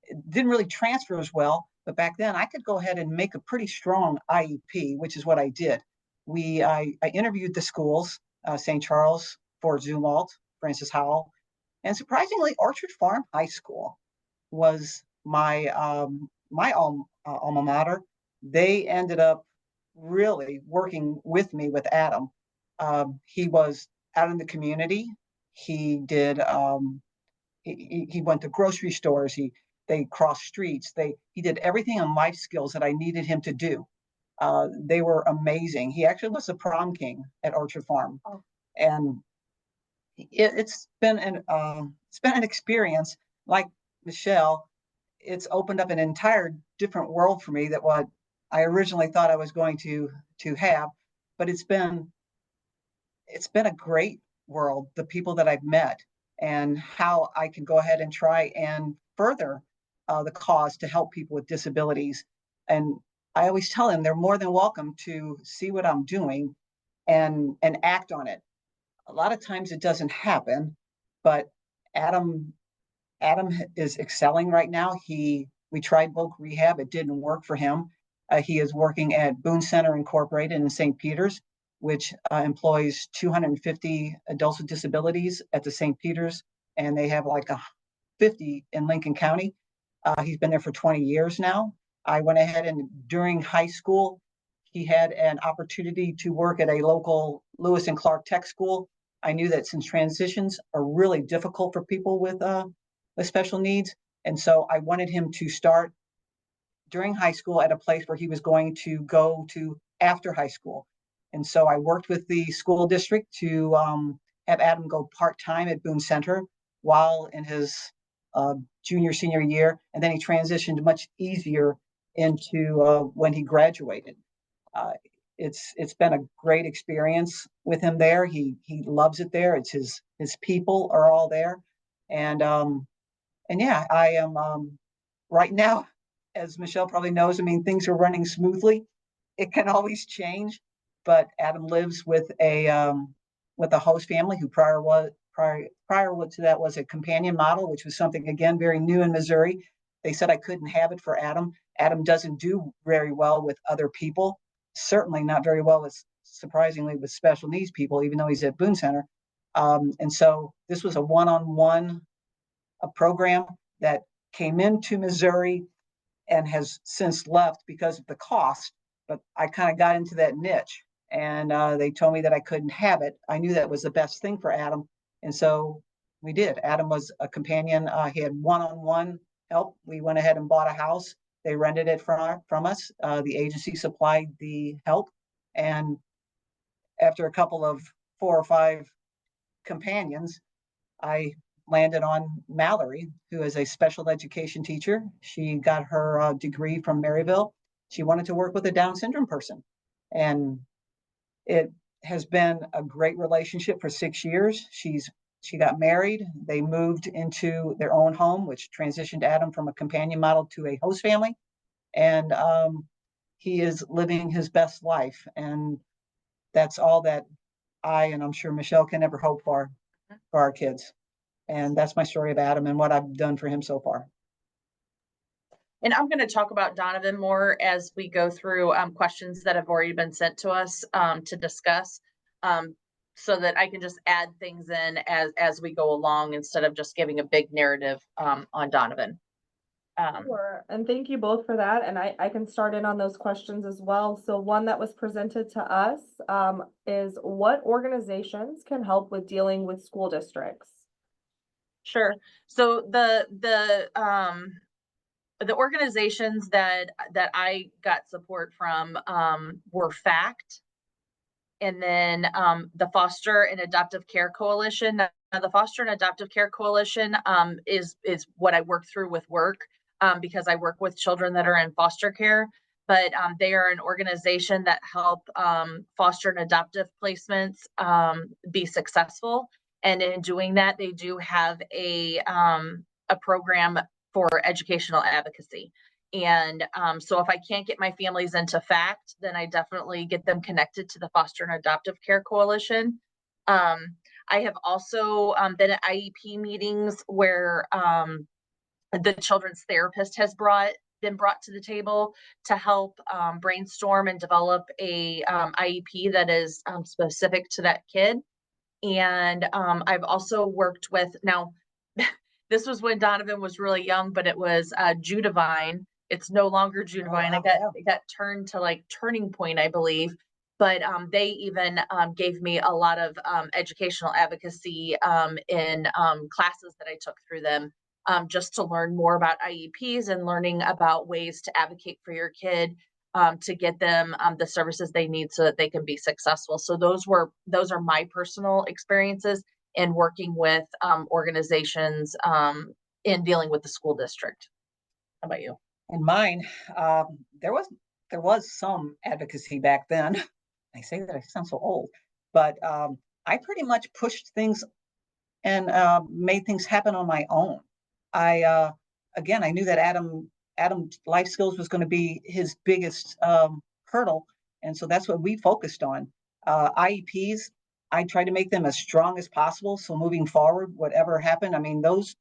It didn't really transfer as well, but back then I could go ahead and make a pretty strong IEP, which is what I did. I interviewed the schools, St. Charles, Fort Zumwalt, Francis Howell, and surprisingly, Orchard Farm High School was my alma mater. They ended up really working with me with Adam. He was out in the community. He did. He went to grocery stores. They crossed streets. He did everything on life skills that I needed him to do. They were amazing. He actually was the prom king at Orchard Farm, and it's been an experience. Like Michelle, it's opened up an entire different world for me that what I originally thought I was going to have, but it's been a great world, the people that I've met and how I can go ahead and try and further the cause to help people with disabilities. And I always tell them they're more than welcome to see what I'm doing and act on it. A lot of times it doesn't happen, but Adam is excelling right now. We tried voc rehab, it didn't work for him. He is working at Boone Center Incorporated in St. Peter's, which employs 250 adults with disabilities at the St. Peter's, and they have like 50 in Lincoln County. He's been there for 20 years now. I went ahead and during high school, he had an opportunity to work at a local Lewis and Clark Tech school. I knew that since transitions are really difficult for people with special needs, and so I wanted him to start during high school at a place where he was going to go to after high school. And so I worked with the school district to have Adam go part-time at Boone Center while in his junior, senior year. And then he transitioned much easier into when he graduated. It's been a great experience with him there. He loves it there. It's his people are all there. And yeah, I am right now, as Michelle probably knows, I mean, things are running smoothly. It can always change, but Adam lives with a host family who prior to that was a companion model, which was something again very new in Missouri. They said I couldn't have it for Adam. Adam doesn't do very well with other people, certainly not very well with, surprisingly, with special needs people, even though he's at Boone Center. And so this was a one-on-one program that came into Missouri and has since left because of the cost. But I kind of got into that niche, and they told me that I couldn't have it. I knew that was the best thing for Adam, and so we did. Adam was a companion. He had one-on-one help. We went ahead and bought a house. They rented it from us. The agency supplied the help, and after a couple of 4 or 5 companions, I landed on Mallory, who is a special education teacher. She got her degree from Maryville. She wanted to work with a Down syndrome person. And it has been a great relationship for 6 years. She got married. They moved into their own home, which transitioned Adam from a companion model to a host family. And he is living his best life. And that's all that and I'm sure Michelle can ever hope for our kids. And that's my story of Adam and what I've done for him so far. And I'm going to talk about Donovan more as we go through questions that have already been sent to us to discuss, so that I can just add things in as we go along instead of just giving a big narrative on Donovan. Sure. And thank you both for that. And I can start in on those questions as well. So one that was presented to us is what organizations can help with dealing with school districts? Sure. So the organizations that I got support from were FACT, and then the Foster and Adoptive Care Coalition. Now, the Foster and Adoptive Care Coalition is what I work through with work because I work with children that are in foster care. But they are an organization that help foster and adoptive placements be successful. And in doing that, they do have a program for educational advocacy. And so if I can't get my families into FACT, then I definitely get them connected to the Foster and Adoptive Care Coalition. I have also been at IEP meetings where the children's therapist has been brought to the table to help brainstorm and develop a IEP that is specific to that kid. And I've also worked with, now this was when Donovan was really young, but it was Juvenile. It's no longer Juvenile. It got turned to like Turning Point, I believe. But they even gave me a lot of educational advocacy in classes that I took through them, just to learn more about IEPs and learning about ways to advocate for your kid, to get them the services they need so that they can be successful. So those are my personal experiences in working with organizations in dealing with the school district. How about you? In mine, there was some advocacy back then. I say that I sound so old, but I pretty much pushed things and made things happen on my own. I again, I knew that Adam's life skills was going to be his biggest hurdle, and so that's what we focused on. IEPs, I tried to make them as strong as possible. So moving forward, whatever happened, I mean, those,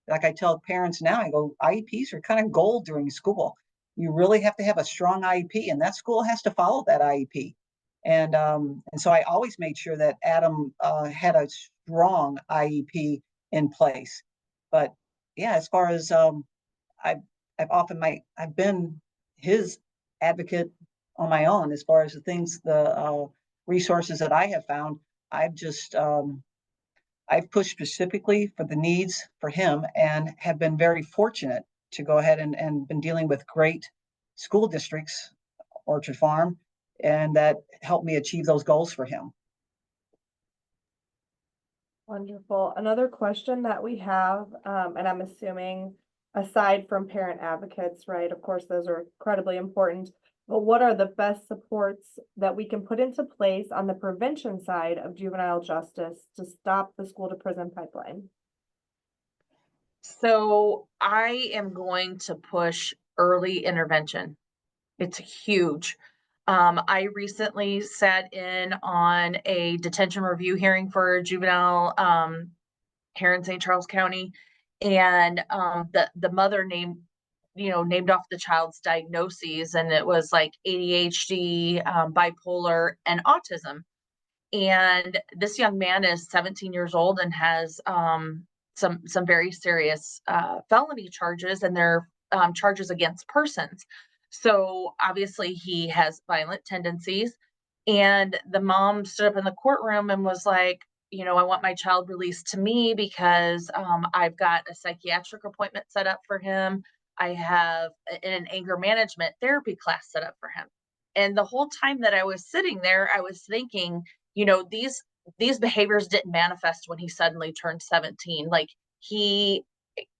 like I tell parents now, I go, IEPs are kind of gold during school. You really have to have a strong IEP, and that school has to follow that IEP. And so I always made sure that Adam had a strong IEP in place. But yeah, as far as I've I've been his advocate on my own as far as the things, the resources that I have found. I've just I've pushed specifically for the needs for him and have been very fortunate to go ahead and been dealing with great school districts, Orchard Farm, and that helped me achieve those goals for him. Wonderful. Another question that we have, and I'm assuming aside from parent advocates, right? Of course, those are incredibly important, but what are the best supports that we can put into place on the prevention side of juvenile justice to stop the school to prison pipeline? So I am going to push early intervention. It's huge. I recently sat in on a detention review hearing for a juvenile here in St. Charles County, and the mother named off the child's diagnoses, and it was like ADHD, bipolar, and autism. And this young man is 17 years old and has some very serious felony charges, and they're charges against persons. So obviously he has violent tendencies. And the mom stood up in the courtroom and was like, I want my child released to me because I've got a psychiatric appointment set up for him. I have an anger management therapy class set up for him. And the whole time that I was sitting there, I was thinking, these behaviors didn't manifest when he suddenly turned 17. Like, he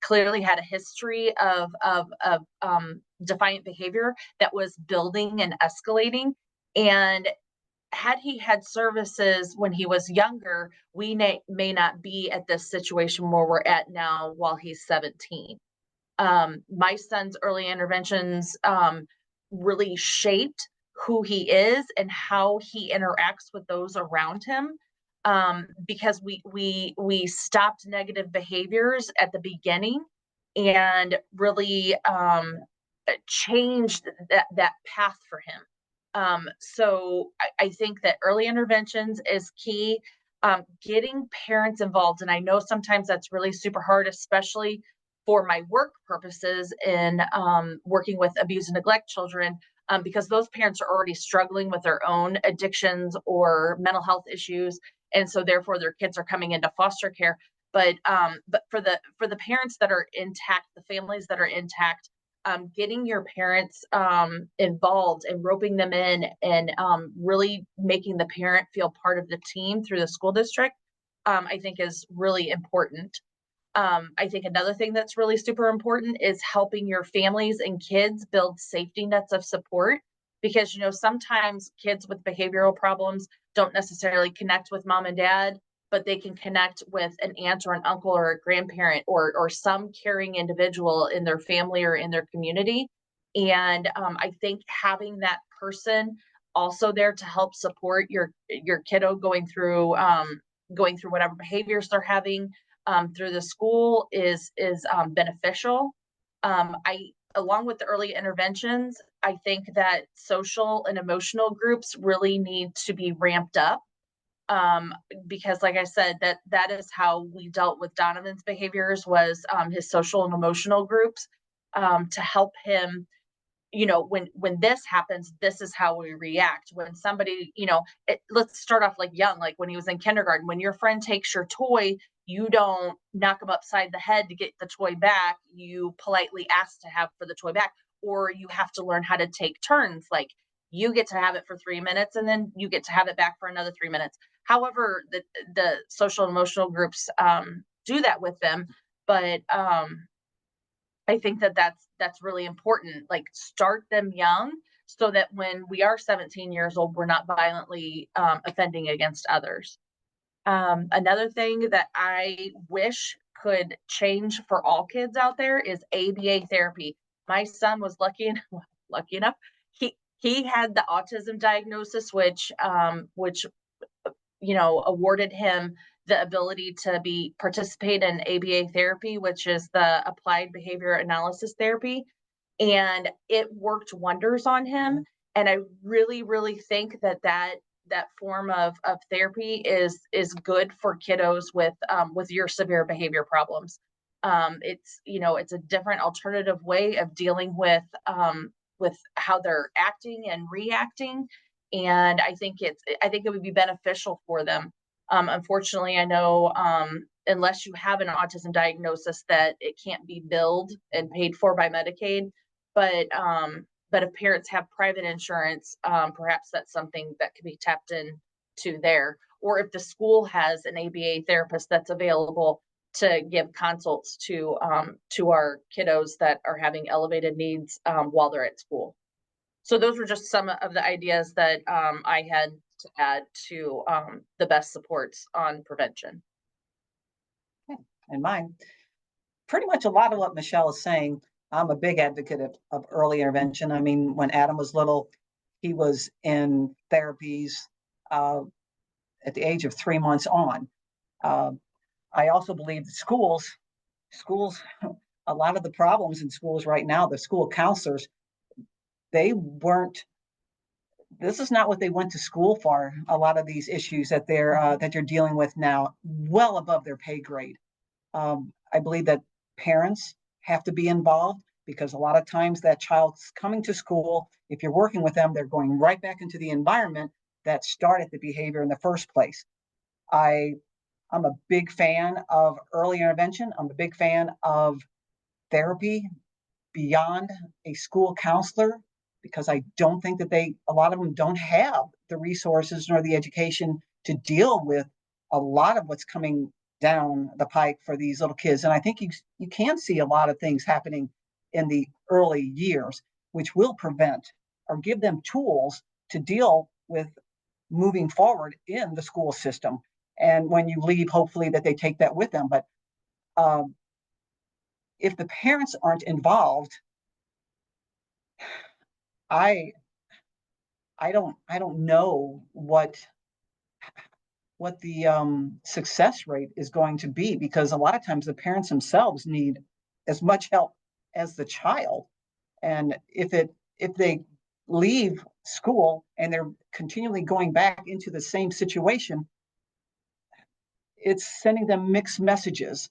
clearly had a history of defiant behavior that was building and escalating. And had he had services when he was younger, we may not be at this situation where we're at now while he's 17. My son's early interventions really shaped who he is and how he interacts with those around him, because we stopped negative behaviors at the beginning and really changed that path for him. So I think that early interventions is key. Getting parents involved, and I know sometimes that's really super hard, especially for my work purposes in working with abuse and neglect children, because those parents are already struggling with their own addictions or mental health issues, and so therefore their kids are coming into foster care. But for the parents that are intact, the families that are intact, getting your parents involved and roping them in, and really making the parent feel part of the team through the school district, I think is really important. I think another thing that's really super important is helping your families and kids build safety nets of support, because sometimes kids with behavioral problems don't necessarily connect with mom and dad, but they can connect with an aunt or an uncle or a grandparent or some caring individual in their family or in their community. And I think having that person also there to help support your kiddo going through whatever behaviors they're having through the school is beneficial. Along with the early interventions, I think that social and emotional groups really need to be ramped up, because like I said, that is how we dealt with Donovan's behaviors, was his social and emotional groups, to help him. When this happens, this is how we react. When somebody, let's start off like young, like when he was in kindergarten, when your friend takes your toy, you don't knock him upside the head to get the toy back. You politely ask to have for the toy back, or you have to learn how to take turns. Like, you get to have it for 3 minutes and then you get to have it back for another 3 minutes. However, the social and emotional groups do that with them. But I think that that's really important. Like, start them young so that when we are 17 years old, we're not violently offending against others. Another thing that I wish could change for all kids out there is ABA therapy. My son was lucky enough. He had the autism diagnosis, which awarded him the ability to participate in ABA therapy, which is the applied behavior analysis therapy. And it worked wonders on him. And I really, really think that form of therapy is good for kiddos with your severe behavior problems. It's a different alternative way of dealing with how they're acting and reacting. And I think it would be beneficial for them. Unfortunately, I know unless you have an autism diagnosis that it can't be billed and paid for by Medicaid. But if parents have private insurance, perhaps that's something that could be tapped into there. Or if the school has an ABA therapist that's available to give consults to our kiddos that are having elevated needs while they're at school. So those were just some of the ideas that I had to add to the best supports on prevention. And mine, pretty much a lot of what Michelle is saying. I'm a big advocate of early intervention. I mean, when Adam was little, he was in therapies at the age of 3 months on. I also believe that schools, a lot of the problems in schools right now, the school counselors, this is not what they went to school for. A lot of these issues that you're dealing with now, well above their pay grade. I believe that parents have to be involved, because a lot of times that child's coming to school, if you're working with them, they're going right back into the environment that started the behavior in the first place. I'm a big fan of early intervention. I'm a big fan of therapy beyond a school counselor, because I don't think that a lot of them don't have the resources nor the education to deal with a lot of what's coming down the pike for these little kids. And I think you can see a lot of things happening in the early years, which will prevent or give them tools to deal with moving forward in the school system. And when you leave, hopefully that they take that with them. But if the parents aren't involved, I don't know what the success rate is going to be, because a lot of times the parents themselves need as much help as the child. And if they leave school and they're continually going back into the same situation, it's sending them mixed messages.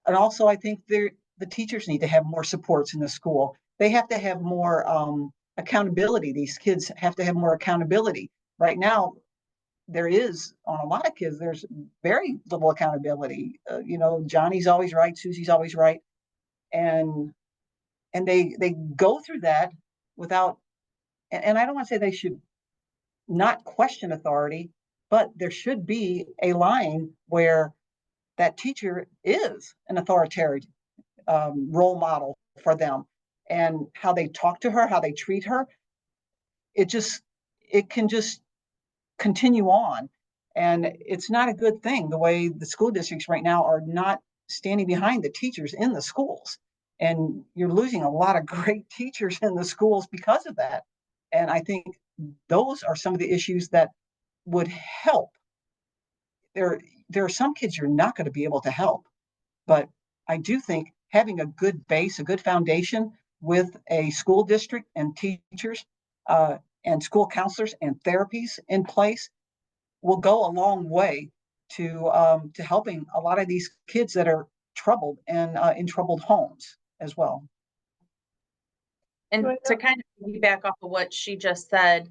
And also, I think the teachers need to have more supports in the school. They have to have more accountability. These kids have to have more accountability. Right now, there is, on a lot of kids, there's very little accountability. Johnny's always right, Susie's always right. And they go through that without, and I don't want to say they should not question authority, but there should be a line where that teacher is an authoritarian role model for them, and how they talk to her, how they treat her. It can just continue on. And it's not a good thing the way the school districts right now are not standing behind the teachers in the schools. And you're losing a lot of great teachers in the schools because of that. And I think those are some of the issues that would help. There are some kids you're not going to be able to help, but I do think having a good base, a good foundation with a school district and teachers and school counselors and therapies in place will go a long way to helping a lot of these kids that are troubled and in troubled homes as well. And to kind of piggyback off of what she just said,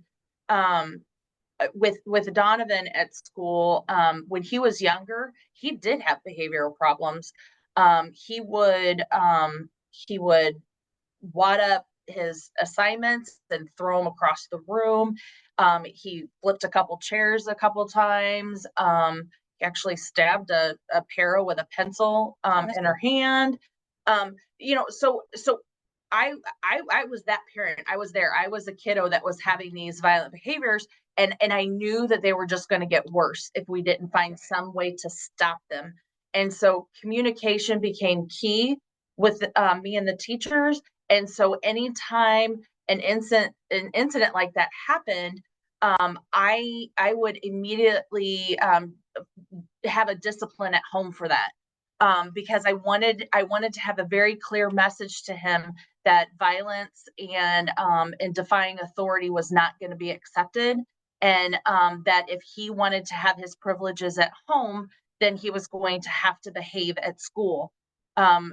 with Donovan at school, when he was younger, he did have behavioral problems. He would wad up his assignments and throw them across the room. He flipped a couple chairs a couple times. He actually stabbed a para with a pencil in her hand. So I was that parent. I was there. I was a kiddo that was having these violent behaviors, and I knew that they were just going to get worse if we didn't find some way to stop them. And so communication became key with me and the teachers. And so anytime an incident like that happened, I would immediately have a discipline at home for that. Because I wanted to have a very clear message to him that violence and defying authority was not going to be accepted, and that if he wanted to have his privileges at home, then he was going to have to behave at school.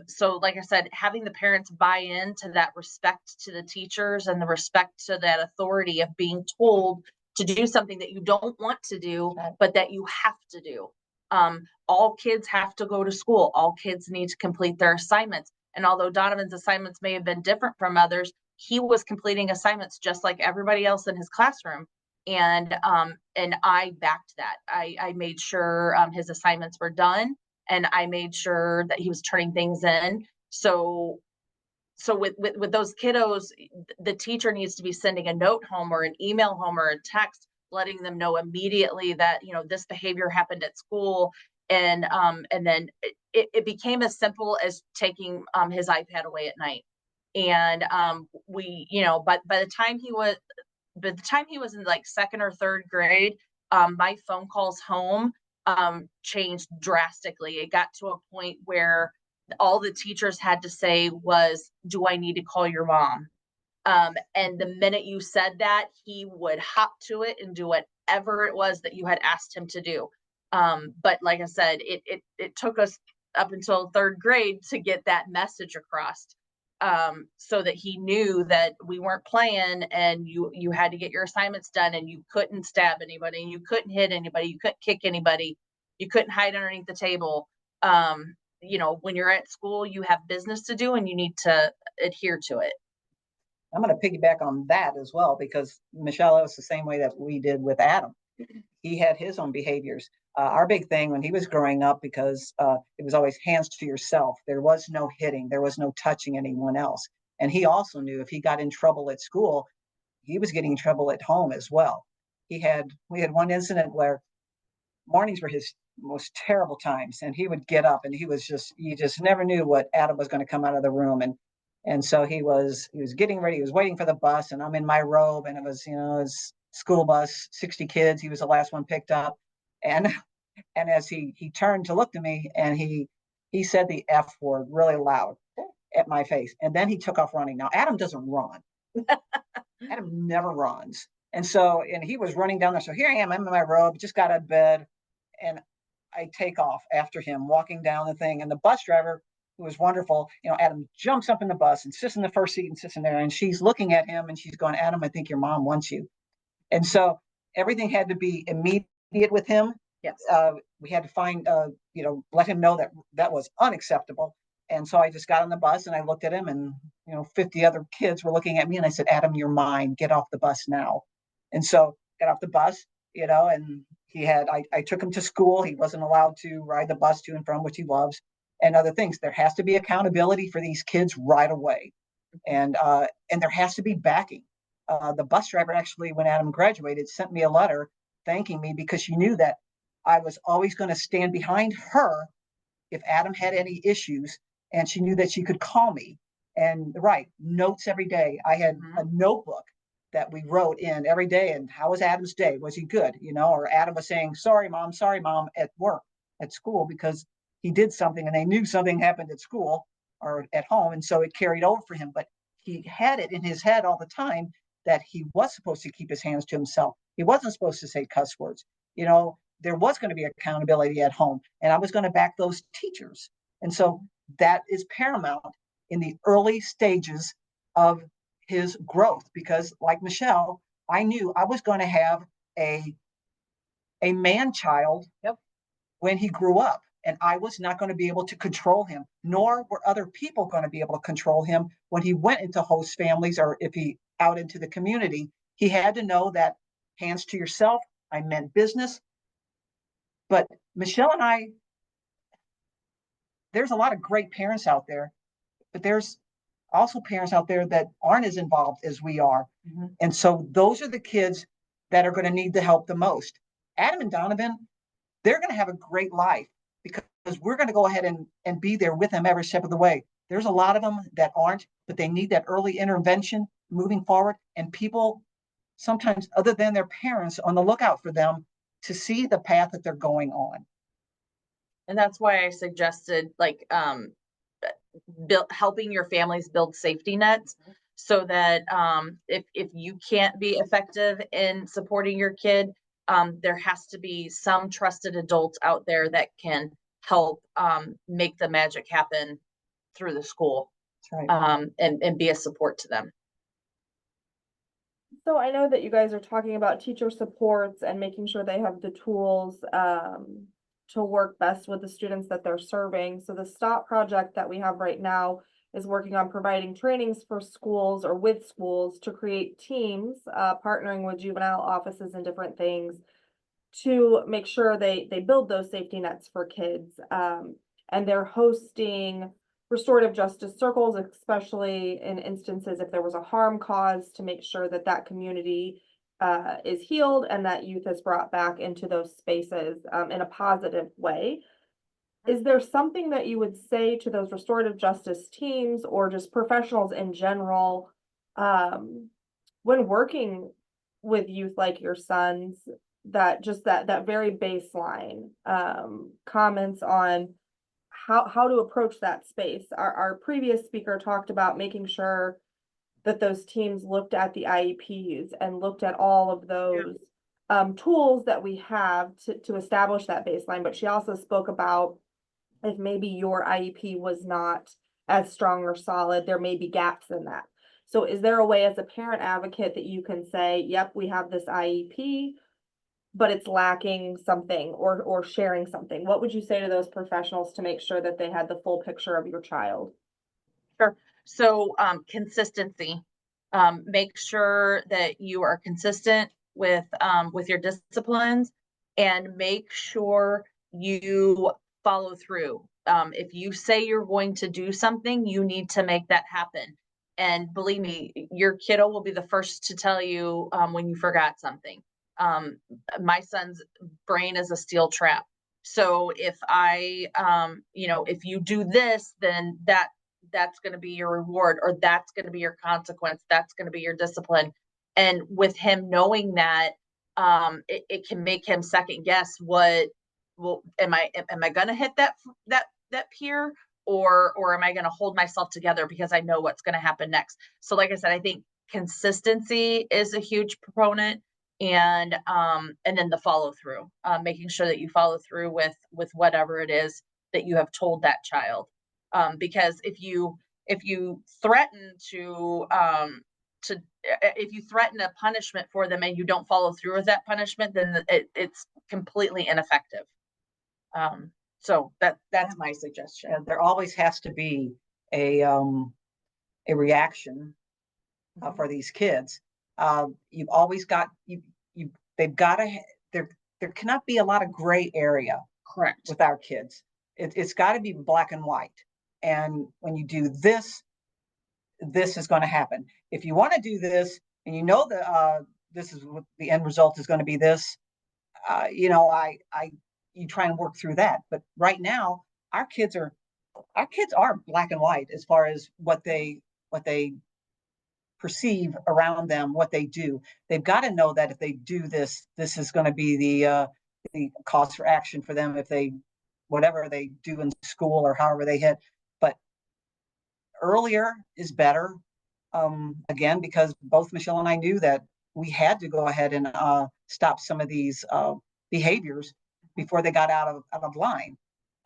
So like I said, having the parents buy into that respect to the teachers and the respect to that authority of being told to do something that you don't want to do, but that you have to do. All kids have to go to school. All kids need to complete their assignments. And although Donovan's assignments may have been different from others, he was completing assignments just like everybody else in his classroom. And I backed that. I made sure his assignments were done, and I made sure that he was turning things in. So with those kiddos, the teacher needs to be sending a note home or an email home or a text letting them know immediately that, this behavior happened at school. And then it became as simple as taking his iPad away at night. And but by the time he was in like second or third grade, my phone calls home changed drastically. It got to a point where all the teachers had to say was, "Do I need to call your mom?" And the minute you said that, he would hop to it and do whatever it was that you had asked him to do. But like I said, it took us up until third grade to get that message across, so that he knew that we weren't playing, and you had to get your assignments done, and you couldn't stab anybody, and you couldn't hit anybody, you couldn't kick anybody, you couldn't hide underneath the table. When you're at school, you have business to do, and you need to adhere to it. I'm going to piggyback on that as well, because Michelle, it was the same way that we did with Adam. He had his own behaviors. Our big thing when he was growing up, because it was always hands to yourself. There was no hitting. There was no touching anyone else. And he also knew if he got in trouble at school, he was getting in trouble at home as well. We had one incident where mornings were his most terrible times, and he would get up and you just never knew what Adam was going to come out of the room. And so he was getting ready. He was waiting for the bus, and I'm in my robe, and it was, his school bus, 60 kids. He was the last one picked up. And as he turned to look to me, and he said the F word really loud at my face. And then he took off running. Now, Adam doesn't run. Adam never runs. And he was running down there. So here I am, I'm in my robe, just got out of bed, and I take off after him, walking down the thing. And the bus driver, who was wonderful, Adam jumps up in the bus and sits in the first seat and sits in there. And she's looking at him and she's going, "Adam, I think your mom wants you." And so everything had to be immediate with him. Yes. We had to find, let him know that was unacceptable. And so I just got on the bus and I looked at him, and, 50 other kids were looking at me, and I said, "Adam, you're mine. Get off the bus now." And so got off the bus, and I took him to school. He wasn't allowed to ride the bus to and from, which he loves, and other things. There has to be accountability for these kids right away. And there has to be backing. The bus driver actually, when Adam graduated, sent me a letter thanking me, because she knew that I was always going to stand behind her if Adam had any issues, and she knew that she could call me and write notes every day. I had a notebook that we wrote in every day. And how was Adam's day? Was he good? Or Adam was saying, sorry, mom, at work, at school, because he did something and they knew something happened at school or at home. And so it carried over for him. But he had it in his head all the time that he was supposed to keep his hands to himself. He wasn't supposed to say cuss words. There was going to be accountability at home, and I was going to back those teachers. And so that is paramount in the early stages of his growth, because like Michelle, I knew I was going to have a man child when he grew up, and I was not going to be able to control him, nor were other people going to be able to control him when he went into host families, or if he out into the community. He had to know that hands to yourself, I meant business. But Michelle and I, there's a lot of great parents out there but there's also parents out there that aren't as involved as we are. Mhm. And so those are the kids that are going to need the help the most. Adam and Donovan, they're going to have a great life because we're going to go ahead and be there with them every step of the way. There's a lot of them that aren't, but they need that early intervention moving forward. And people, sometimes other than their parents, on the lookout for them to see the path that they're going on. And that's why I suggested like helping your families build safety nets so that if you can't be effective in supporting your kid, there has to be some trusted adults out there that can help make the magic happen through the school. That's right. And be a support to them. So I know that you guys are talking about teacher supports and making sure they have the tools to work best with the students that they're serving. So the STOP project that we have right now is working on providing trainings for schools or with schools to create teams, partnering with juvenile offices and different things to make sure they build those safety nets for kids. And they're hosting restorative justice circles, especially in instances if there was a harm caused, to make sure that that community is healed and that youth is brought back into those spaces in a positive way. Is there something that you would say to those restorative justice teams or just professionals in general when working with youth like your sons, that just that very baseline comments on how to approach that space? Our previous speaker talked about making sure that those teams looked at the IEPs and looked at all of those tools that we have to establish that baseline. But she also spoke about if maybe your IEP was not as strong or solid, there may be gaps in that. So is there a way as a parent advocate that you can say, yep, we have this IEP, but it's lacking something or sharing something? What would you say to those professionals to make sure that they had the full picture of your child? Sure. So consistency. Make sure that you are consistent with your disciplines, and make sure you follow through. If you say you're going to do something, you need to make that happen. And believe me, your kiddo will be the first to tell you when you forgot something. My son's brain is a steel trap. So if if you do this, then that's going to be your reward, or that's going to be your consequence. That's going to be your discipline. And with him knowing that, it can make him second guess am I going to hit that peer, or am I going to hold myself together because I know what's going to happen next? So like I said, I think consistency is a huge proponent, and then the follow through, making sure that you follow through with whatever it is that you have told that child. Because if you threaten if you threaten a punishment for them and you don't follow through with that punishment, then it's completely ineffective. So that's my suggestion. And there always has to be a reaction for these kids. You've always got they've got to there cannot be a lot of gray area. Correct. With our kids. It's got to be black and white. And when you do this, this is going to happen. If you want to do this, and you know that this is what the end result is going to be, this, you try and work through that. But right now, our kids are black and white as far as what they perceive around them, what they do. They've got to know that if they do this, this is going to be the cause for action for them if they, whatever they do in school or however they hit. But earlier is better. Again, because both Michelle and I knew that we had to go ahead and stop some of these behaviors before they got out of line.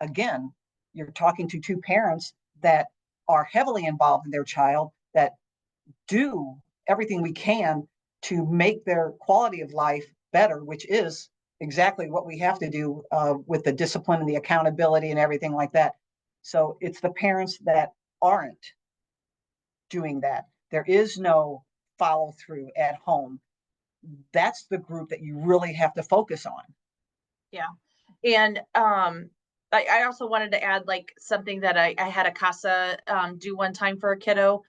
Again, you're talking to two parents that are heavily involved in their child, that do everything we can to make their quality of life better, which is exactly what we have to do with the discipline and the accountability and everything like that. So it's the parents that aren't doing that. There is no follow through at home. That's the group that you really have to focus on. Yeah. And I also wanted to add like something that I had a CASA do one time for a kiddo.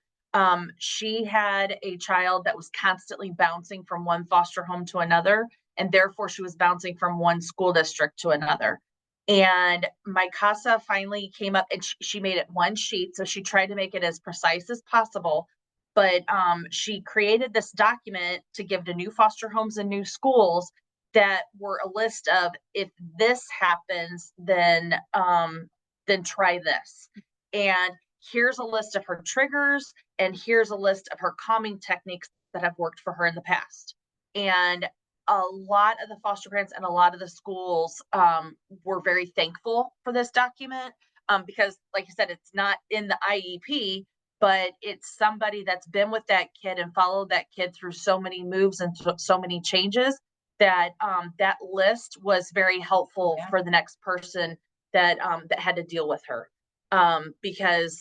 She had a child that was constantly bouncing from one foster home to another, and therefore she was bouncing from one school district to another. And my CASA finally came up, and she made it one sheet. So she tried to make it as precise as possible. But she created this document to give to new foster homes and new schools that were a list of, if this happens, then try this. And here's a list of her triggers, and here's a list of her calming techniques that have worked for her in the past. And a lot of the foster parents and a lot of the schools were very thankful for this document, because like I said, it's not in the IEP, but it's somebody that's been with that kid and followed that kid through so many moves and so many changes that that list was very helpful for the next person that that had to deal with her. Because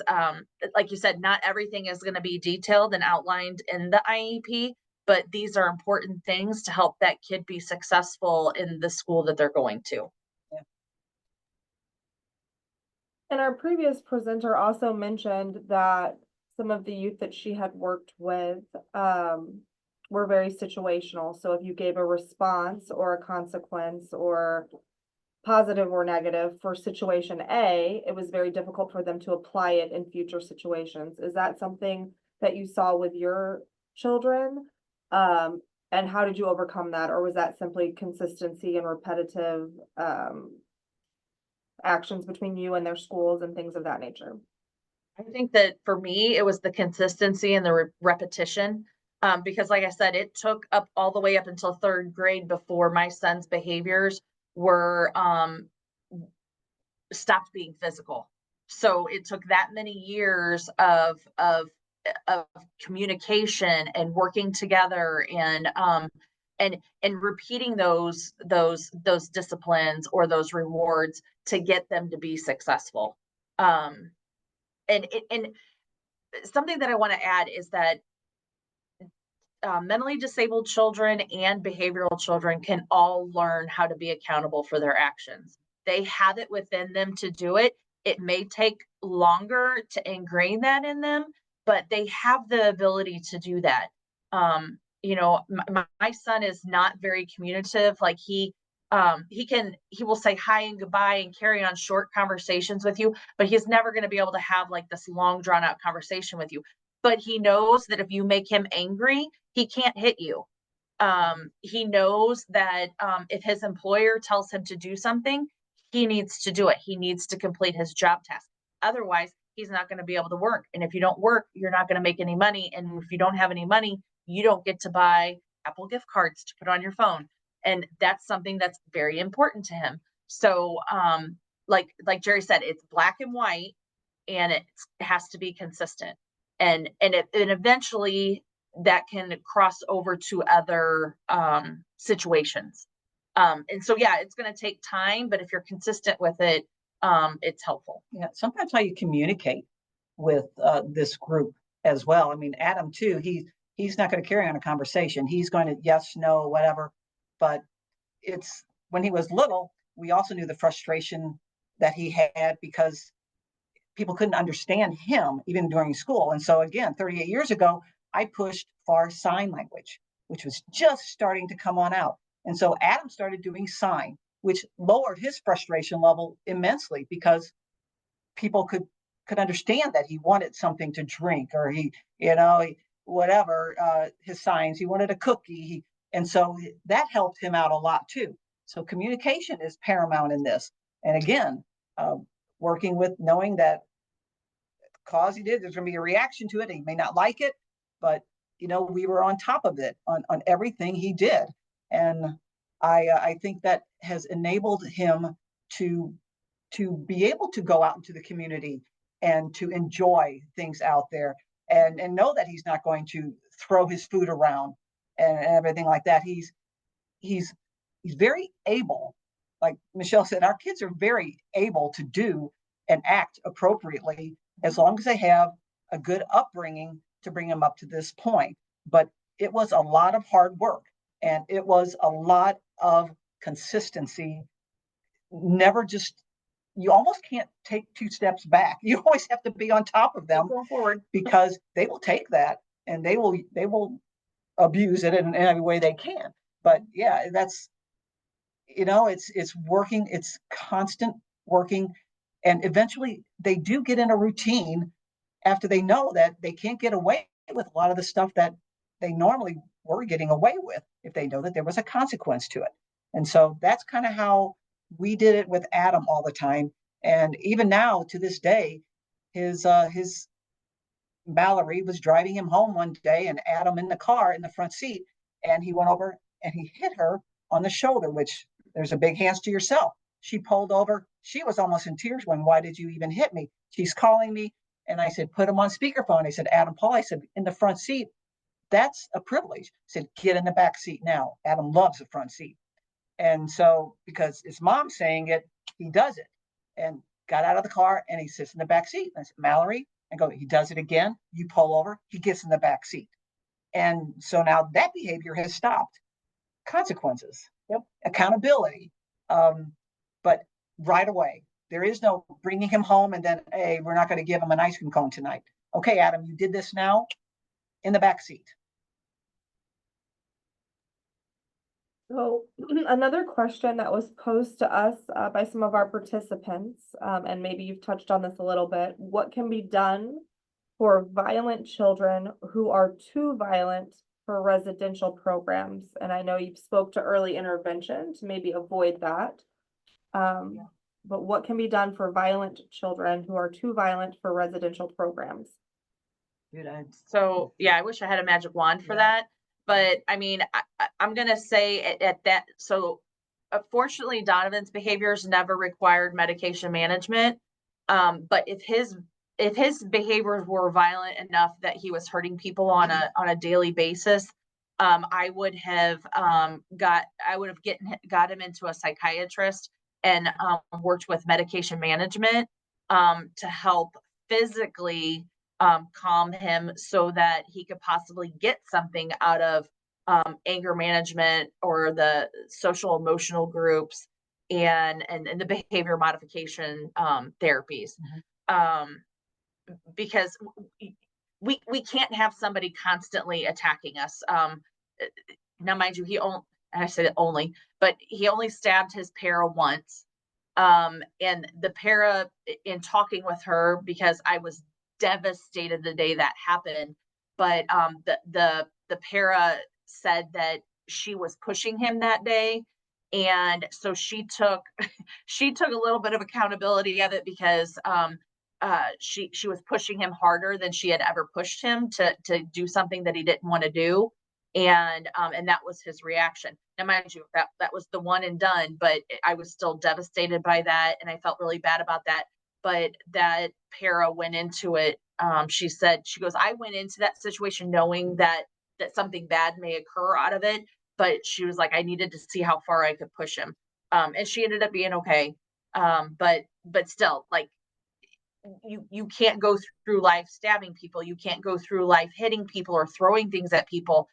like you said, not everything is going to be detailed and outlined in the IEP, but these are important things to help that kid be successful in the school that they're going to. And our previous presenter also mentioned that some of the youth that she had worked with were very situational. So if you gave a response or a consequence or positive or negative for situation A, it was very difficult for them to apply it in future situations. Is that something that you saw with your children? And how did you overcome that? Or was that simply consistency and repetitive actions between you and their schools and things of that nature? I think that for me, it was the consistency and the repetition. Because like I said, it took up all the way up until third grade before my son's behaviors were stopped being physical. So it took that many years of communication and working together and repeating those disciplines or those rewards to get them to be successful. And something that I want to add is that mentally disabled children and behavioral children can all learn how to be accountable for their actions. They have it within them to do it. It may take longer to ingrain that in them, but they have the ability to do that. You know, my son is not very communicative. Like he will say hi and goodbye and carry on short conversations with you, but he's never going to be able to have like this long drawn out conversation with you. But he knows that if you make him angry, he can't hit you. He knows that if his employer tells him to do something, he needs to do it. He needs to complete his job task. Otherwise, he's not going to be able to work. And if you don't work, you're not going to make any money. And if you don't have any money, you don't get to buy Apple gift cards to put on your phone. And that's something that's very important to him. So like Jerry said, it's black and white, and it has to be consistent. And eventually that can cross over to other situations. And so, yeah, it's going to take time, but if you're consistent with it, it's helpful. Yeah, sometimes how you communicate with this group as well. I mean, Adam too, he's not going to carry on a conversation. He's going to yes, no, whatever. But it's when he was little, we also knew the frustration that he had because people couldn't understand him even during school. And so again, 38 years ago, I pushed for sign language, which was just starting to come on out. And so Adam started doing sign, which lowered his frustration level immensely because people could understand that he wanted something to drink or he, whatever, his signs, he wanted a cookie. And so that helped him out a lot too. So communication is paramount in this. And again, working with knowing that cause he did, there's going to be a reaction to it. He may not like it, but we were on top of it on everything he did. And I think that has enabled him to be able to go out into the community and to enjoy things out there and know that he's not going to throw his food around and everything like that. He's very able, like Michelle said, our kids are very able to do and act appropriately as long as they have a good upbringing to bring them up to this point. But it was a lot of hard work and it was a lot of consistency, never just you almost can't take 2 steps back. You always have to be on top of them Going forward. because they will take that and they will abuse it in every way they can. But yeah, that's, it's working, it's constant working. And eventually they do get in a routine after they know that they can't get away with a lot of the stuff that they normally were getting away with if they know that there was a consequence to it. And so that's kind of how we did it with Adam all the time. And even now to this day, his Mallory was driving him home one day and Adam in the car in the front seat, and he went over and he hit her on the shoulder, which there's a big hands to yourself. She pulled over. She was almost in tears when, why did you even hit me? She's calling me. And I said, put him on speakerphone. I said, Adam Paul, I said, in the front seat, that's a privilege. I said, get in the back seat now. Adam loves the front seat. And so because his mom's saying it, he does it. And got out of the car and he sits in the back seat. And I said, Mallory, I go, he does it again. You pull over, he gets in the back seat. And so now that behavior has stopped. Consequences, yep, accountability. But right away, there is no bringing him home and then, hey, we're not going to give him an ice cream cone tonight. Okay, Adam, you did this now in the back seat. So another question that was posed to us by some of our participants, and maybe you've touched on this a little bit, what can be done for violent children who are too violent for residential programs? And I know you've spoke to early intervention to maybe avoid that. But what can be done for violent children who are too violent for residential programs? So yeah, I wish I had a magic wand for that. But I mean, I'm going to say at that. So fortunately, Donovan's behaviors never required medication management. But if his behaviors were violent enough that he was hurting people on a daily basis, I would have got him into a psychiatrist and worked with medication management to help physically calm him so that he could possibly get something out of anger management or the social emotional groups and the behavior modification therapies. Because we can't have somebody constantly attacking us. Now, mind you, I said only, but he only stabbed his para once. And the para, in talking with her, because I was devastated the day that happened, but the para said that she was pushing him that day, and so she took a little bit of accountability of it because she was pushing him harder than she had ever pushed him to do something that he didn't want to do, and that was his reaction. Now, mind you, that was the one and done, but I was still devastated by that, and I felt really bad about that. But that para went into it. She goes, I went into that situation knowing that something bad may occur out of it, but she was like, I needed to see how far I could push him. And she ended up being okay. But still, like, you can't go through life stabbing people. You can't go through life hitting people or throwing things at people.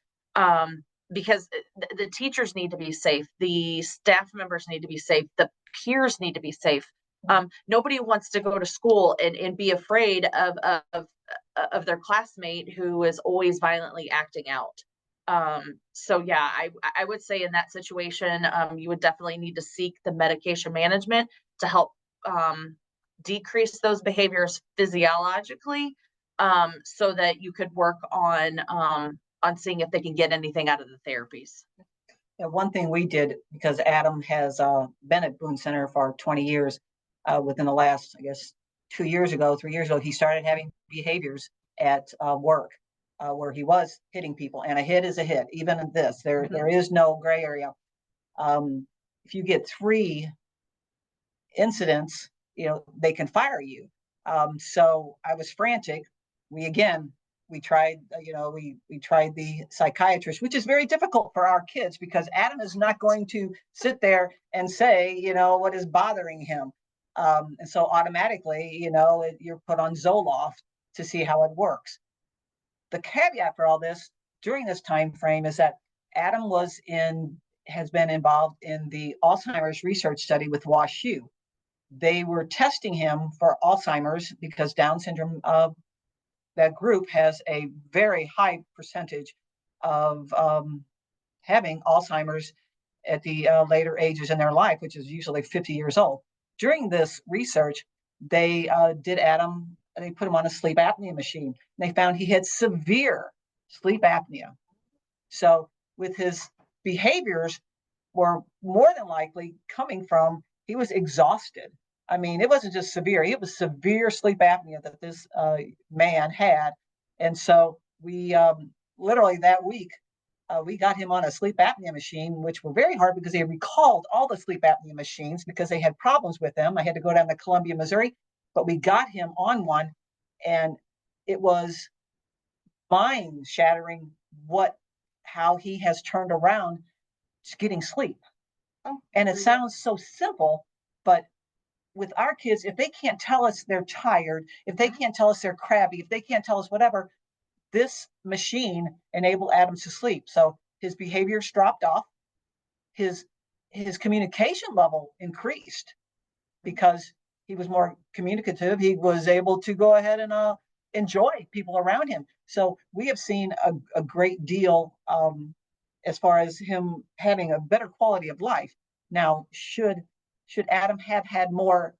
Because the teachers need to be safe. The staff members need to be safe. The peers need to be safe. Nobody wants to go to school and be afraid of their classmate who is always violently acting out. So yeah, I would say in that situation, you would definitely need to seek the medication management to help decrease those behaviors physiologically, so that you could work on seeing if they can get anything out of the therapies. Yeah, one thing we did, because Adam has been at Boone Center for 20 years, within the last, I guess, 3 years ago, he started having behaviors at work where he was hitting people, and a hit is a hit. Even in this, there is no gray area. If you get 3 incidents, they can fire you. So I was frantic. We tried, we tried the psychiatrist, which is very difficult for our kids because Adam is not going to sit there and say, what is bothering him. And so automatically, you're put on Zoloft to see how it works. The caveat for all this during this time frame is that Adam has been involved in the Alzheimer's research study with WashU. they were testing him for Alzheimer's because Down syndrome, that group has a very high percentage of having Alzheimer's at the later ages in their life, which is usually 50 years old. During this research, they did Adam, they put him on a sleep apnea machine. They found he had severe sleep apnea. So with his behaviors were more than likely coming from, he was exhausted. I mean, it wasn't just severe, it was severe sleep apnea that this man had. And so we literally that week, we got him on a sleep apnea machine, which were very hard because they recalled all the sleep apnea machines because they had problems with them. I had to go down to Columbia, Missouri, but we got him on one, and it was mind shattering how he has turned around getting sleep. And it sounds so simple, but with our kids, if they can't tell us they're tired, if they can't tell us they're crabby, if they can't tell us whatever, this machine enabled Adam to sleep. So his behaviors dropped off, his communication level increased because he was more communicative. He was able to go ahead and enjoy people around him. So we have seen a great deal as far as him having a better quality of life. Now, should Adam have had more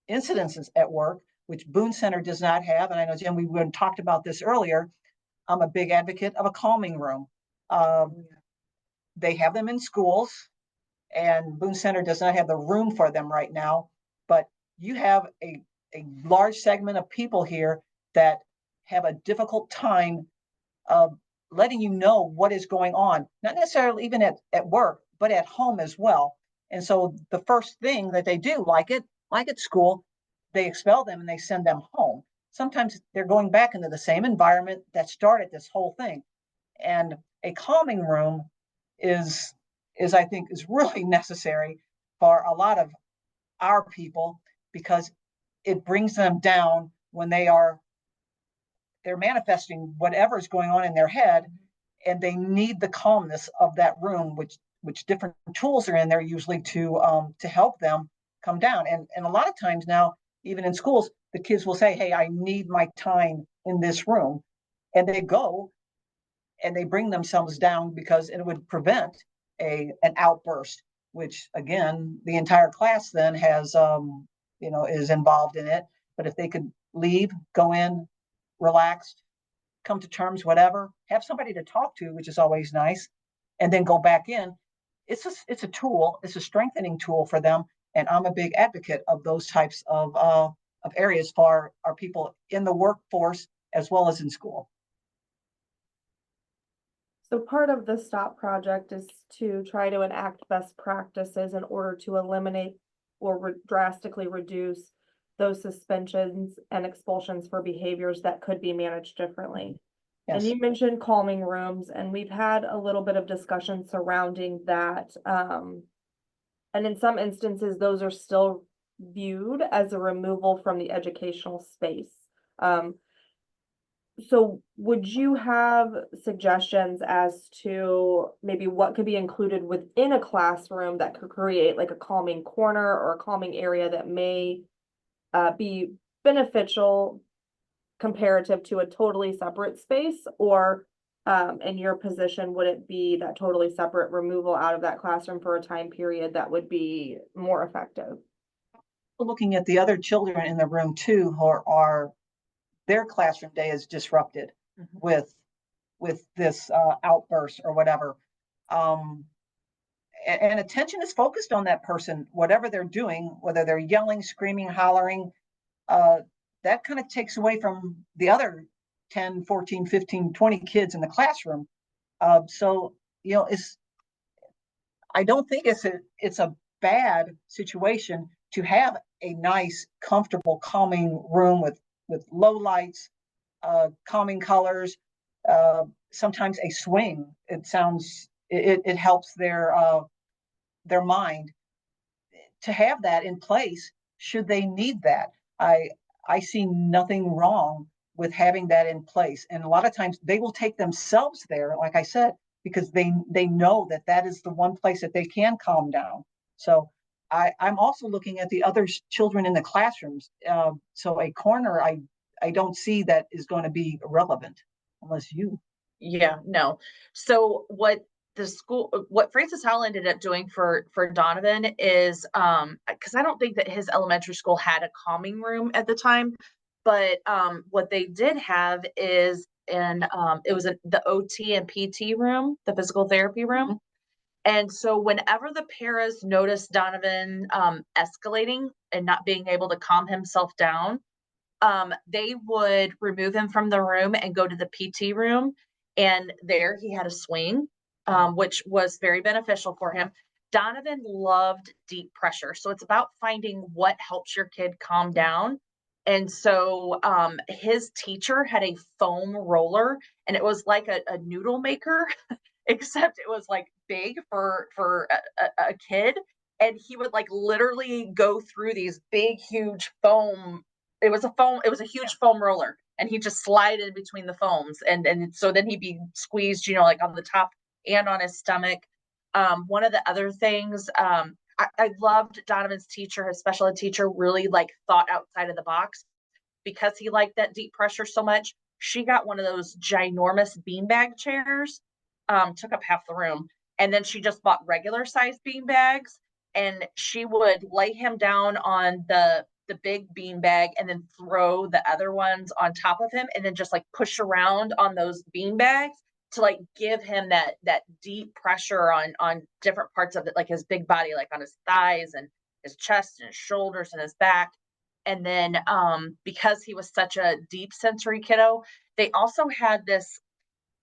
incidences at work, which Boone Center does not have, and I know, Jim, we talked about this earlier, I'm a big advocate of a calming room. They have them in schools, and Boone Center does not have the room for them right now, but you have a large segment of people here that have a difficult time letting you know what is going on, not necessarily even at work, but at home as well. And so the first thing that they do, like at school, they expel them and they send them home. Sometimes they're going back into the same environment that started this whole thing. And a calming room is I think is really necessary for a lot of our people, because it brings them down when they're manifesting whatever is going on in their head, and they need the calmness of that room, which different tools are in there usually to help them come down. And a lot of times now, even in schools, the kids will say, hey, I need my time in this room. And they go and they bring themselves down because it would prevent an outburst, which again, the entire class then has, is involved in it. But if they could leave, go in, relaxed, come to terms, whatever, have somebody to talk to, which is always nice, and then go back in. It's a tool, it's a strengthening tool for them. And I'm a big advocate of those types of areas for our people in the workforce as well as in school. So part of the STOP project is to try to enact best practices in order to eliminate or drastically reduce those suspensions and expulsions for behaviors that could be managed differently. Yes. And you mentioned calming rooms, and we've had a little bit of discussion surrounding that. And in some instances, those are still viewed as a removal from the educational space. So would you have suggestions as to maybe what could be included within a classroom that could create like a calming corner or a calming area that may be beneficial comparative to a totally separate space? Or in your position, would it be that totally separate removal out of that classroom for a time period that would be more effective? Looking at the other children in the room too, who are their classroom day is disrupted with this outburst or whatever. And attention is focused on that person, whatever they're doing, whether they're yelling, screaming, hollering, that kind of takes away from the other 10, 14, 15, 20 kids in the classroom. So, I don't think it's a bad situation to have a nice, comfortable, calming room with low lights, calming colors, sometimes a swing. It helps their mind to have that in place should they need that. I see nothing wrong with having that in place. And a lot of times they will take themselves there, like I said, because they know that is the one place that they can calm down. So I'm also looking at the other children in the classrooms. So a corner, I don't see that is going to be relevant unless you. Yeah, no. So what Francis Howell ended up doing for Donovan is, because I don't think that his elementary school had a calming room at the time, but what they did have is it was the OT and PT room, the physical therapy room. Mhm. And so whenever the paras noticed Donovan escalating and not being able to calm himself down, they would remove him from the room and go to the PT room. And there he had a swing, which was very beneficial for him. Donovan loved deep pressure. So it's about finding what helps your kid calm down. And so his teacher had a foam roller, and it was like a noodle maker, except it was like big for a kid. And he would like literally go through these big, huge foam. It was a huge foam roller, and he just slide in between the foams. And so then he'd be squeezed, like on the top and on his stomach. One of the other things, I loved Donovan's teacher, his special ed teacher, really like thought outside of the box because he liked that deep pressure so much. She got one of those ginormous beanbag chairs, took up half the room. And then she just bought regular sized bean bags, and she would lay him down on the big bean bag and then throw the other ones on top of him, and then just like push around on those bean bags to like give him that deep pressure on different parts of it, like his big body, like on his thighs and his chest and his shoulders and his back. And then because he was such a deep sensory kiddo, they also had this,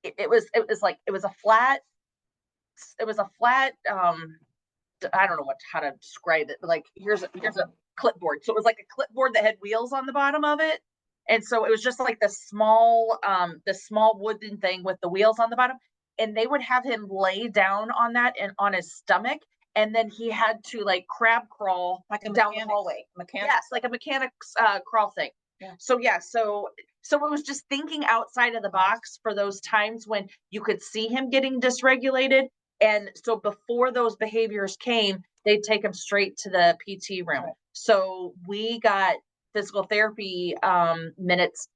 it was a flat I don't know how to describe it, but like here's a clipboard. So it was like a clipboard that had wheels on the bottom of it. And so it was just like the small wooden thing with the wheels on the bottom. And they would have him lay down on that and on his stomach. And then he had to like crab crawl Like a down the hallway. Yes, like a mechanic's crawl thing. Yeah. So it was just thinking outside of the box for those times when you could see him getting dysregulated. And so before those behaviors came, they'd take him straight to the PT room. Right. So we got physical therapy minutes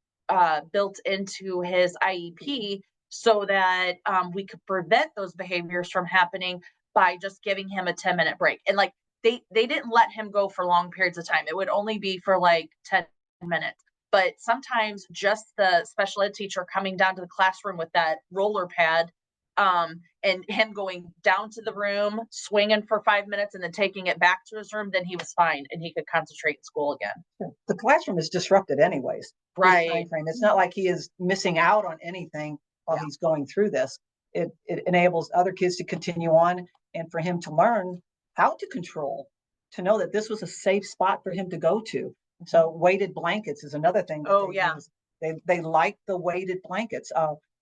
built into his IEP so that we could prevent those behaviors from happening by just giving him a 10-minute break. And like they didn't let him go for long periods of time. It would only be for like 10 minutes. But sometimes just the special ed teacher coming down to the classroom with that roller pad, and him going down to the room, swinging for 5 minutes, and then taking it back to his room, then he was fine and he could concentrate in school again. The classroom is disrupted anyways. Right. Time frame. It's not like he is missing out on anything while he's going through this. It enables other kids to continue on and for him to learn how to control, to know that this was a safe spot for him to go to. So weighted blankets is another thing. Oh yeah. They like the weighted blankets.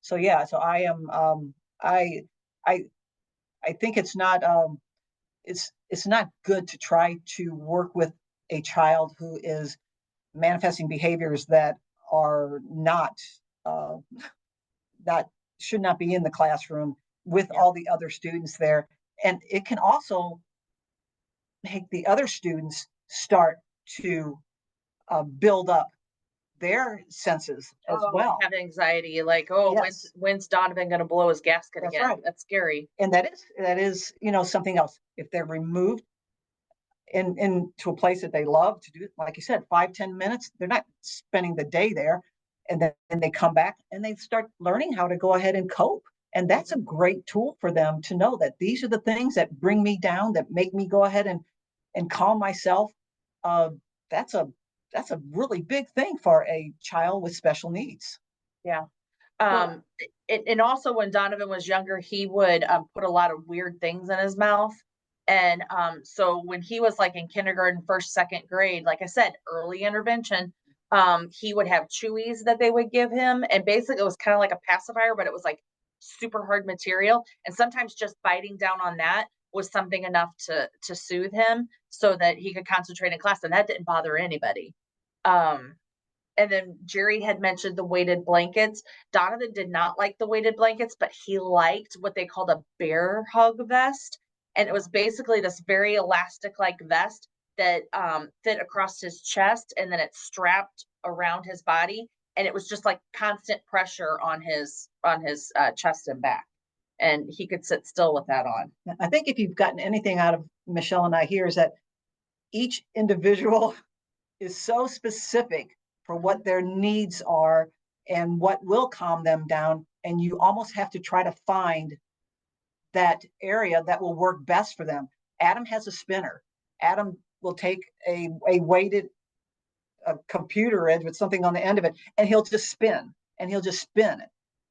So I am I think it's not good to try to work with a child who is manifesting behaviors that are not that should not be in the classroom with all the other students there. And it can also make the other students start to build up their senses as well. Have anxiety, like, Yes. when's Donovan going to blow his gasket That's again? right. That's scary. And that is something else. If they're removed into a place that they love to do, like you said, 5-10 minutes, they're not spending the day there, and then they come back and they start learning how to go ahead and cope. And that's a great tool for them to know that these are the things that bring me down, that make me go ahead and calm myself. That's a really big thing for a child with special needs. Yeah. And also when Donovan was younger, he would put a lot of weird things in his mouth. And so when he was like in kindergarten, first, second grade, like I said, early intervention, he would have chewies that they would give him. And basically it was kind of like a pacifier, but it was like super hard material. And sometimes just biting down on that was something enough to soothe him so that he could concentrate in class. And that didn't bother anybody. And then Jerry had mentioned the weighted blankets. Donovan did not like the weighted blankets, but he liked what they called a bear hug vest. And it was basically this very elastic like vest that fit across his chest, and then it strapped around his body, and it was just like constant pressure on his chest and back, and he could sit still with that on. I think if you've gotten anything out of Michelle and I here is that each individual is so specific for what their needs are and what will calm them down. And you almost have to try to find that area that will work best for them. Adam has a spinner. Adam will take a weighted computer edge with something on the end of it, and he'll just spin it.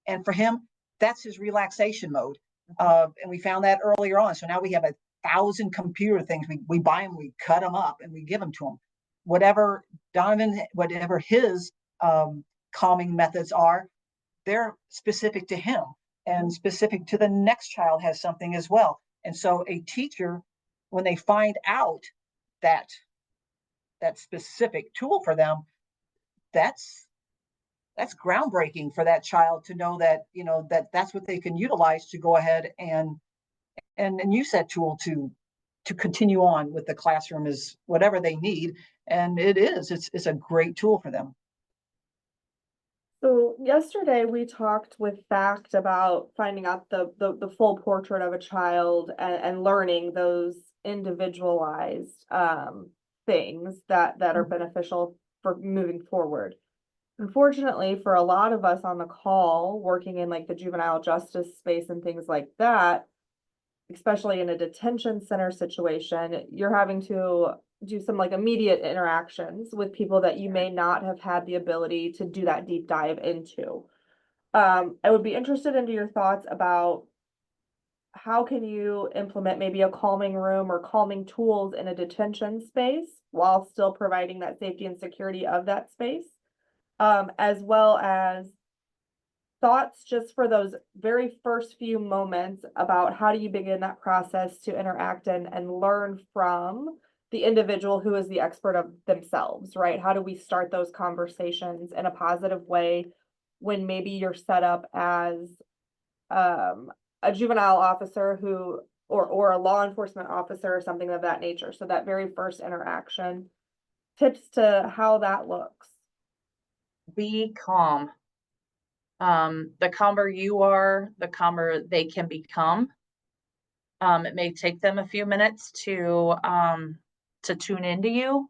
And for him, that's his relaxation mode. And we found that earlier on. So now we have 1,000 computer things. We buy them, we cut them up, and we give them to him. Whatever his calming methods are, they're specific to him and specific to the next child has something as well. And so a teacher, when they find out that specific tool for them, that's groundbreaking for that child to know that, that's what they can utilize to go ahead and use that tool to continue on with the classroom is whatever they need. And it's a great tool for them. So yesterday we talked with FACT about finding out the full portrait of a child and learning those individualized things that are beneficial for moving forward. Unfortunately, for a lot of us on the call working in like the juvenile justice space and things like that, especially in a detention center situation, you're having to do some like immediate interactions with people that you may not have had the ability to do that deep dive into. I would be interested into your thoughts about how can you implement maybe a calming room or calming tools in a detention space while still providing that safety and security of that space, as well as thoughts just for those very first few moments about how do you begin that process to interact and learn from the individual who is the expert of themselves, right? How do we start those conversations in a positive way when maybe you're set up as a juvenile officer who or a law enforcement officer or something of that nature? So that very first interaction, tips to how that looks. Be calm. The calmer you are, the calmer they can become. It may take them a few minutes to tune into you,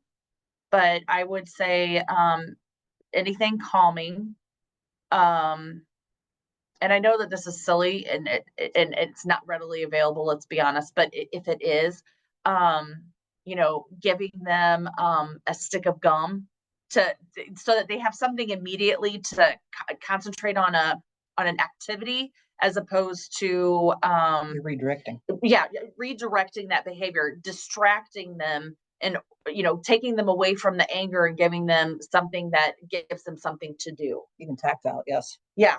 but I would say anything calming. And I know that this is silly and it's not readily available, let's be honest, but if it is, giving them a stick of gum so that they have something immediately to concentrate on an activity, as opposed to Redirecting. redirecting that behavior, distracting them, and taking them away from the anger and giving them something that gives them something to do. Even tactile, yes. Yeah.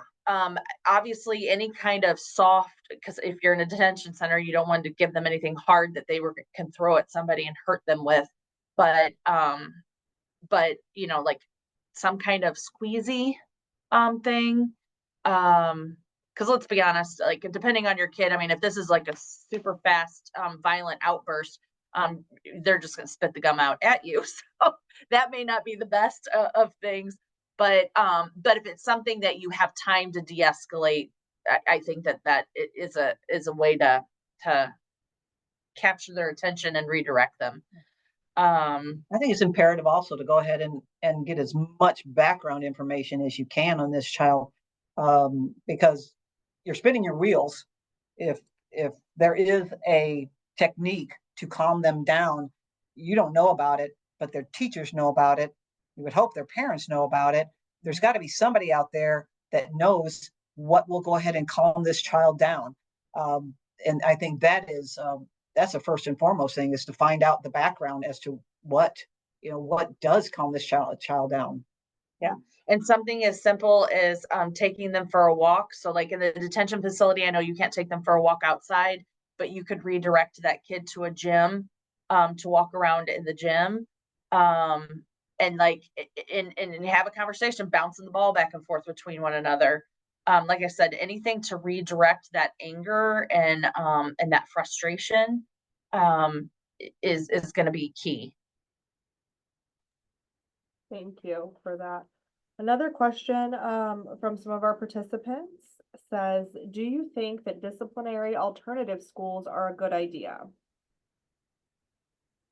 Obviously any kind of soft, because if you're in a detention center, you don't want to give them anything hard that they can throw at somebody and hurt them with. But like some kind of squeezy thing. Because let's be honest, like depending on your kid, I mean, if this is like a super fast, violent outburst, they're just going to spit the gum out at you. So that may not be the best of things. But if it's something that you have time to de-escalate, I think that is a way to capture their attention and redirect them. I think it's imperative also to go ahead and get as much background information as you can on this child, because you're spinning your wheels. If there is a technique to calm them down, you don't know about it, but their teachers know about it. You would hope their parents know about it. There's got to be somebody out there that knows what will go ahead and calm this child down. And I think that is that's the first and foremost thing, is to find out the background as to what does calm this child down. Yeah. And something as simple as taking them for a walk. So like in the detention facility, I know you can't take them for a walk outside, but you could redirect that kid to a gym to walk around in the gym. And like and have a conversation, bouncing the ball back and forth between one another. like I said, anything to redirect that anger and that frustration is going to be key. Thank you for that. Another question from some of our participants says, do you think that disciplinary alternative schools are a good idea?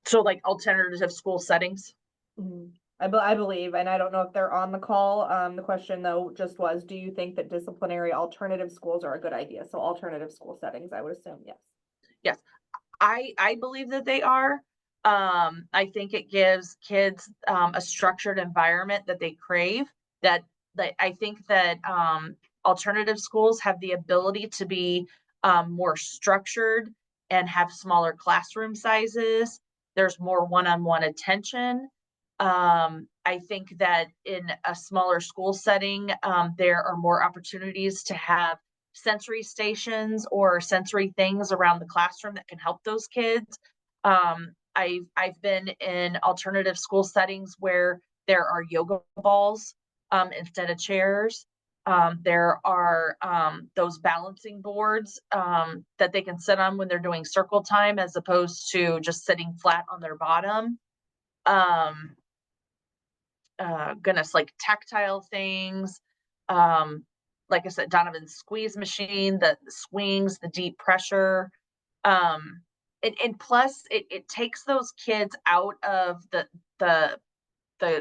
So like alternative school settings? I believe, and I don't know if they're on the call. The question though just was, do you think that disciplinary alternative schools are a good idea? So alternative school settings, I would assume, yes. Yes, I believe that they are. I think it gives kids a structured environment that they crave. That I think that alternative schools have the ability to be more structured and have smaller classroom sizes. There's more one-on-one attention. I think that in a smaller school setting, there are more opportunities to have sensory stations or sensory things around the classroom that can help those kids. I've been in alternative school settings where there are yoga balls instead of chairs. There are those balancing boards that they can sit on when they're doing circle time, as opposed to just sitting flat on their bottom. Goodness, like tactile things. Like I said, Donovan's squeeze machine, the swings, the deep pressure. And plus it takes those kids out of the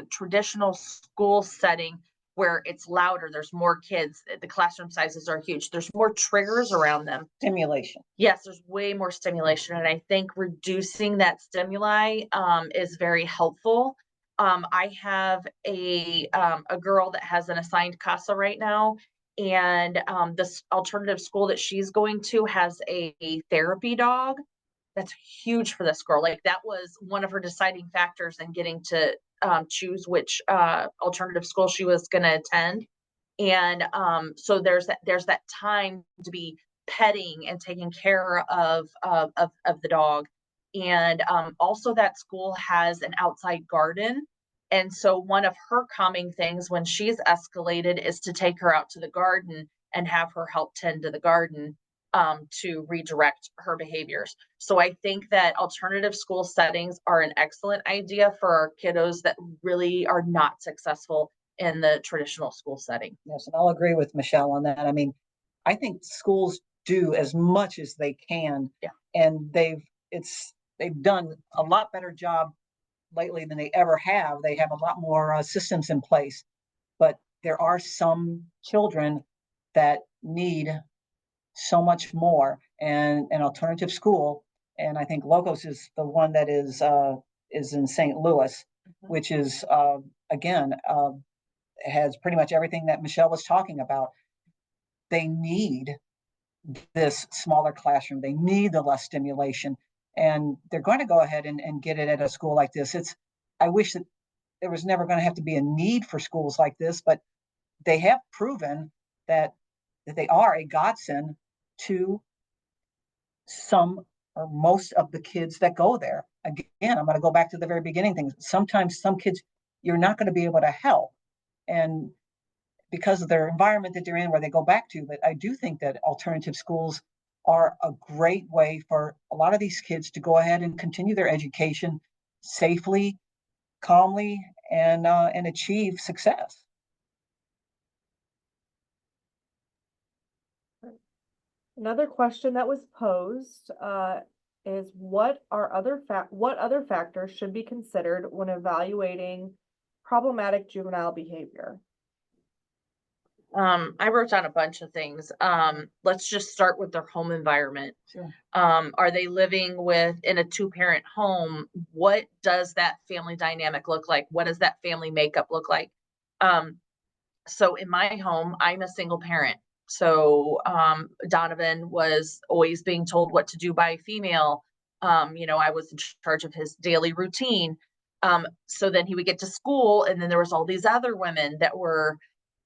traditional school setting where it's louder, there's more kids, the classroom sizes are huge, there's more triggers around them. Stimulation. Yes, there's way more stimulation. And I think reducing that stimuli is very helpful. I have a girl that has an assigned CASA right now, and this alternative school that she's going to has a therapy dog. That's huge for this girl. Like that was one of her deciding factors in getting to choose which alternative school she was going to attend. And so there's that time to be petting and taking care of the dog. And also that school has an outside garden. And so one of her calming things when she's escalated is to take her out to the garden and have her help tend to the garden to redirect her behaviors. So I think that alternative school settings are an excellent idea for our kiddos that really are not successful in the traditional school setting. Yes, and I'll agree with Michelle on that. I mean, I think schools do as much as they can. Yeah. And they've done a lot better job lately than they ever have. They have a lot more systems in place, but there are some children that need so much more, and an alternative school. And I think Logos is the one that is in St. Louis, which is again has pretty much everything that Michelle was talking about. They need this smaller classroom. They need the less stimulation, and they're going to go ahead and get it at a school like this. I wish that there was never going to have to be a need for schools like this, but they have proven that they are a godsend to some or most of the kids that go there. Again, I'm going to go back to the very beginning things. Sometimes some kids you're not going to be able to help, and because of their environment that they're in, where they go back to. But I do think that alternative schools are a great way for a lot of these kids to go ahead and continue their education safely, calmly, and achieve success. Another question that was posed is what other factors should be considered when evaluating problematic juvenile behavior? I wrote down a bunch of things. Let's just start with their home environment. Sure. Are they living in a two-parent home? What does that family dynamic look like? What does that family makeup look like? So in my home, I'm a single parent. So Donovan was always being told what to do by a female. I was in charge of his daily routine. So then he would get to school, and then there was all these other women that were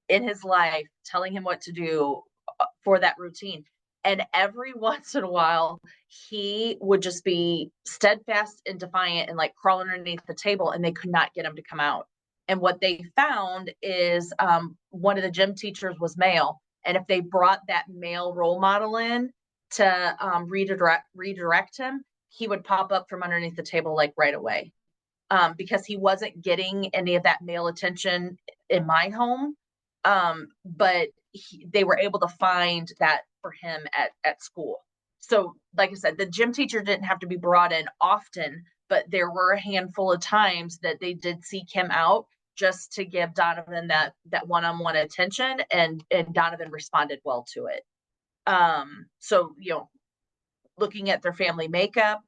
in his life telling him what to do for that routine. And every once in a while, he would just be steadfast and defiant and like crawl underneath the table, and they could not get him to come out. And what they found is one of the gym teachers was male, And if they brought that male role model in to redirect him, he would pop up from underneath the table like right away. Because he wasn't getting any of that male attention in my home. But they were able to find that for him at school. So like I said, the gym teacher didn't have to be brought in often, but there were a handful of times that they did seek him out just to give Donovan that one-on-one attention, and Donovan responded well to it. So, you know, looking at their family makeup,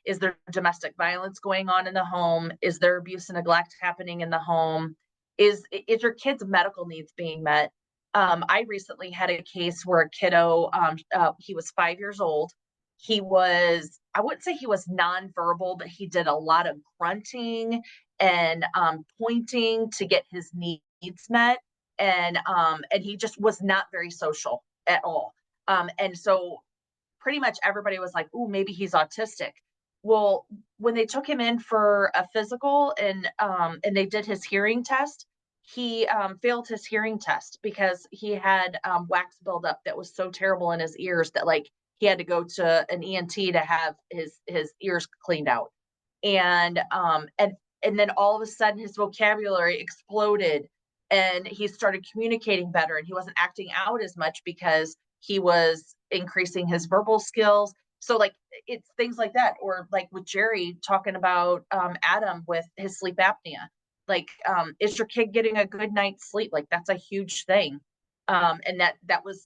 is there domestic violence going on in the home? Is there abuse and neglect happening in the home? Is your kid's medical needs being met? I recently had a case where a kiddo, he was 5 years old. He was, I wouldn't say he was nonverbal, but he did a lot of grunting and pointing to get his needs met. And he just was not very social at all. And so pretty much everybody was like, "Ooh, maybe he's autistic." Well, when they took him in for a physical and they did his hearing test, he failed his hearing test because he had wax buildup that was so terrible in his ears that like he had to go to an ENT to have his ears cleaned out. And then all of a sudden his vocabulary exploded and he started communicating better, and he wasn't acting out as much because he was increasing his verbal skills. So like it's things like that, or like with Jerry talking about Adam with his sleep apnea. Like, is your kid getting a good night's sleep? Like that's a huge thing. And that was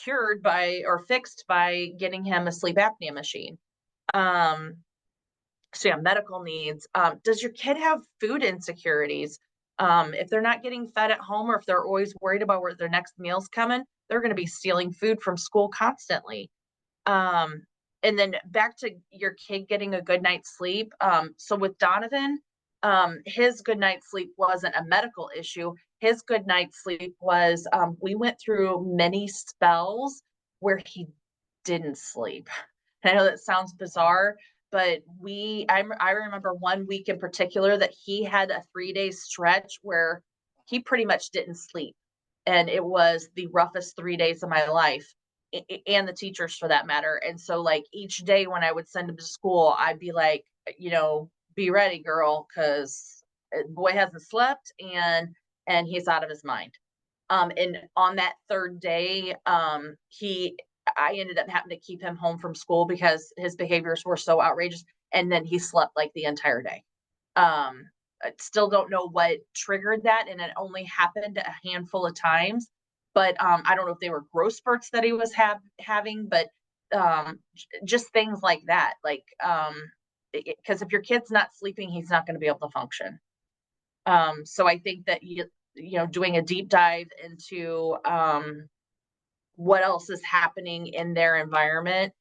cured by or fixed by getting him a sleep apnea machine. So yeah, medical needs. Does your kid have food insecurities? If they're not getting fed at home, or if they're always worried about where their next meal's coming, they're going to be stealing food from school constantly. And then back to your kid getting a good night's sleep. So with Donovan, his good night's sleep wasn't a medical issue. His good night's sleep was, we went through many spells where he didn't sleep. And I know that sounds bizarre, but I remember 1 week in particular that he had a 3-day stretch where he pretty much didn't sleep. And it was the roughest 3 days of my life, and the teachers for that matter. And so like each day when I would send him to school, I'd be like, you know, be ready, girl, because boy hasn't slept and he's out of his mind. And on that third day, I ended up having to keep him home from school because his behaviors were so outrageous. And then he slept like the entire day. I still don't know what triggered that, and it only happened a handful of times. But I don't know if they were growth spurts that he was having, but just things like that. Like, because if your kid's not sleeping, he's not going to be able to function. So I think that you know, doing a deep dive into what else is happening in their environment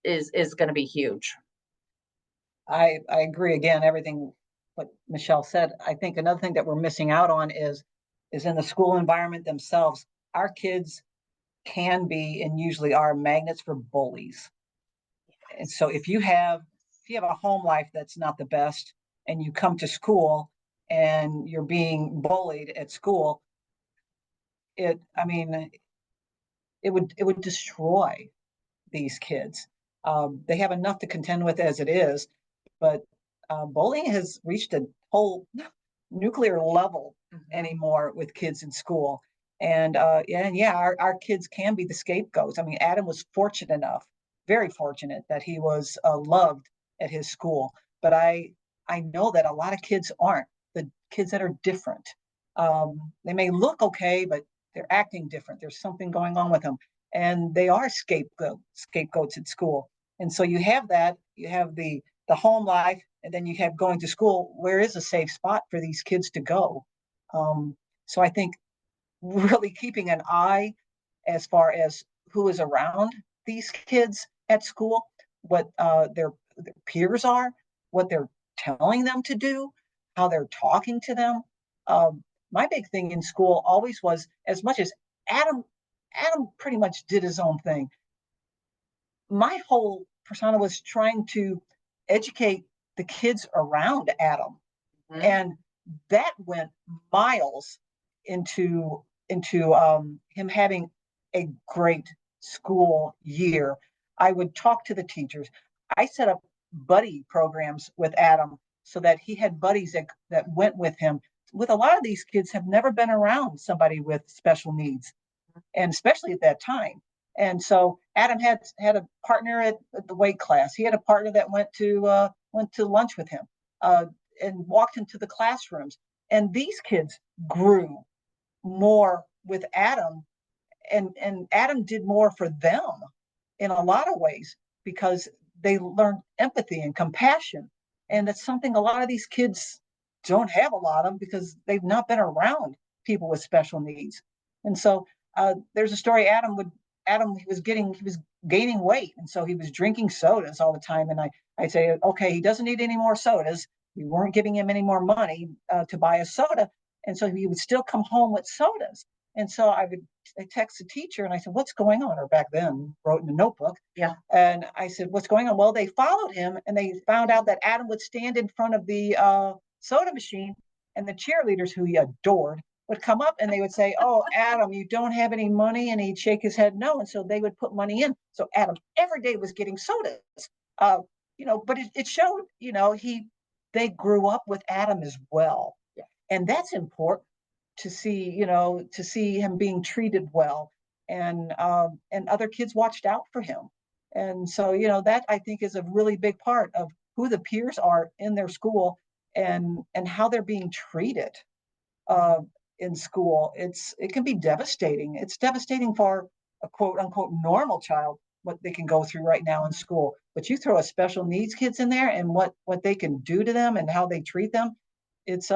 is going to be huge. I agree again, everything what Michelle said. I think another thing that we're missing out on is in the school environment themselves. Our kids can be and usually are magnets for bullies. And so if you have a home life that's not the best, and you come to school and you're being bullied at school, it would destroy these kids. They have enough to contend with as it is, but bullying has reached a whole nuclear level anymore with kids in school. And our kids can be the scapegoats. I mean, Adam was fortunate enough, very fortunate, that he was loved at his school. But I know that a lot of kids aren't. The kids that are different, they may look okay, but they're acting different. There's something going on with them, and they are scapegoats at school. And so you have that. You have the home life, and then you have going to school. Where is a safe spot for these kids to go? So I think really keeping an eye as far as who is around these kids at school, what their peers are, what they're telling them to do, how they're talking to them. My big thing in school always was, as much as Adam pretty much did his own thing, my whole persona was trying to educate the kids around Adam. And that went miles into into him having a great school year. I would talk to the teachers. I set up buddy programs with Adam so that he had buddies that went with him. With a lot of these kids have never been around somebody with special needs, and especially at that time. And so Adam had a partner at the weight class. He had a partner that went to lunch with him and walked into the classrooms. And these kids grew more with Adam, and Adam did more for them in a lot of ways because they learned empathy and compassion. And it's something a lot of these kids don't have a lot of because they've not been around people with special needs. And so there's a story Adam he was gaining weight, and so he was drinking sodas all the time. And I'd say, okay, he doesn't need any more sodas. We weren't giving him any more money to buy a soda, and so he would still come home with sodas. And so I text the teacher and I said, what's going on? Or back then wrote in a notebook. Yeah. And I said, what's going on? Well, they followed him and they found out that Adam would stand in front of the soda machine, and the cheerleaders, who he adored, would come up and they would say, oh, Adam, you don't have any money? And he'd shake his head no. And so they would put money in. So Adam every day was getting sodas. But it showed, they grew up with Adam as well. Yeah. And that's important to see him being treated well, and other kids watched out for him. And so, that I think is a really big part of who the peers are in their school, and how they're being treated in school. It can be devastating. It's devastating for a quote unquote normal child, what they can go through right now in school. But you throw a special needs kids in there and what they can do to them and how they treat them, it's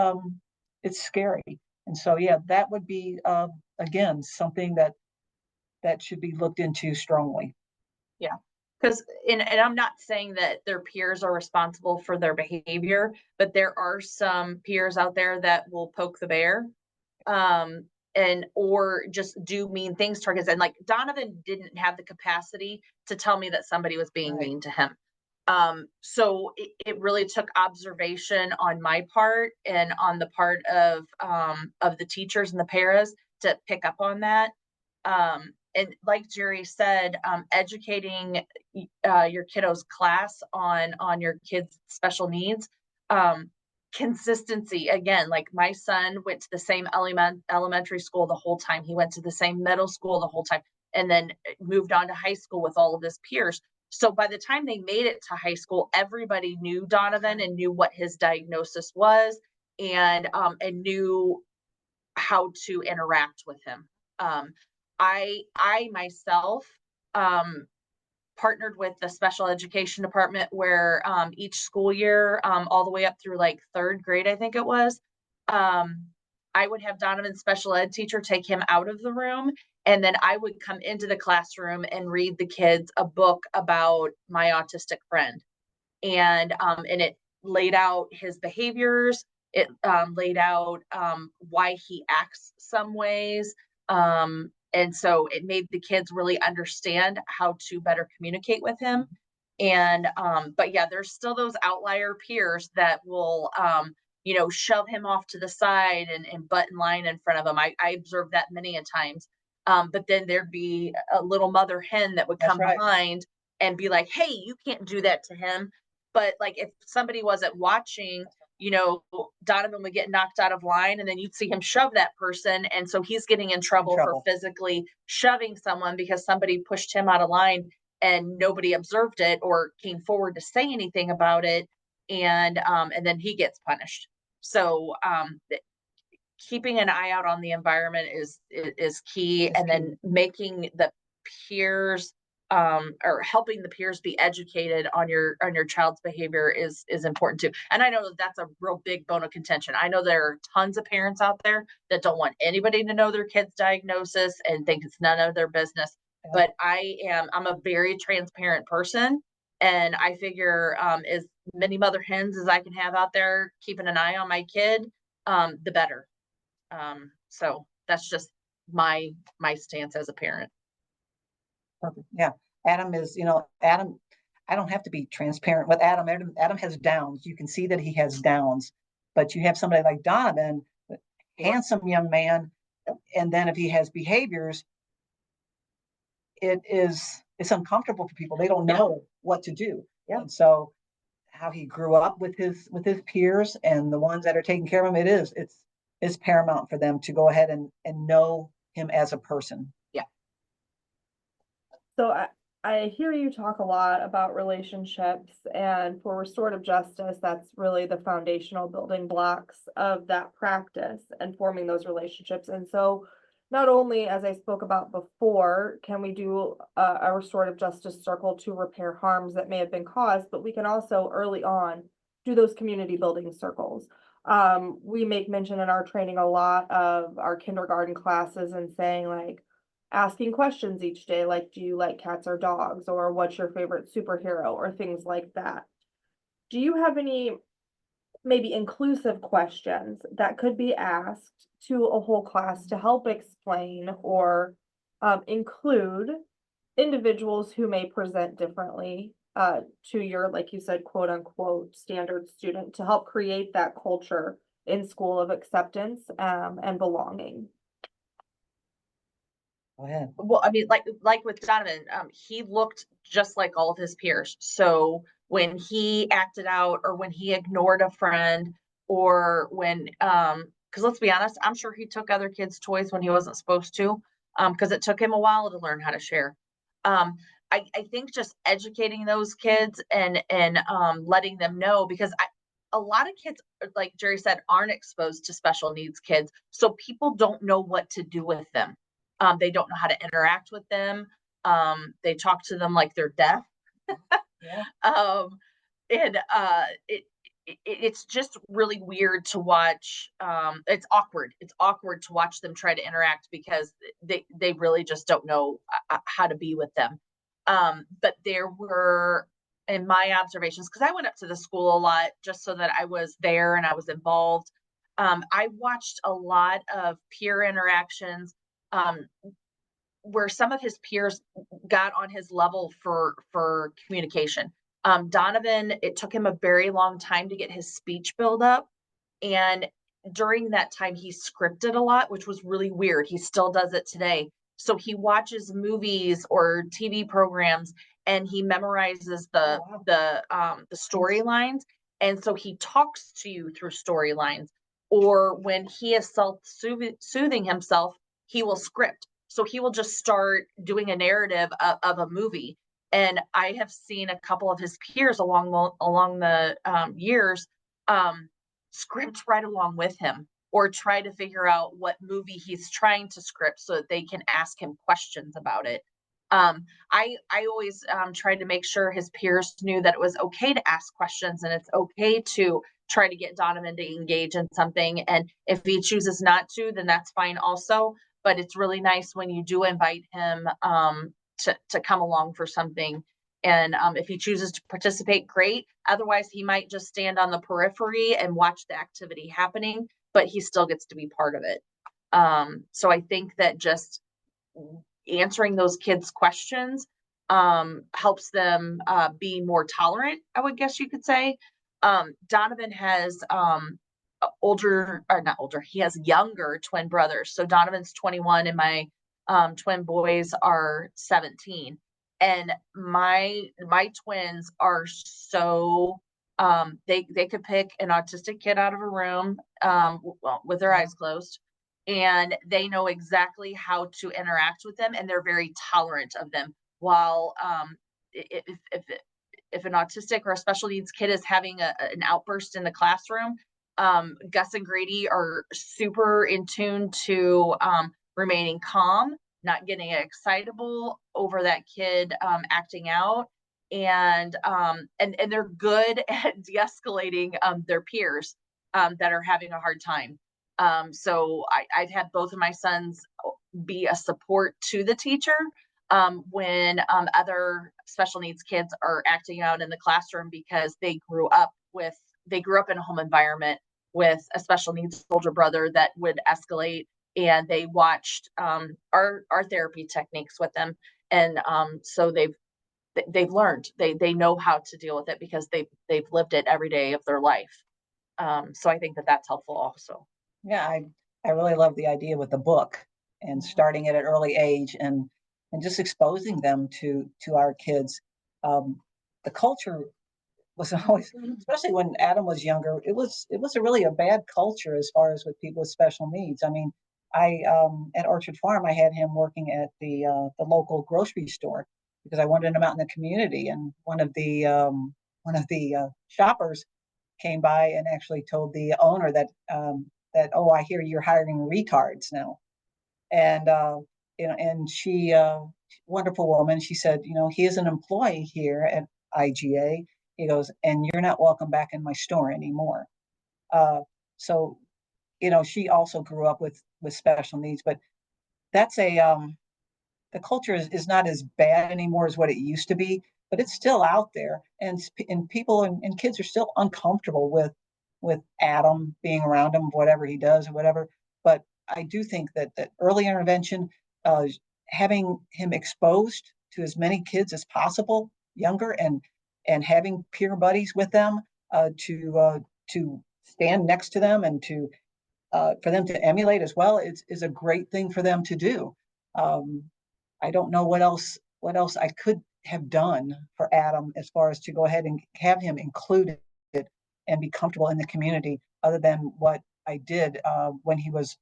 scary. And so, yeah, that would be, again, something that should be looked into strongly. Yeah. Because, and I'm not saying that their peers are responsible for their behavior, but there are some peers out there that will poke the bear, or just do mean things to our kids. And like Donovan didn't have the capacity to tell me that somebody was being mean to him. So it really took observation on my part and on the part of the teachers and the paras to pick up on that. And like Jerry said, educating your kiddo's class on your kids' special needs, consistency. Again, like my son went to the same elementary school the whole time. He went to the same middle school the whole time, and then moved on to high school with all of his peers. So by the time they made it to high school, everybody knew Donovan and knew what his diagnosis was, and knew how to interact with him. I myself partnered with the special education department where each school year, all the way up through like third grade, I think it was, I would have Donovan's special ed teacher take him out of the room, and then I would come into the classroom and read the kids a book about my autistic friend. And it laid out his behaviors. It laid out why he acts some ways. And so it made the kids really understand how to better communicate with him. And, but yeah, there's still those outlier peers that will, shove him off to the side and butt in line in front of him. I observed that many a times. But then there'd be a little mother hen that would come behind and be like, hey, you can't do that to him. But like, if somebody wasn't watching, Donovan would get knocked out of line, and then you'd see him shove that person. And so he's getting in trouble for physically shoving someone because somebody pushed him out of line and nobody observed it or came forward to say anything about it. And then he gets punished. So keeping an eye out on the environment is key. And then making the peers or helping the peers be educated on your child's behavior is important too. And I know that's a real big bone of contention. I know there are tons of parents out there that don't want anybody to know their kid's diagnosis and think it's none of their business. But I'm a very transparent person, and I figure as many mother hens as I can have out there keeping an eye on my kid, the better. So that's just my stance as a parent. Perfect. Yeah. Adam is, Adam, I don't have to be transparent with Adam. Adam has downs. You can see that he has downs, but you have somebody like Donovan, handsome young man, And then if he has behaviors, it's uncomfortable for people. They don't know what to do. Yeah. And so how he grew up with his peers and the ones that are taking care of him, it's paramount for them to go ahead and know him as a person. So I hear you talk a lot about relationships, and for restorative justice, that's really the foundational building blocks of that practice and forming those relationships. And so not only, as I spoke about before, can we do a restorative justice circle to repair harms that may have been caused, but we can also early on do those community building circles. We make mention in our training a lot of our kindergarten classes and saying like, asking questions each day, like, do you like cats or dogs, or what's your favorite superhero, or things like that. Do you have any maybe inclusive questions that could be asked to a whole class to help explain or include individuals who may present differently to your, like you said, quote unquote, standard student, to help create that culture in school of acceptance and belonging? Go ahead. Well, I mean, like with Donovan, he looked just like all of his peers. So when he acted out or when he ignored a friend or when, because let's be honest, I'm sure he took other kids' toys when he wasn't supposed to, because it took him a while to learn how to share. I think just educating those kids and letting them know, because a lot of kids, like Jerry said, aren't exposed to special needs kids, so people don't know what to do with them. They don't know how to interact with them. They talk to them like they're deaf. Yeah. And it's just really weird to watch. It's awkward. It's awkward to watch them try to interact because they really just don't know how to be with them. But there were, in my observations, because I went up to the school a lot just so that I was there and I was involved. I watched a lot of peer interactions where some of his peers got on his level for communication. Donovan, it took him a very long time to get his speech build up. And during that time, he scripted a lot, which was really weird. He still does it today. So he watches movies or TV programs and he memorizes the storylines. And so he talks to you through storylines. Or when he is self-soothing himself, he will script. So he will just start doing a narrative of a movie. And I have seen a couple of his peers along the years script right along with him, or try to figure out what movie he's trying to script so that they can ask him questions about it. I always tried to make sure his peers knew that it was okay to ask questions and it's okay to try to get Donovan to engage in something. And if he chooses not to, then that's fine also. But it's really nice when you do invite him to come along for something. And if he chooses to participate, great. Otherwise, he might just stand on the periphery and watch the activity happening, but he still gets to be part of it. So I think that just answering those kids' questions helps them be more tolerant, I would guess you could say. Donovan has he has younger twin brothers. So Donovan's 21 and my twin boys are 17. And my twins are so they could pick an autistic kid out of a room with their eyes closed, and they know exactly how to interact with them, and they're very tolerant of them. While if an autistic or a special needs kid is having an outburst in the classroom, Gus and Grady are super in tune to remaining calm, not getting excitable over that kid acting out, and they're good at de-escalating their peers that are having a hard time. So I've had both of my sons be a support to the teacher when other special needs kids are acting out in the classroom, because they grew up in a home environment with a special needs older brother that would escalate, and they watched our therapy techniques with them, and so they've learned, they know how to deal with it because they've lived it every day of their life. So I think that that's helpful also. Yeah, I really love the idea with the book and starting at an early age and just exposing them to our kids. The culture was always, especially when Adam was younger, it was a bad culture as far as with people with special needs. I mean, I at Orchard Farm, I had him working at the local grocery store because I wanted him out in the community. And one of the shoppers came by and actually told the owner that oh, I hear you're hiring retards now. And and she, wonderful woman, she said, he is an employee here at IGA. He goes, and you're not welcome back in my store anymore. So, she also grew up with special needs, but that's the culture is not as bad anymore as what it used to be, but it's still out there, and people and kids are still uncomfortable with Adam being around him, whatever he does or whatever. But I do think that early intervention, having him exposed to as many kids as possible, younger, and having peer buddies with them, to stand next to them and to for them to emulate as well is a great thing for them to do. I don't know what else I could have done for Adam as far as to go ahead and have him included and be comfortable in the community, other than what I did when he was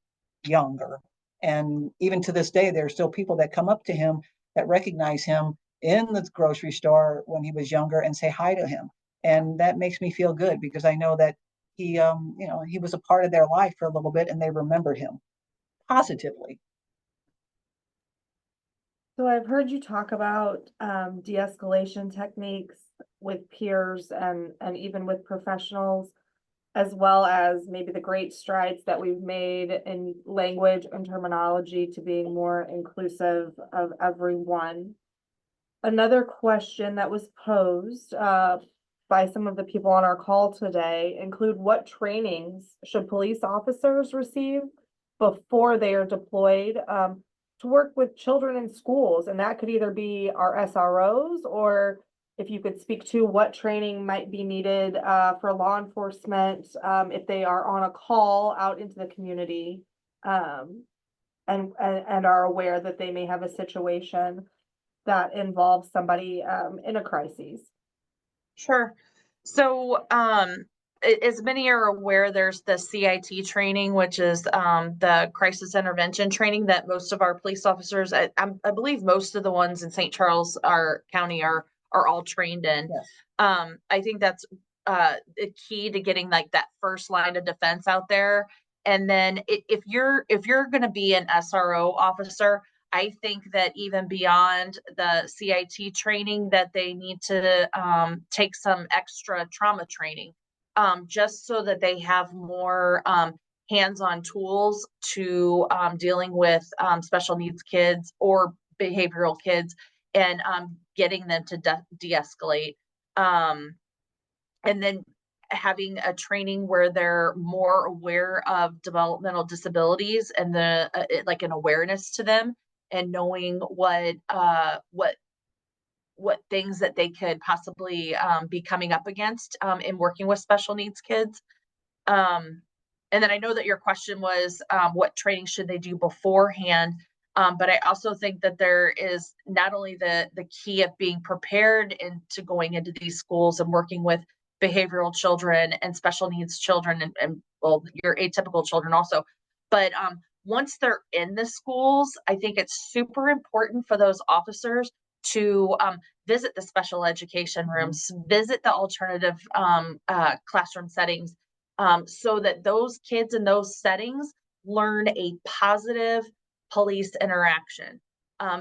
younger. And even to this day, there are still people that come up to him that recognize him in the grocery store when he was younger and say hi to him. And that makes me feel good because I know that he was a part of their life for a little bit and they remembered him positively. So I've heard you talk about de-escalation techniques with peers and even with professionals, as well as maybe the great strides that we've made in language and terminology to being more inclusive of everyone. Another question that was posed by some of the people on our call today include what trainings should police officers receive before they are deployed to work with children in schools? And that could either be our SROs, or if you could speak to what training might be needed for law enforcement if they are on a call out into the community and are aware that they may have a situation that involves somebody in a crisis. Sure. So, as many are aware, there's the CIT training, which is the crisis intervention training that most of our police officers, I believe most of the ones in St. Charles, our county, are all trained in. Yes. I think that's the key to getting like that first line of defense out there. And then if you're going to be an SRO officer, I think that even beyond the CIT training, that they need to take some extra trauma training, just so that they have more hands-on tools to dealing with special needs kids or behavioral kids, and getting them to de-escalate. And then having a training where they're more aware of developmental disabilities and like an awareness to them, and knowing what things that they could possibly be coming up against in working with special needs kids. And then I know that your question was what training should they do beforehand, but I also think that there is not only the key of being prepared into going into these schools and working with behavioral children and special needs children and well, your atypical children also, but once they're in the schools, I think it's super important for those officers to visit the special education rooms, visit the alternative classroom settings, so that those kids in those settings learn a positive police interaction.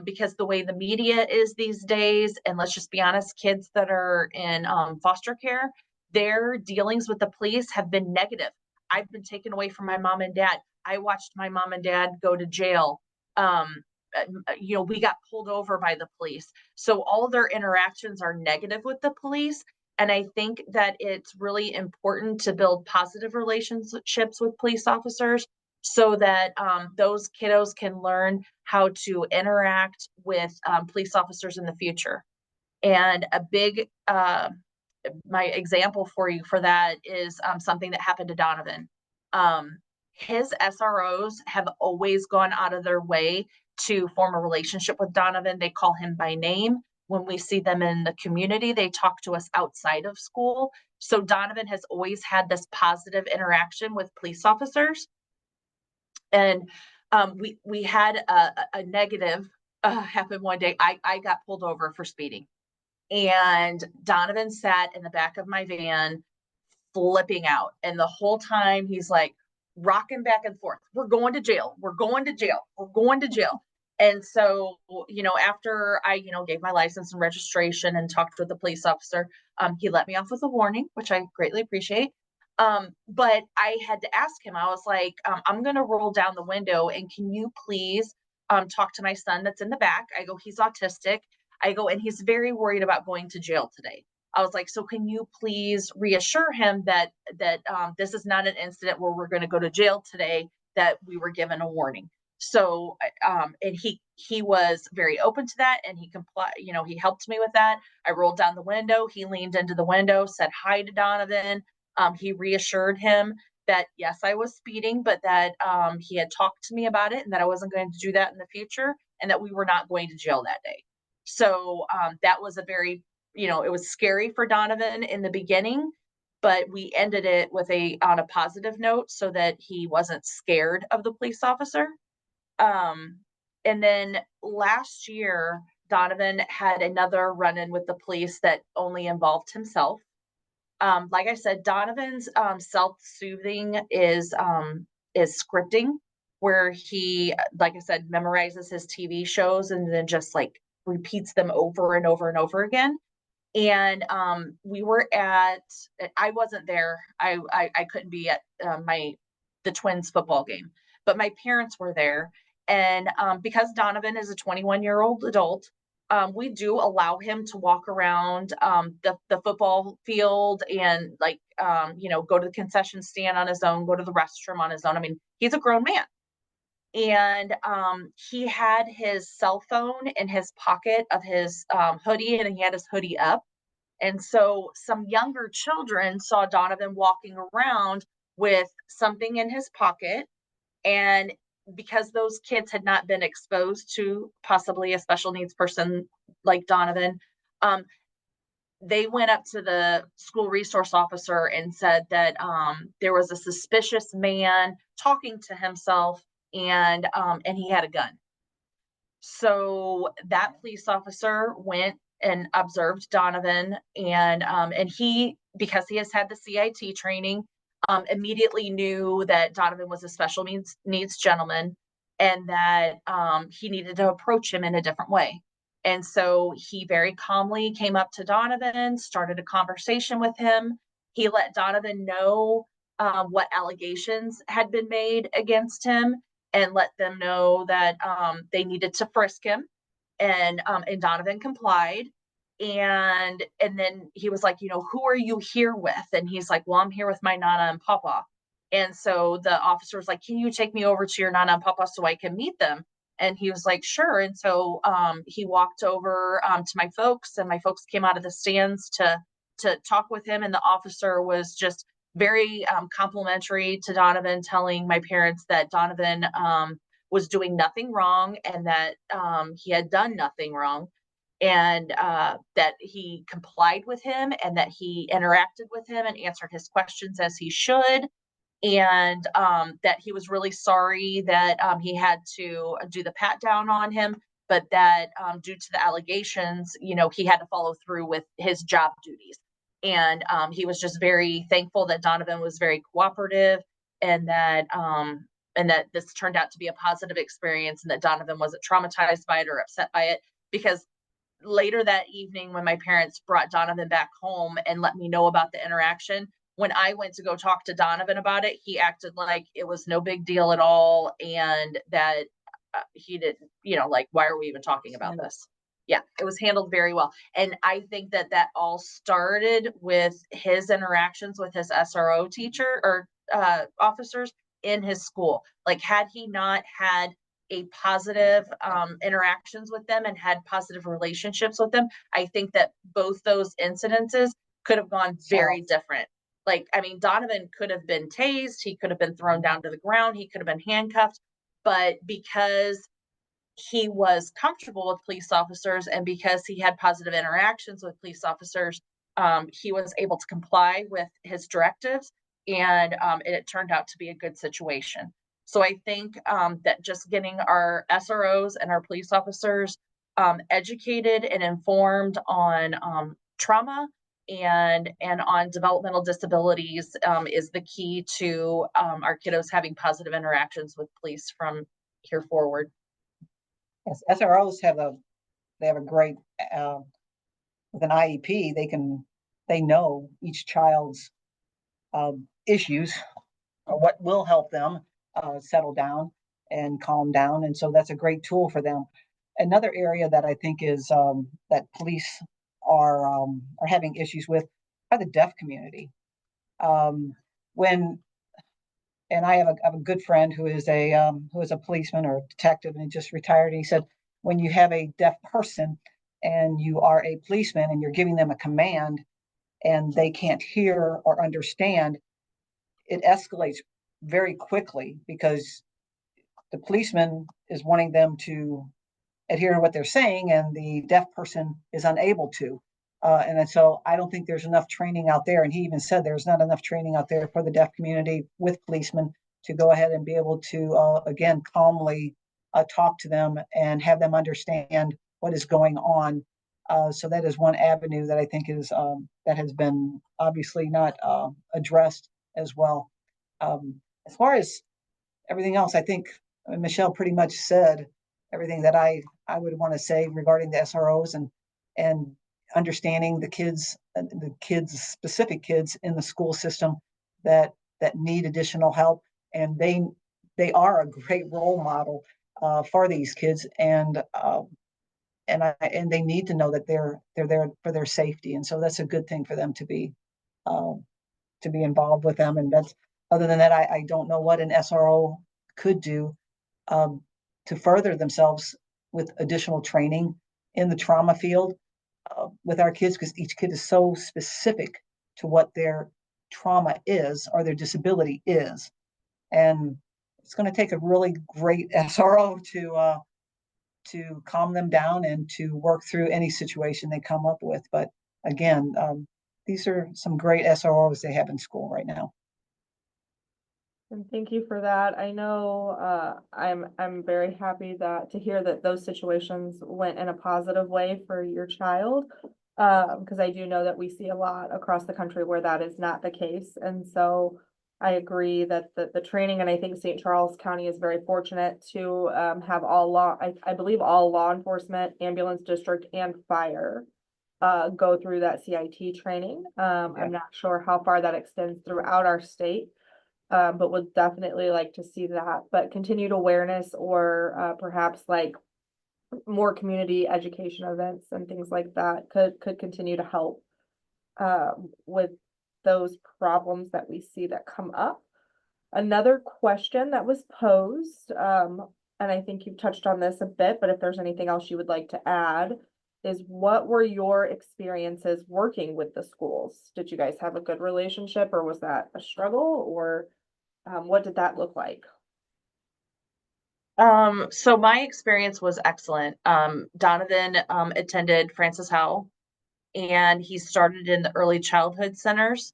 Because the way the media is these days, and let's just be honest, kids that are in foster care, their dealings with the police have been negative. I've been taken away from my mom and dad. I watched my mom and dad go to jail. We got pulled over by the police. So all of their interactions are negative with the police. And I think that it's really important to build positive relationships with police officers so that those kiddos can learn how to interact with police officers in the future. And a big, my example for you for that is something that happened to Donovan. his SROs have always gone out of their way to form a relationship with Donovan. They call him by name. When we see them in the community, they talk to us outside of school. So Donovan has always had this positive interaction with police officers. And we had a negative happen one day. I got pulled over for speeding, and Donovan sat in the back of my van flipping out. And the whole time he's like rocking back and forth. We're going to jail. We're going to jail. We're going to jail. And so, after I, gave my license and registration and talked with the police officer, he let me off with a warning, which I greatly appreciate. But I had to ask him, I was like, I'm going to roll down the window, and can you please talk to my son that's in the back? I go, he's autistic. I go, and he's very worried about going to jail today. I was like, so can you please reassure him that this is not an incident where we're going to go to jail today, that we were given a warning. So, and he was very open to that, and he complied, he helped me with that. I rolled down the window. He leaned into the window, said hi to Donovan. He reassured him that, yes, I was speeding, but that he had talked to me about it and that I wasn't going to do that in the future, and that we were not going to jail that day. So that was a very, it was scary for Donovan in the beginning, but we ended it on a positive note so that he wasn't scared of the police officer. And then last year, Donovan had another run-in with the police that only involved himself. Like I said, Donovan's self-soothing is scripting, where he, like I said, memorizes his TV shows and then just like repeats them over and over and over again. And we were I wasn't there. I couldn't be at the Twins football game, but my parents were there. And because Donovan is a 21-year-old adult, we do allow him to walk around the football field and go to the concession stand on his own, go to the restroom on his own. I mean, he's a grown man. And he had his cell phone in his pocket of his hoodie, and he had his hoodie up. And so some younger children saw Donovan walking around with something in his pocket. And because those kids had not been exposed to possibly a special needs person like Donovan, they went up to the school resource officer and said that there was a suspicious man talking to himself, and he had a gun. So that police officer went and observed Donovan, and he, because he has had the CIT training, immediately knew that Donovan was a special needs gentleman, and that he needed to approach him in a different way. And so he very calmly came up to Donovan, started a conversation with him. He let Donovan know what allegations had been made against him, and let them know that they needed to frisk him. And Donovan complied. And then he was like, who are you here with? And he's like, well, I'm here with my Nana and Papa. And so the officer was like, can you take me over to your Nana and Papa so I can meet them? And he was like, sure. And so he walked over to my folks, and my folks came out of the stands to talk with him. And the officer was just very complimentary to Donovan, telling my parents that Donovan was doing nothing wrong, and that he had done nothing wrong, and that he complied with him, and that he interacted with him and answered his questions as he should. And that he was really sorry that he had to do the pat down on him, but that due to the allegations, he had to follow through with his job duties. And he was just very thankful that Donovan was very cooperative, and that this turned out to be a positive experience, and that Donovan wasn't traumatized by it or upset by it. Because later that evening, when my parents brought Donovan back home and let me know about the interaction, when I went to go talk to Donovan about it, he acted like it was no big deal at all, and that he didn't, why are we even talking about this? Yeah, it was handled very well. And I think that all started with his interactions with his SRO teacher or officers in his school. Like, had he not had a positive interactions with them and had positive relationships with them, I think that both those incidences could have gone very different. Like, I mean, Donovan could have been tased, he could have been thrown down to the ground, he could have been handcuffed, but because he was comfortable with police officers and because he had positive interactions with police officers, he was able to comply with his directives, and it turned out to be a good situation. So I think that just getting our SROs and our police officers educated and informed on trauma and on developmental disabilities is the key to our kiddos having positive interactions with police from here forward. Yes, SROs have a great, with an IEP, they know each child's issues, or what will help them settle down and calm down. And so that's a great tool for them. Another area that I think is that police are having issues with are the deaf community. When and I have a good friend who is a policeman or a detective, and he just retired. And he said, when you have a deaf person and you are a policeman and you're giving them a command and they can't hear or understand, it escalates very quickly because the policeman is wanting them to adhere to what they're saying, and the deaf person is unable to. And so I don't think there's enough training out there. And he even said there's not enough training out there for the deaf community with policemen to go ahead and be able to, again, calmly talk to them and have them understand what is going on. So that is one avenue that I think is that has been obviously not addressed as well. As far as everything else, I think Michelle pretty much said everything that I would want to say regarding the SROs and understanding the specific kids in the school system that need additional help, and they are a great role model for these kids, and they need to know that they're there for their safety, and so that's a good thing for them to be involved with them. And that's, other than that, I don't know what an SRO could do to further themselves with additional training in the trauma field with our kids, because each kid is so specific to what their trauma is or their disability is. And it's going to take a really great SRO to calm them down and to work through any situation they come up with. But again, these are some great SROs they have in school right now. And thank you for that. I know I'm very happy to hear that those situations went in a positive way for your child. Because I do know that we see a lot across the country where that is not the case. And so I agree that the training, and I think St. Charles County is very fortunate to have I believe all law enforcement, ambulance district, and fire go through that CIT training. I'm not sure how far that extends throughout our state. But would definitely like to see that. But continued awareness, or perhaps like more community education events and things like that could continue to help with those problems that we see that come up. Another question that was posed, and I think you've touched on this a bit, but if there's anything else you would like to add, is what were your experiences working with the schools? Did you guys have a good relationship, or was that a struggle, or what did that look like? So my experience was excellent. Donovan attended Francis Howell, and he started in the early childhood centers.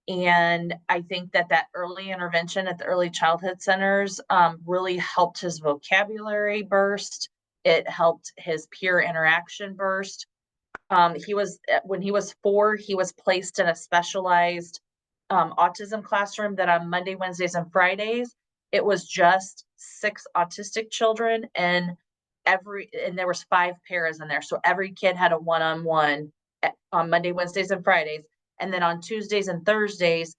And I think that early intervention at the early childhood centers really helped his vocabulary burst. It helped his peer interaction burst. When he was 4, he was placed in a specialized autism classroom that on Monday, Wednesdays, and Fridays, it was just 6 autistic children, and there was 5 paras in there. So every kid had a one-on-one on Monday, Wednesdays, and Fridays. And then on Tuesdays and Thursdays,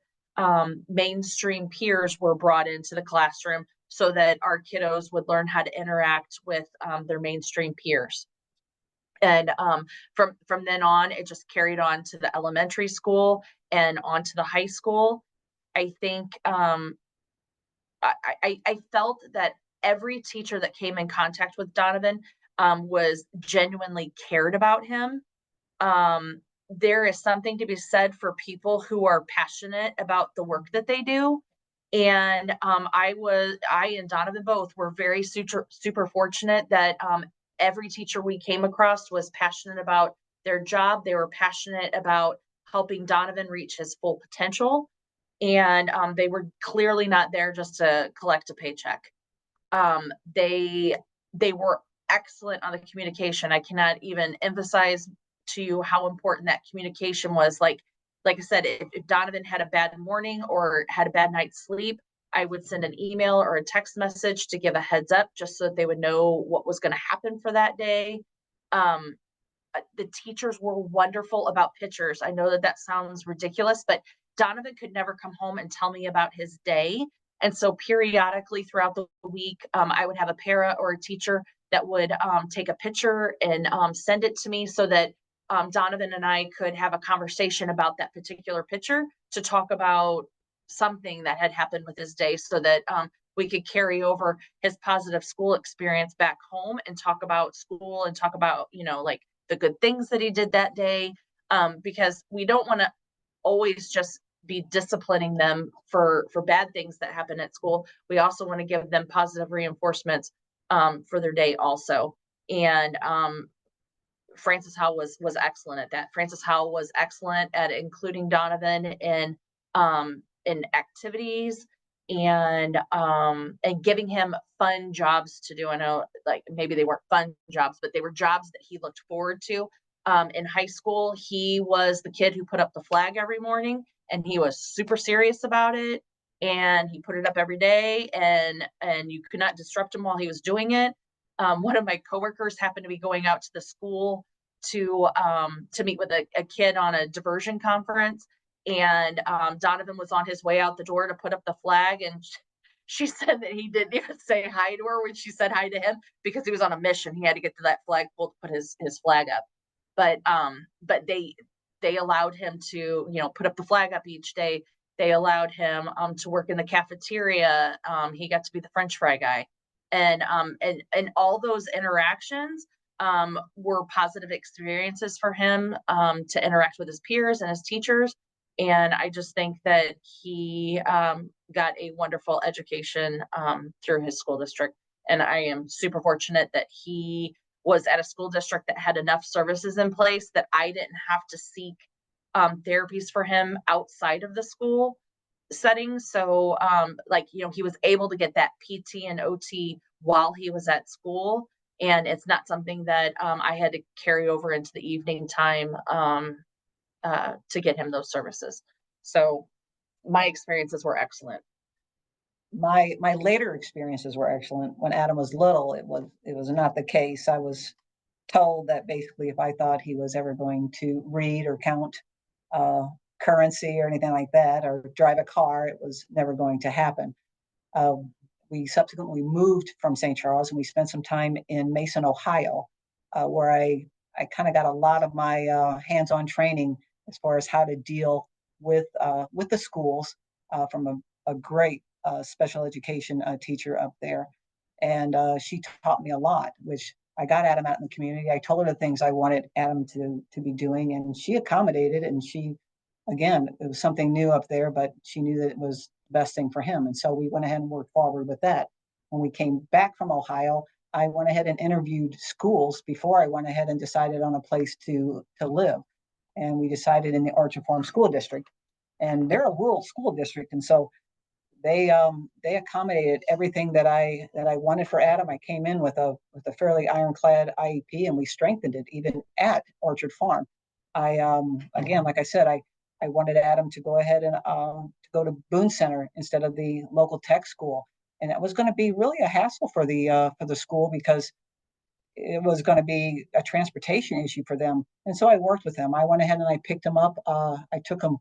mainstream peers were brought into the classroom so that our kiddos would learn how to interact with their mainstream peers. And from then on, it just carried on to the elementary school and on to the high school. I think I felt that every teacher that came in contact with Donovan was genuinely cared about him. there is something to be said for people who are passionate about the work that they do. And I and Donovan both were very super fortunate that every teacher we came across was passionate about their job. They were passionate about helping Donovan reach his full potential. And they were clearly not there just to collect a paycheck. They were excellent on the communication. I cannot even emphasize to you how important that communication was. Like I said, if Donovan had a bad morning or had a bad night's sleep, I would send an email or a text message to give a heads up just so that they would know what was going to happen for that day. The teachers were wonderful about pictures. I know that that sounds ridiculous, but Donovan could never come home and tell me about his day. And so periodically throughout the week, I would have a para or a teacher that would take a picture and send it to me so that Donovan and I could have a conversation about that particular picture to talk about something that had happened with his day so that we could carry over his positive school experience back home and talk about school and talk about, like the good things that he did that day. Because we don't want to always just be disciplining them for bad things that happen at school. We also want to give them positive reinforcements for their day also. And Francis Howe was excellent at that. Francis Howe was excellent at including Donovan in activities and giving him fun jobs to do. I know, like, maybe they weren't fun jobs, but they were jobs that he looked forward to. In high school, he was the kid who put up the flag every morning, and he was super serious about it. And he put it up every day, and you could not disrupt him while he was doing it. One of my coworkers happened to be going out to the school to meet with a kid on a diversion conference, and Donovan was on his way out the door to put up the flag, and she said that he didn't even say hi to her when she said hi to him because he was on a mission. He had to get to that flagpole to put his flag up. But they allowed him to, put up the flag up each day. They allowed him to work in the cafeteria. He got to be the French fry guy. And all those interactions were positive experiences for him to interact with his peers and his teachers. And I just think that he got a wonderful education through his school district. And I am super fortunate that he was at a school district that had enough services in place that I didn't have to seek therapies for him outside of the school setting. So he was able to get that PT and OT while he was at school. And it's not something that I had to carry over into the evening time to get him those services. So my experiences were excellent. My later experiences were excellent. When Adam was little, it was not the case. I was told that basically if I thought he was ever going to read or count currency or anything like that, or drive a car, it was never going to happen. We subsequently moved from St. Charles, and we spent some time in Mason, Ohio, where I kind of got a lot of my hands-on training as far as how to deal with the schools from a great special education teacher up there. And she taught me a lot, which I got Adam out in the community. I told her the things I wanted Adam to be doing, and she accommodated. And she, again, it was something new up there, but she knew that it was the best thing for him. And so we went ahead and worked forward with that. When we came back from Ohio, I went ahead and interviewed schools before I went ahead and decided on a place to live. And we decided in the Orchard Farm School District. And they're a rural school district. And so they accommodated everything that I wanted for Adam. I came in with a fairly ironclad IEP, and we strengthened it even at Orchard Farm. I again, like I said, I wanted Adam to go ahead and to go to Boone Center instead of the local tech school, and that was going to be really a hassle for the school because it was going to be a transportation issue for them. And so I worked with them. I went ahead and I picked him up. I took him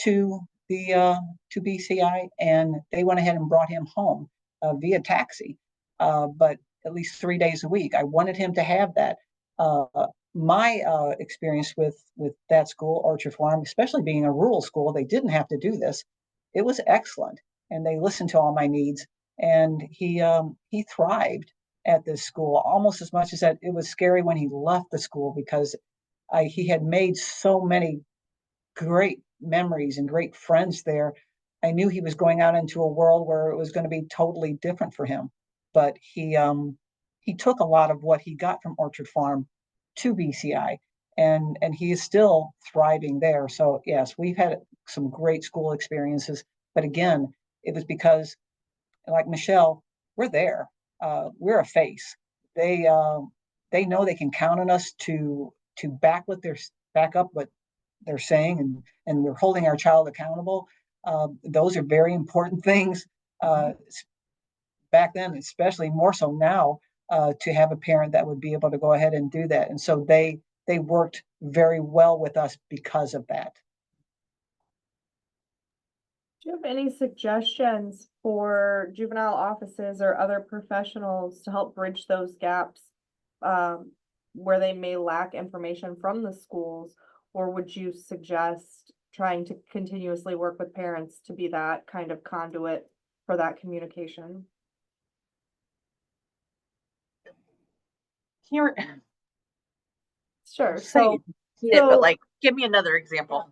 to to BCI, and they went ahead and brought him home via taxi, but at least 3 days a week. I wanted him to have that. My experience with that school, Orchard Farm, especially being a rural school, they didn't have to do this. It was excellent, and they listened to all my needs, and he thrived at this school almost as much as that. It was scary when he left the school because He had made so many great memories and great friends there. I knew he was going out into a world where it was going to be totally different for him. But he took a lot of what he got from Orchard Farm to BCI, and he is still thriving there. So yes, we've had some great school experiences. But again, it was because, like Michelle, we're there. We're a face. They know they can count on us to back up what they're saying, and we're holding our child accountable. Those are very important things. Back then, especially more so now, to have a parent that would be able to go ahead and do that. And so they worked very well with us because of that. Do you have any suggestions for juvenile offices or other professionals to help bridge those gaps, where they may lack information from the schools? Or would you suggest trying to continuously work with parents to be that kind of conduit for that communication? Here, Sure. say So, it, but like, give me another example.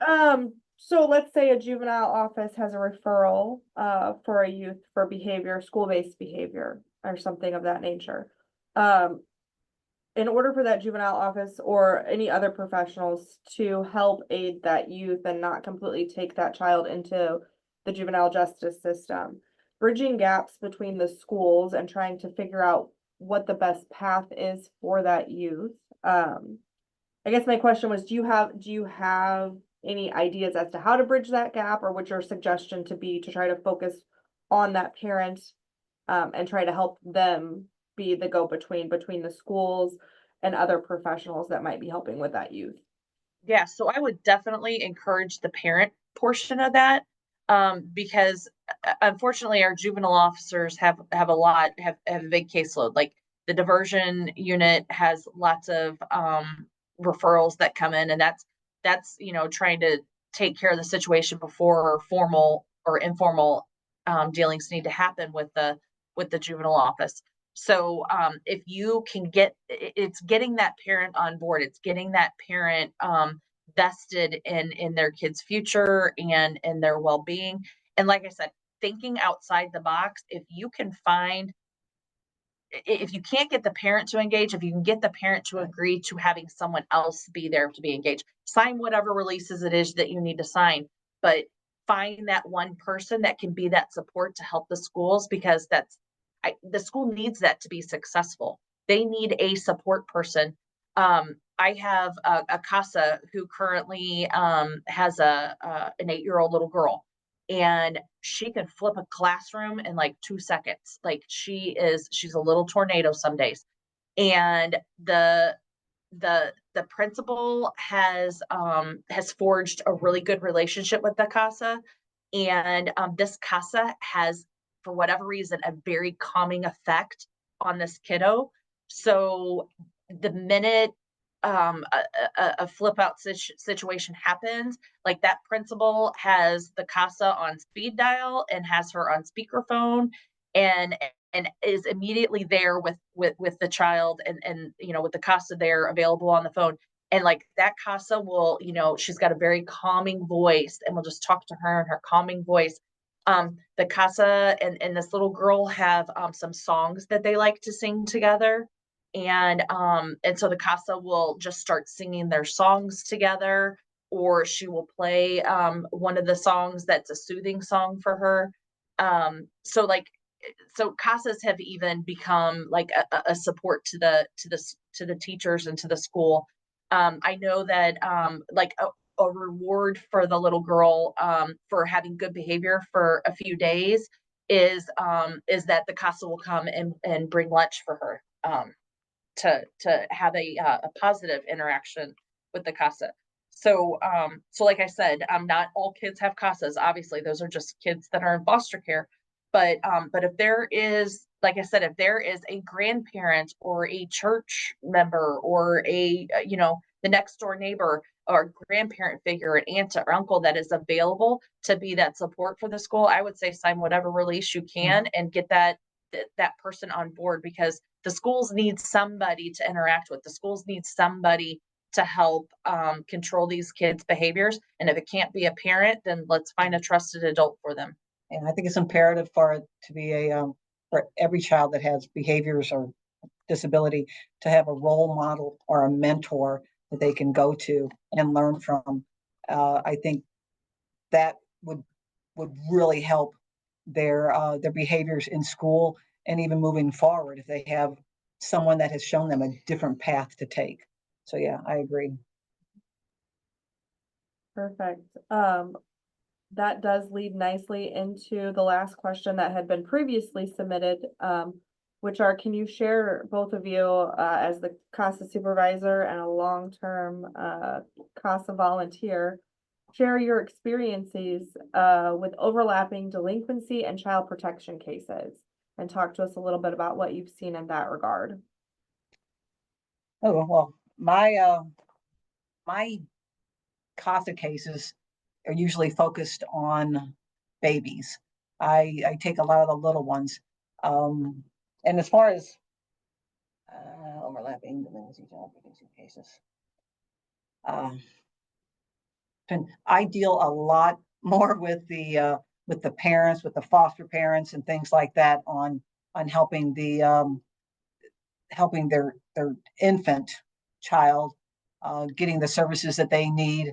so let's say a juvenile office has a referral for a youth for behavior, school-based behavior, or something of that nature. In order for that juvenile office or any other professionals to help aid that youth and not completely take that child into the juvenile justice system, bridging gaps between the schools and trying to figure out what the best path is for that youth. I guess my question was, do you have any ideas as to how to bridge that gap, or would your suggestion to be to try to focus on that parent and try to help them be the go-between between the schools and other professionals that might be helping with that youth? Yeah, so I would definitely encourage the parent portion of that, because unfortunately our juvenile officers have a big caseload. Like the diversion unit has lots of referrals that come in, and that's trying to take care of the situation before formal or informal dealings need to happen with the juvenile office. So if you can it's getting that parent on board, it's getting that parent vested in their kid's future and in their well-being. And like I said, thinking outside the box. If you can't get the parent to engage, if you can get the parent to agree to having someone else be there to be engaged, sign whatever releases it is that you need to sign, but find that one person that can be that support to help the schools, because the school needs that to be successful. They need a support person. I have a CASA who currently has an 8-year-old little girl, and she can flip a classroom in like 2 seconds. Like she's a little tornado some days. And the principal has forged a really good relationship with the CASA, and this CASA has, for whatever reason, a very calming effect on this kiddo. So the minute a flip out situation happens, like that principal has the CASA on speed dial and has her on speakerphone, and is immediately there with the child, and with the CASA there available on the phone. And like that CASA will, she's got a very calming voice, and we'll just talk to her in her calming voice. The CASA and this little girl have some songs that they like to sing together. And so the CASA will just start singing their songs together, or she will play one of the songs that's a soothing song for her. So CASAs have even become like a support to the teachers and to the school. I know that like a reward for the little girl for having good behavior for a few days is that the CASA will come and bring lunch for her. To have a positive interaction with the CASA. So like I said, not all kids have CASAs. Obviously, those are just kids that are in foster care. But if there is, like I said, if there is a grandparent or a church member or the next door neighbor or grandparent figure, an aunt or uncle that is available to be that support for the school, I would say sign whatever release you can and get that person on board, because the schools need somebody to interact with. The schools need somebody to help control these kids' behaviors. And if it can't be a parent, then let's find a trusted adult for them. And I think it's imperative for it to be for every child that has behaviors or disability to have a role model or a mentor that they can go to and learn from. I think that would really help their behaviors in school and even moving forward if they have someone that has shown them a different path to take. So yeah, I agree. Perfect. That does lead nicely into the last question that had been previously submitted, which are, can you share, both of you, as the CASA supervisor and a long-term CASA volunteer, share your experiences with overlapping delinquency and child protection cases, and talk to us a little bit about what you've seen in that regard. Oh, well, my CASA cases are usually focused on babies. I take a lot of the little ones. And as far as overlapping delinquency child protection cases, and I deal a lot more with the parents, with the foster parents and things like that on helping helping their infant child getting the services that they need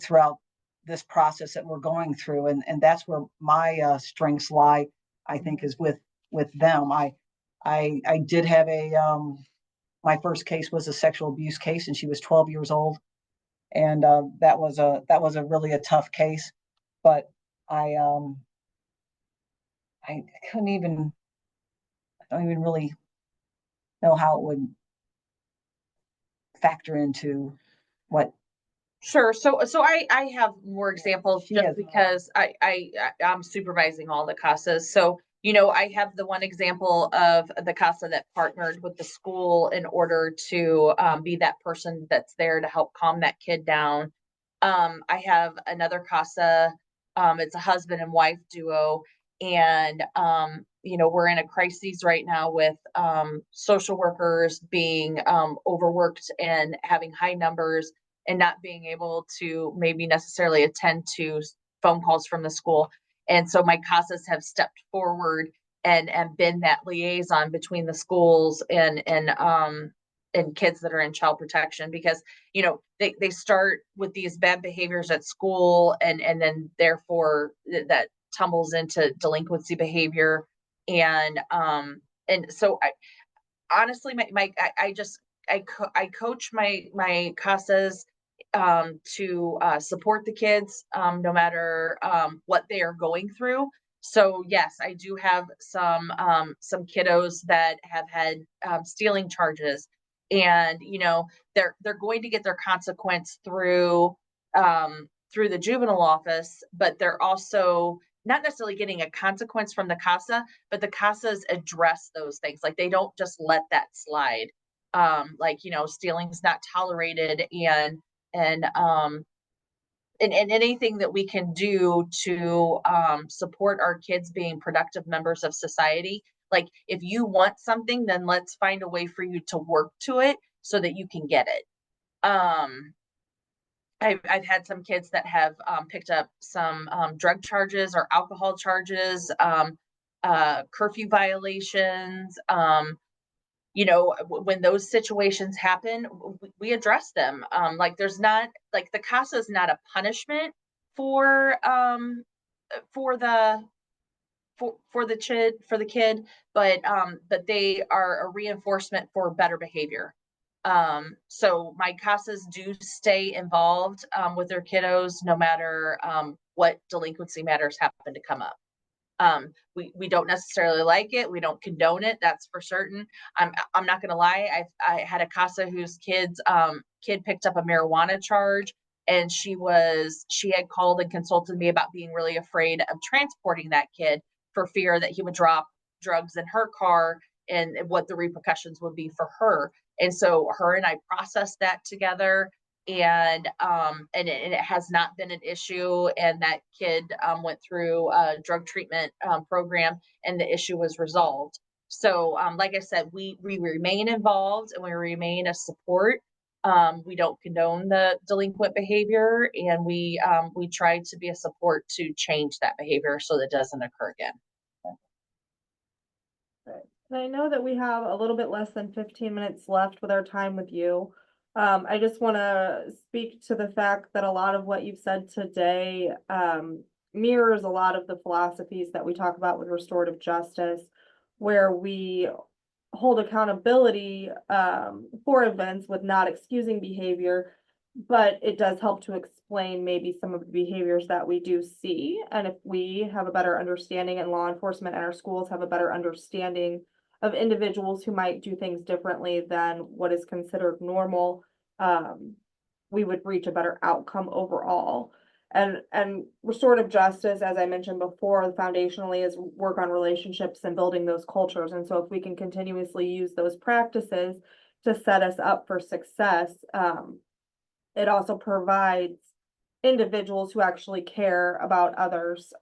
throughout this process that we're going through, and that's where my strengths lie. I think is with them. I did have my first case was a sexual abuse case, and she was 12 years old, and that was a really a tough case. But I couldn't even, I don't even really know how it would factor into what. Sure. So I have more examples She just has- because I'm supervising all the CASAs. So, you know, I have the one example of the CASA that partnered with the school in order to be that person that's there to help calm that kid down. I have another CASA, it's a husband and wife duo. And, you know, we're in a crisis right now with social workers being overworked and having high numbers and not being able to maybe necessarily attend to phone calls from the school. And so my CASAs have stepped forward and been that liaison between the schools and kids that are in child protection, because, you know, they start with these bad behaviors at school and then therefore that tumbles into delinquency behavior. And so I honestly, I coach my CASAs to support the kids no matter what they are going through. So yes, I do have some kiddos that have had stealing charges, and you know they're going to get their consequence through the juvenile office, but they're also not necessarily getting a consequence from the CASA, but the CASAs address those things. Like they don't just let that slide. Like, you know, stealing is not tolerated, and anything that we can do to support our kids being productive members of society. Like if you want something, then let's find a way for you to work to it so that you can get it. I've had some kids that have picked up some drug charges or alcohol charges, curfew violations. You know, when those situations happen, we address them. Like there's not, like the CASA is not a punishment for the kid, but they are a reinforcement for better behavior. So my CASAs do stay involved with their kiddos no matter what delinquency matters happen to come up. We don't necessarily like it. We don't condone it. That's for certain. I'm not gonna lie. I had a CASA whose kid picked up a marijuana charge, and she had called and consulted me about being really afraid of transporting that kid for fear that he would drop drugs in her car and what the repercussions would be for her. And so her and I processed that together, and it has not been an issue. And that kid went through a drug treatment program, and the issue was resolved. So like I said, we remain involved and we remain a support. We don't condone the delinquent behavior, and we try to be a support to change that behavior so that it doesn't occur again. Right. And I know that we have a little bit less than 15 minutes left with our time with you. I just want to speak to the fact that a lot of what you've said today mirrors a lot of the philosophies that we talk about with restorative justice, where we hold accountability for events with not excusing behavior, but it does help to explain maybe some of the behaviors that we do see. And if we have a better understanding, and law enforcement and our schools have a better understanding of individuals who might do things differently than what is considered normal, we would reach a better outcome overall. And restorative justice, as I mentioned before, foundationally is work on relationships and building those cultures. And so if we can continuously use those practices to set us up for success, it also provides individuals who actually care about others.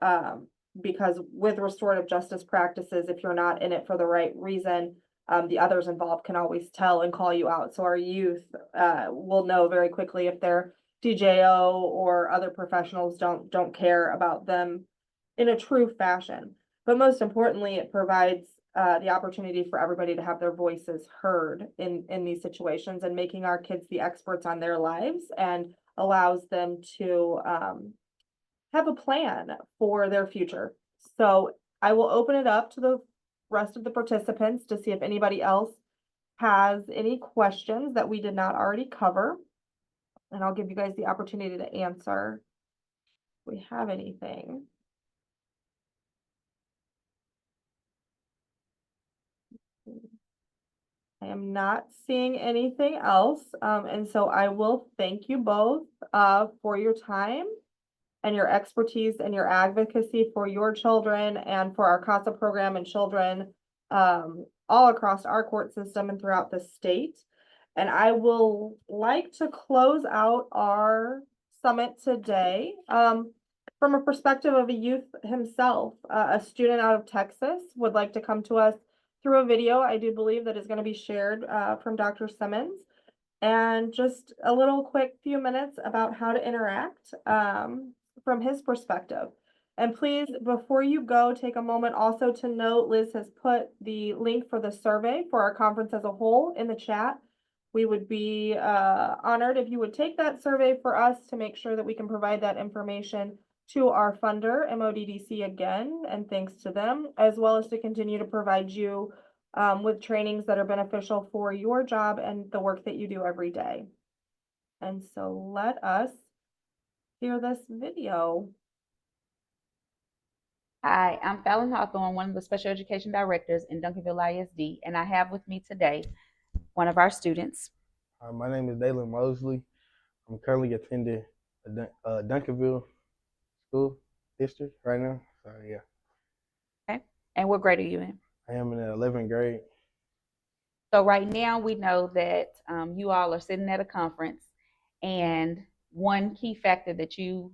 Because with restorative justice practices, if you're not in it for the right reason, the others involved can always tell and call you out. So our youth will know very quickly if their DJO or other professionals don't care about them in a true fashion. But most importantly, it provides the opportunity for everybody to have their voices heard in these situations, and making our kids the experts on their lives, and allows them to have a plan for their future. So I will open it up to the rest of the participants to see if anybody else has any questions that we did not already cover. And I'll give you guys the opportunity to answer if we have anything. I am not seeing anything else. And so I will thank you both for your time and your expertise and your advocacy for your children and for our CASA program and children all across our court system and throughout the state. And I will like to close out our summit today from a perspective of a youth himself. A student out of Texas would like to come to us through a video, I do believe, that is going to be shared from Dr. Simmons, and just a little quick few minutes about how to interact from his perspective. And please, before you go, take a moment also to note Liz has put the link for the survey for our conference as a whole in the chat. We would be honored if you would take that survey for us to make sure that we can provide that information to our funder, MODDC, again, and thanks to them, as well as to continue to provide you with trainings that are beneficial for your job and the work that you do every day. And so let us hear this video. Hi, I'm Fallon Hawthorne, one of the special education directors in Duncanville ISD, and I have with me today one of our students. My name is Dalen Mosley. I'm currently attending Duncanville School District right now. So yeah. Okay. And what grade are you in? I am in the 11th grade. So right now we know that you all are sitting at a conference, and one key factor that you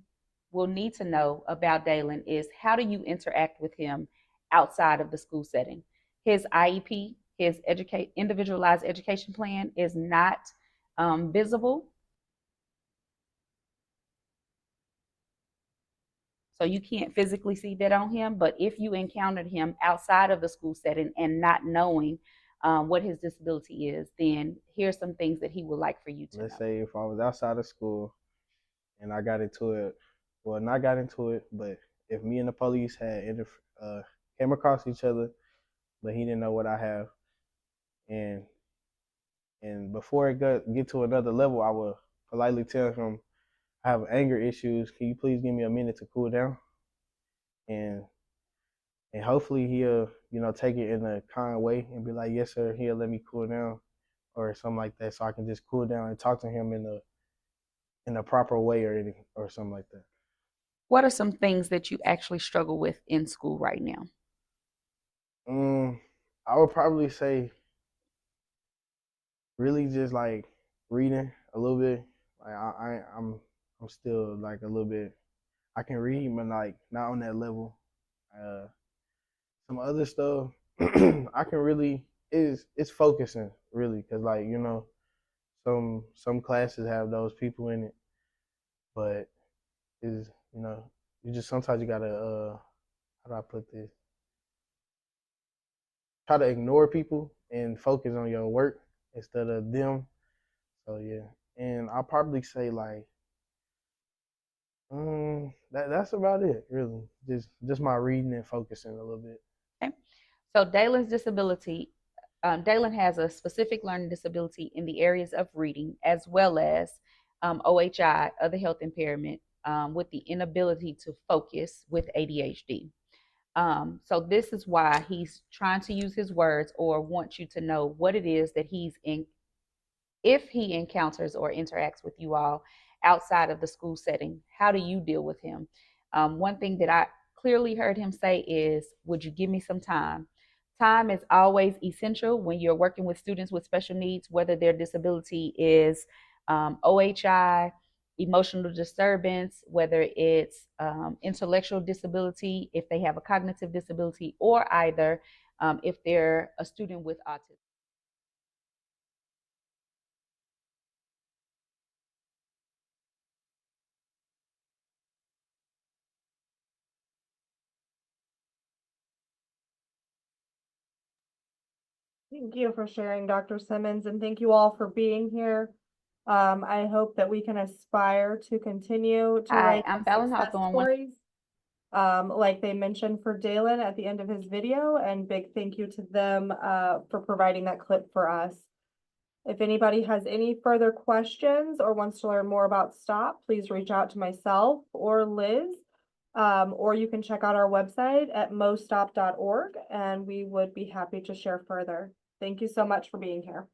will need to know about Dalen is how do you interact with him outside of the school setting. His IEP, his individualized education plan, is not visible. So you can't physically see that on him, but if you encountered him outside of the school setting and not knowing what his disability is, then here's some things that he would like for you to know. Let's say if I was outside of school and I got into it, well, not got into it, but if me and the police had came across each other, but he didn't know what I have, and before it get to another level, I would politely tell him, I have anger issues. Can you please give me a minute to cool down? And hopefully he'll, take it in a kind way and be like, yes, sir, he'll let me cool down or something like that. So I can just cool down and talk to him in a proper way or something like that. What are some things that you actually struggle with in school right now? I would probably say really just like reading a little bit. Like I'm still like a little bit, I can read, but like not on that level. Some other stuff I can really it's focusing really, because like some classes have those people in it, but is you just sometimes you gotta how do I put this? Try to ignore people and focus on your work instead of them. So yeah, and I'll probably say like that's about it really. Just my reading and focusing a little bit. Okay. So Dalen's disability, Dalen has a specific learning disability in the areas of reading as well as OHI, other health impairment, with the inability to focus with ADHD. So this is why he's trying to use his words or wants you to know what it is that he's in, if he encounters or interacts with you all outside of the school setting. How do you deal with him? One thing that I clearly heard him say is, would you give me some time? Time is always essential when you're working with students with special needs, whether their disability is OHI, emotional disturbance, whether it's intellectual disability, if they have a cognitive disability, or either if they're a student with autism. Thank you for sharing, Dr. Simmons, and thank you all for being here. I hope that we can aspire to continue to Hi, write I'm the Bella success Hawthorne. stories. Like they mentioned for Dalen at the end of his video, and big thank you to them for providing that clip for us. If anybody has any further questions or wants to learn more about STOP, please reach out to myself or Liz. Or you can check out our website at mostop.org, and we would be happy to share further. Thank you so much for being here.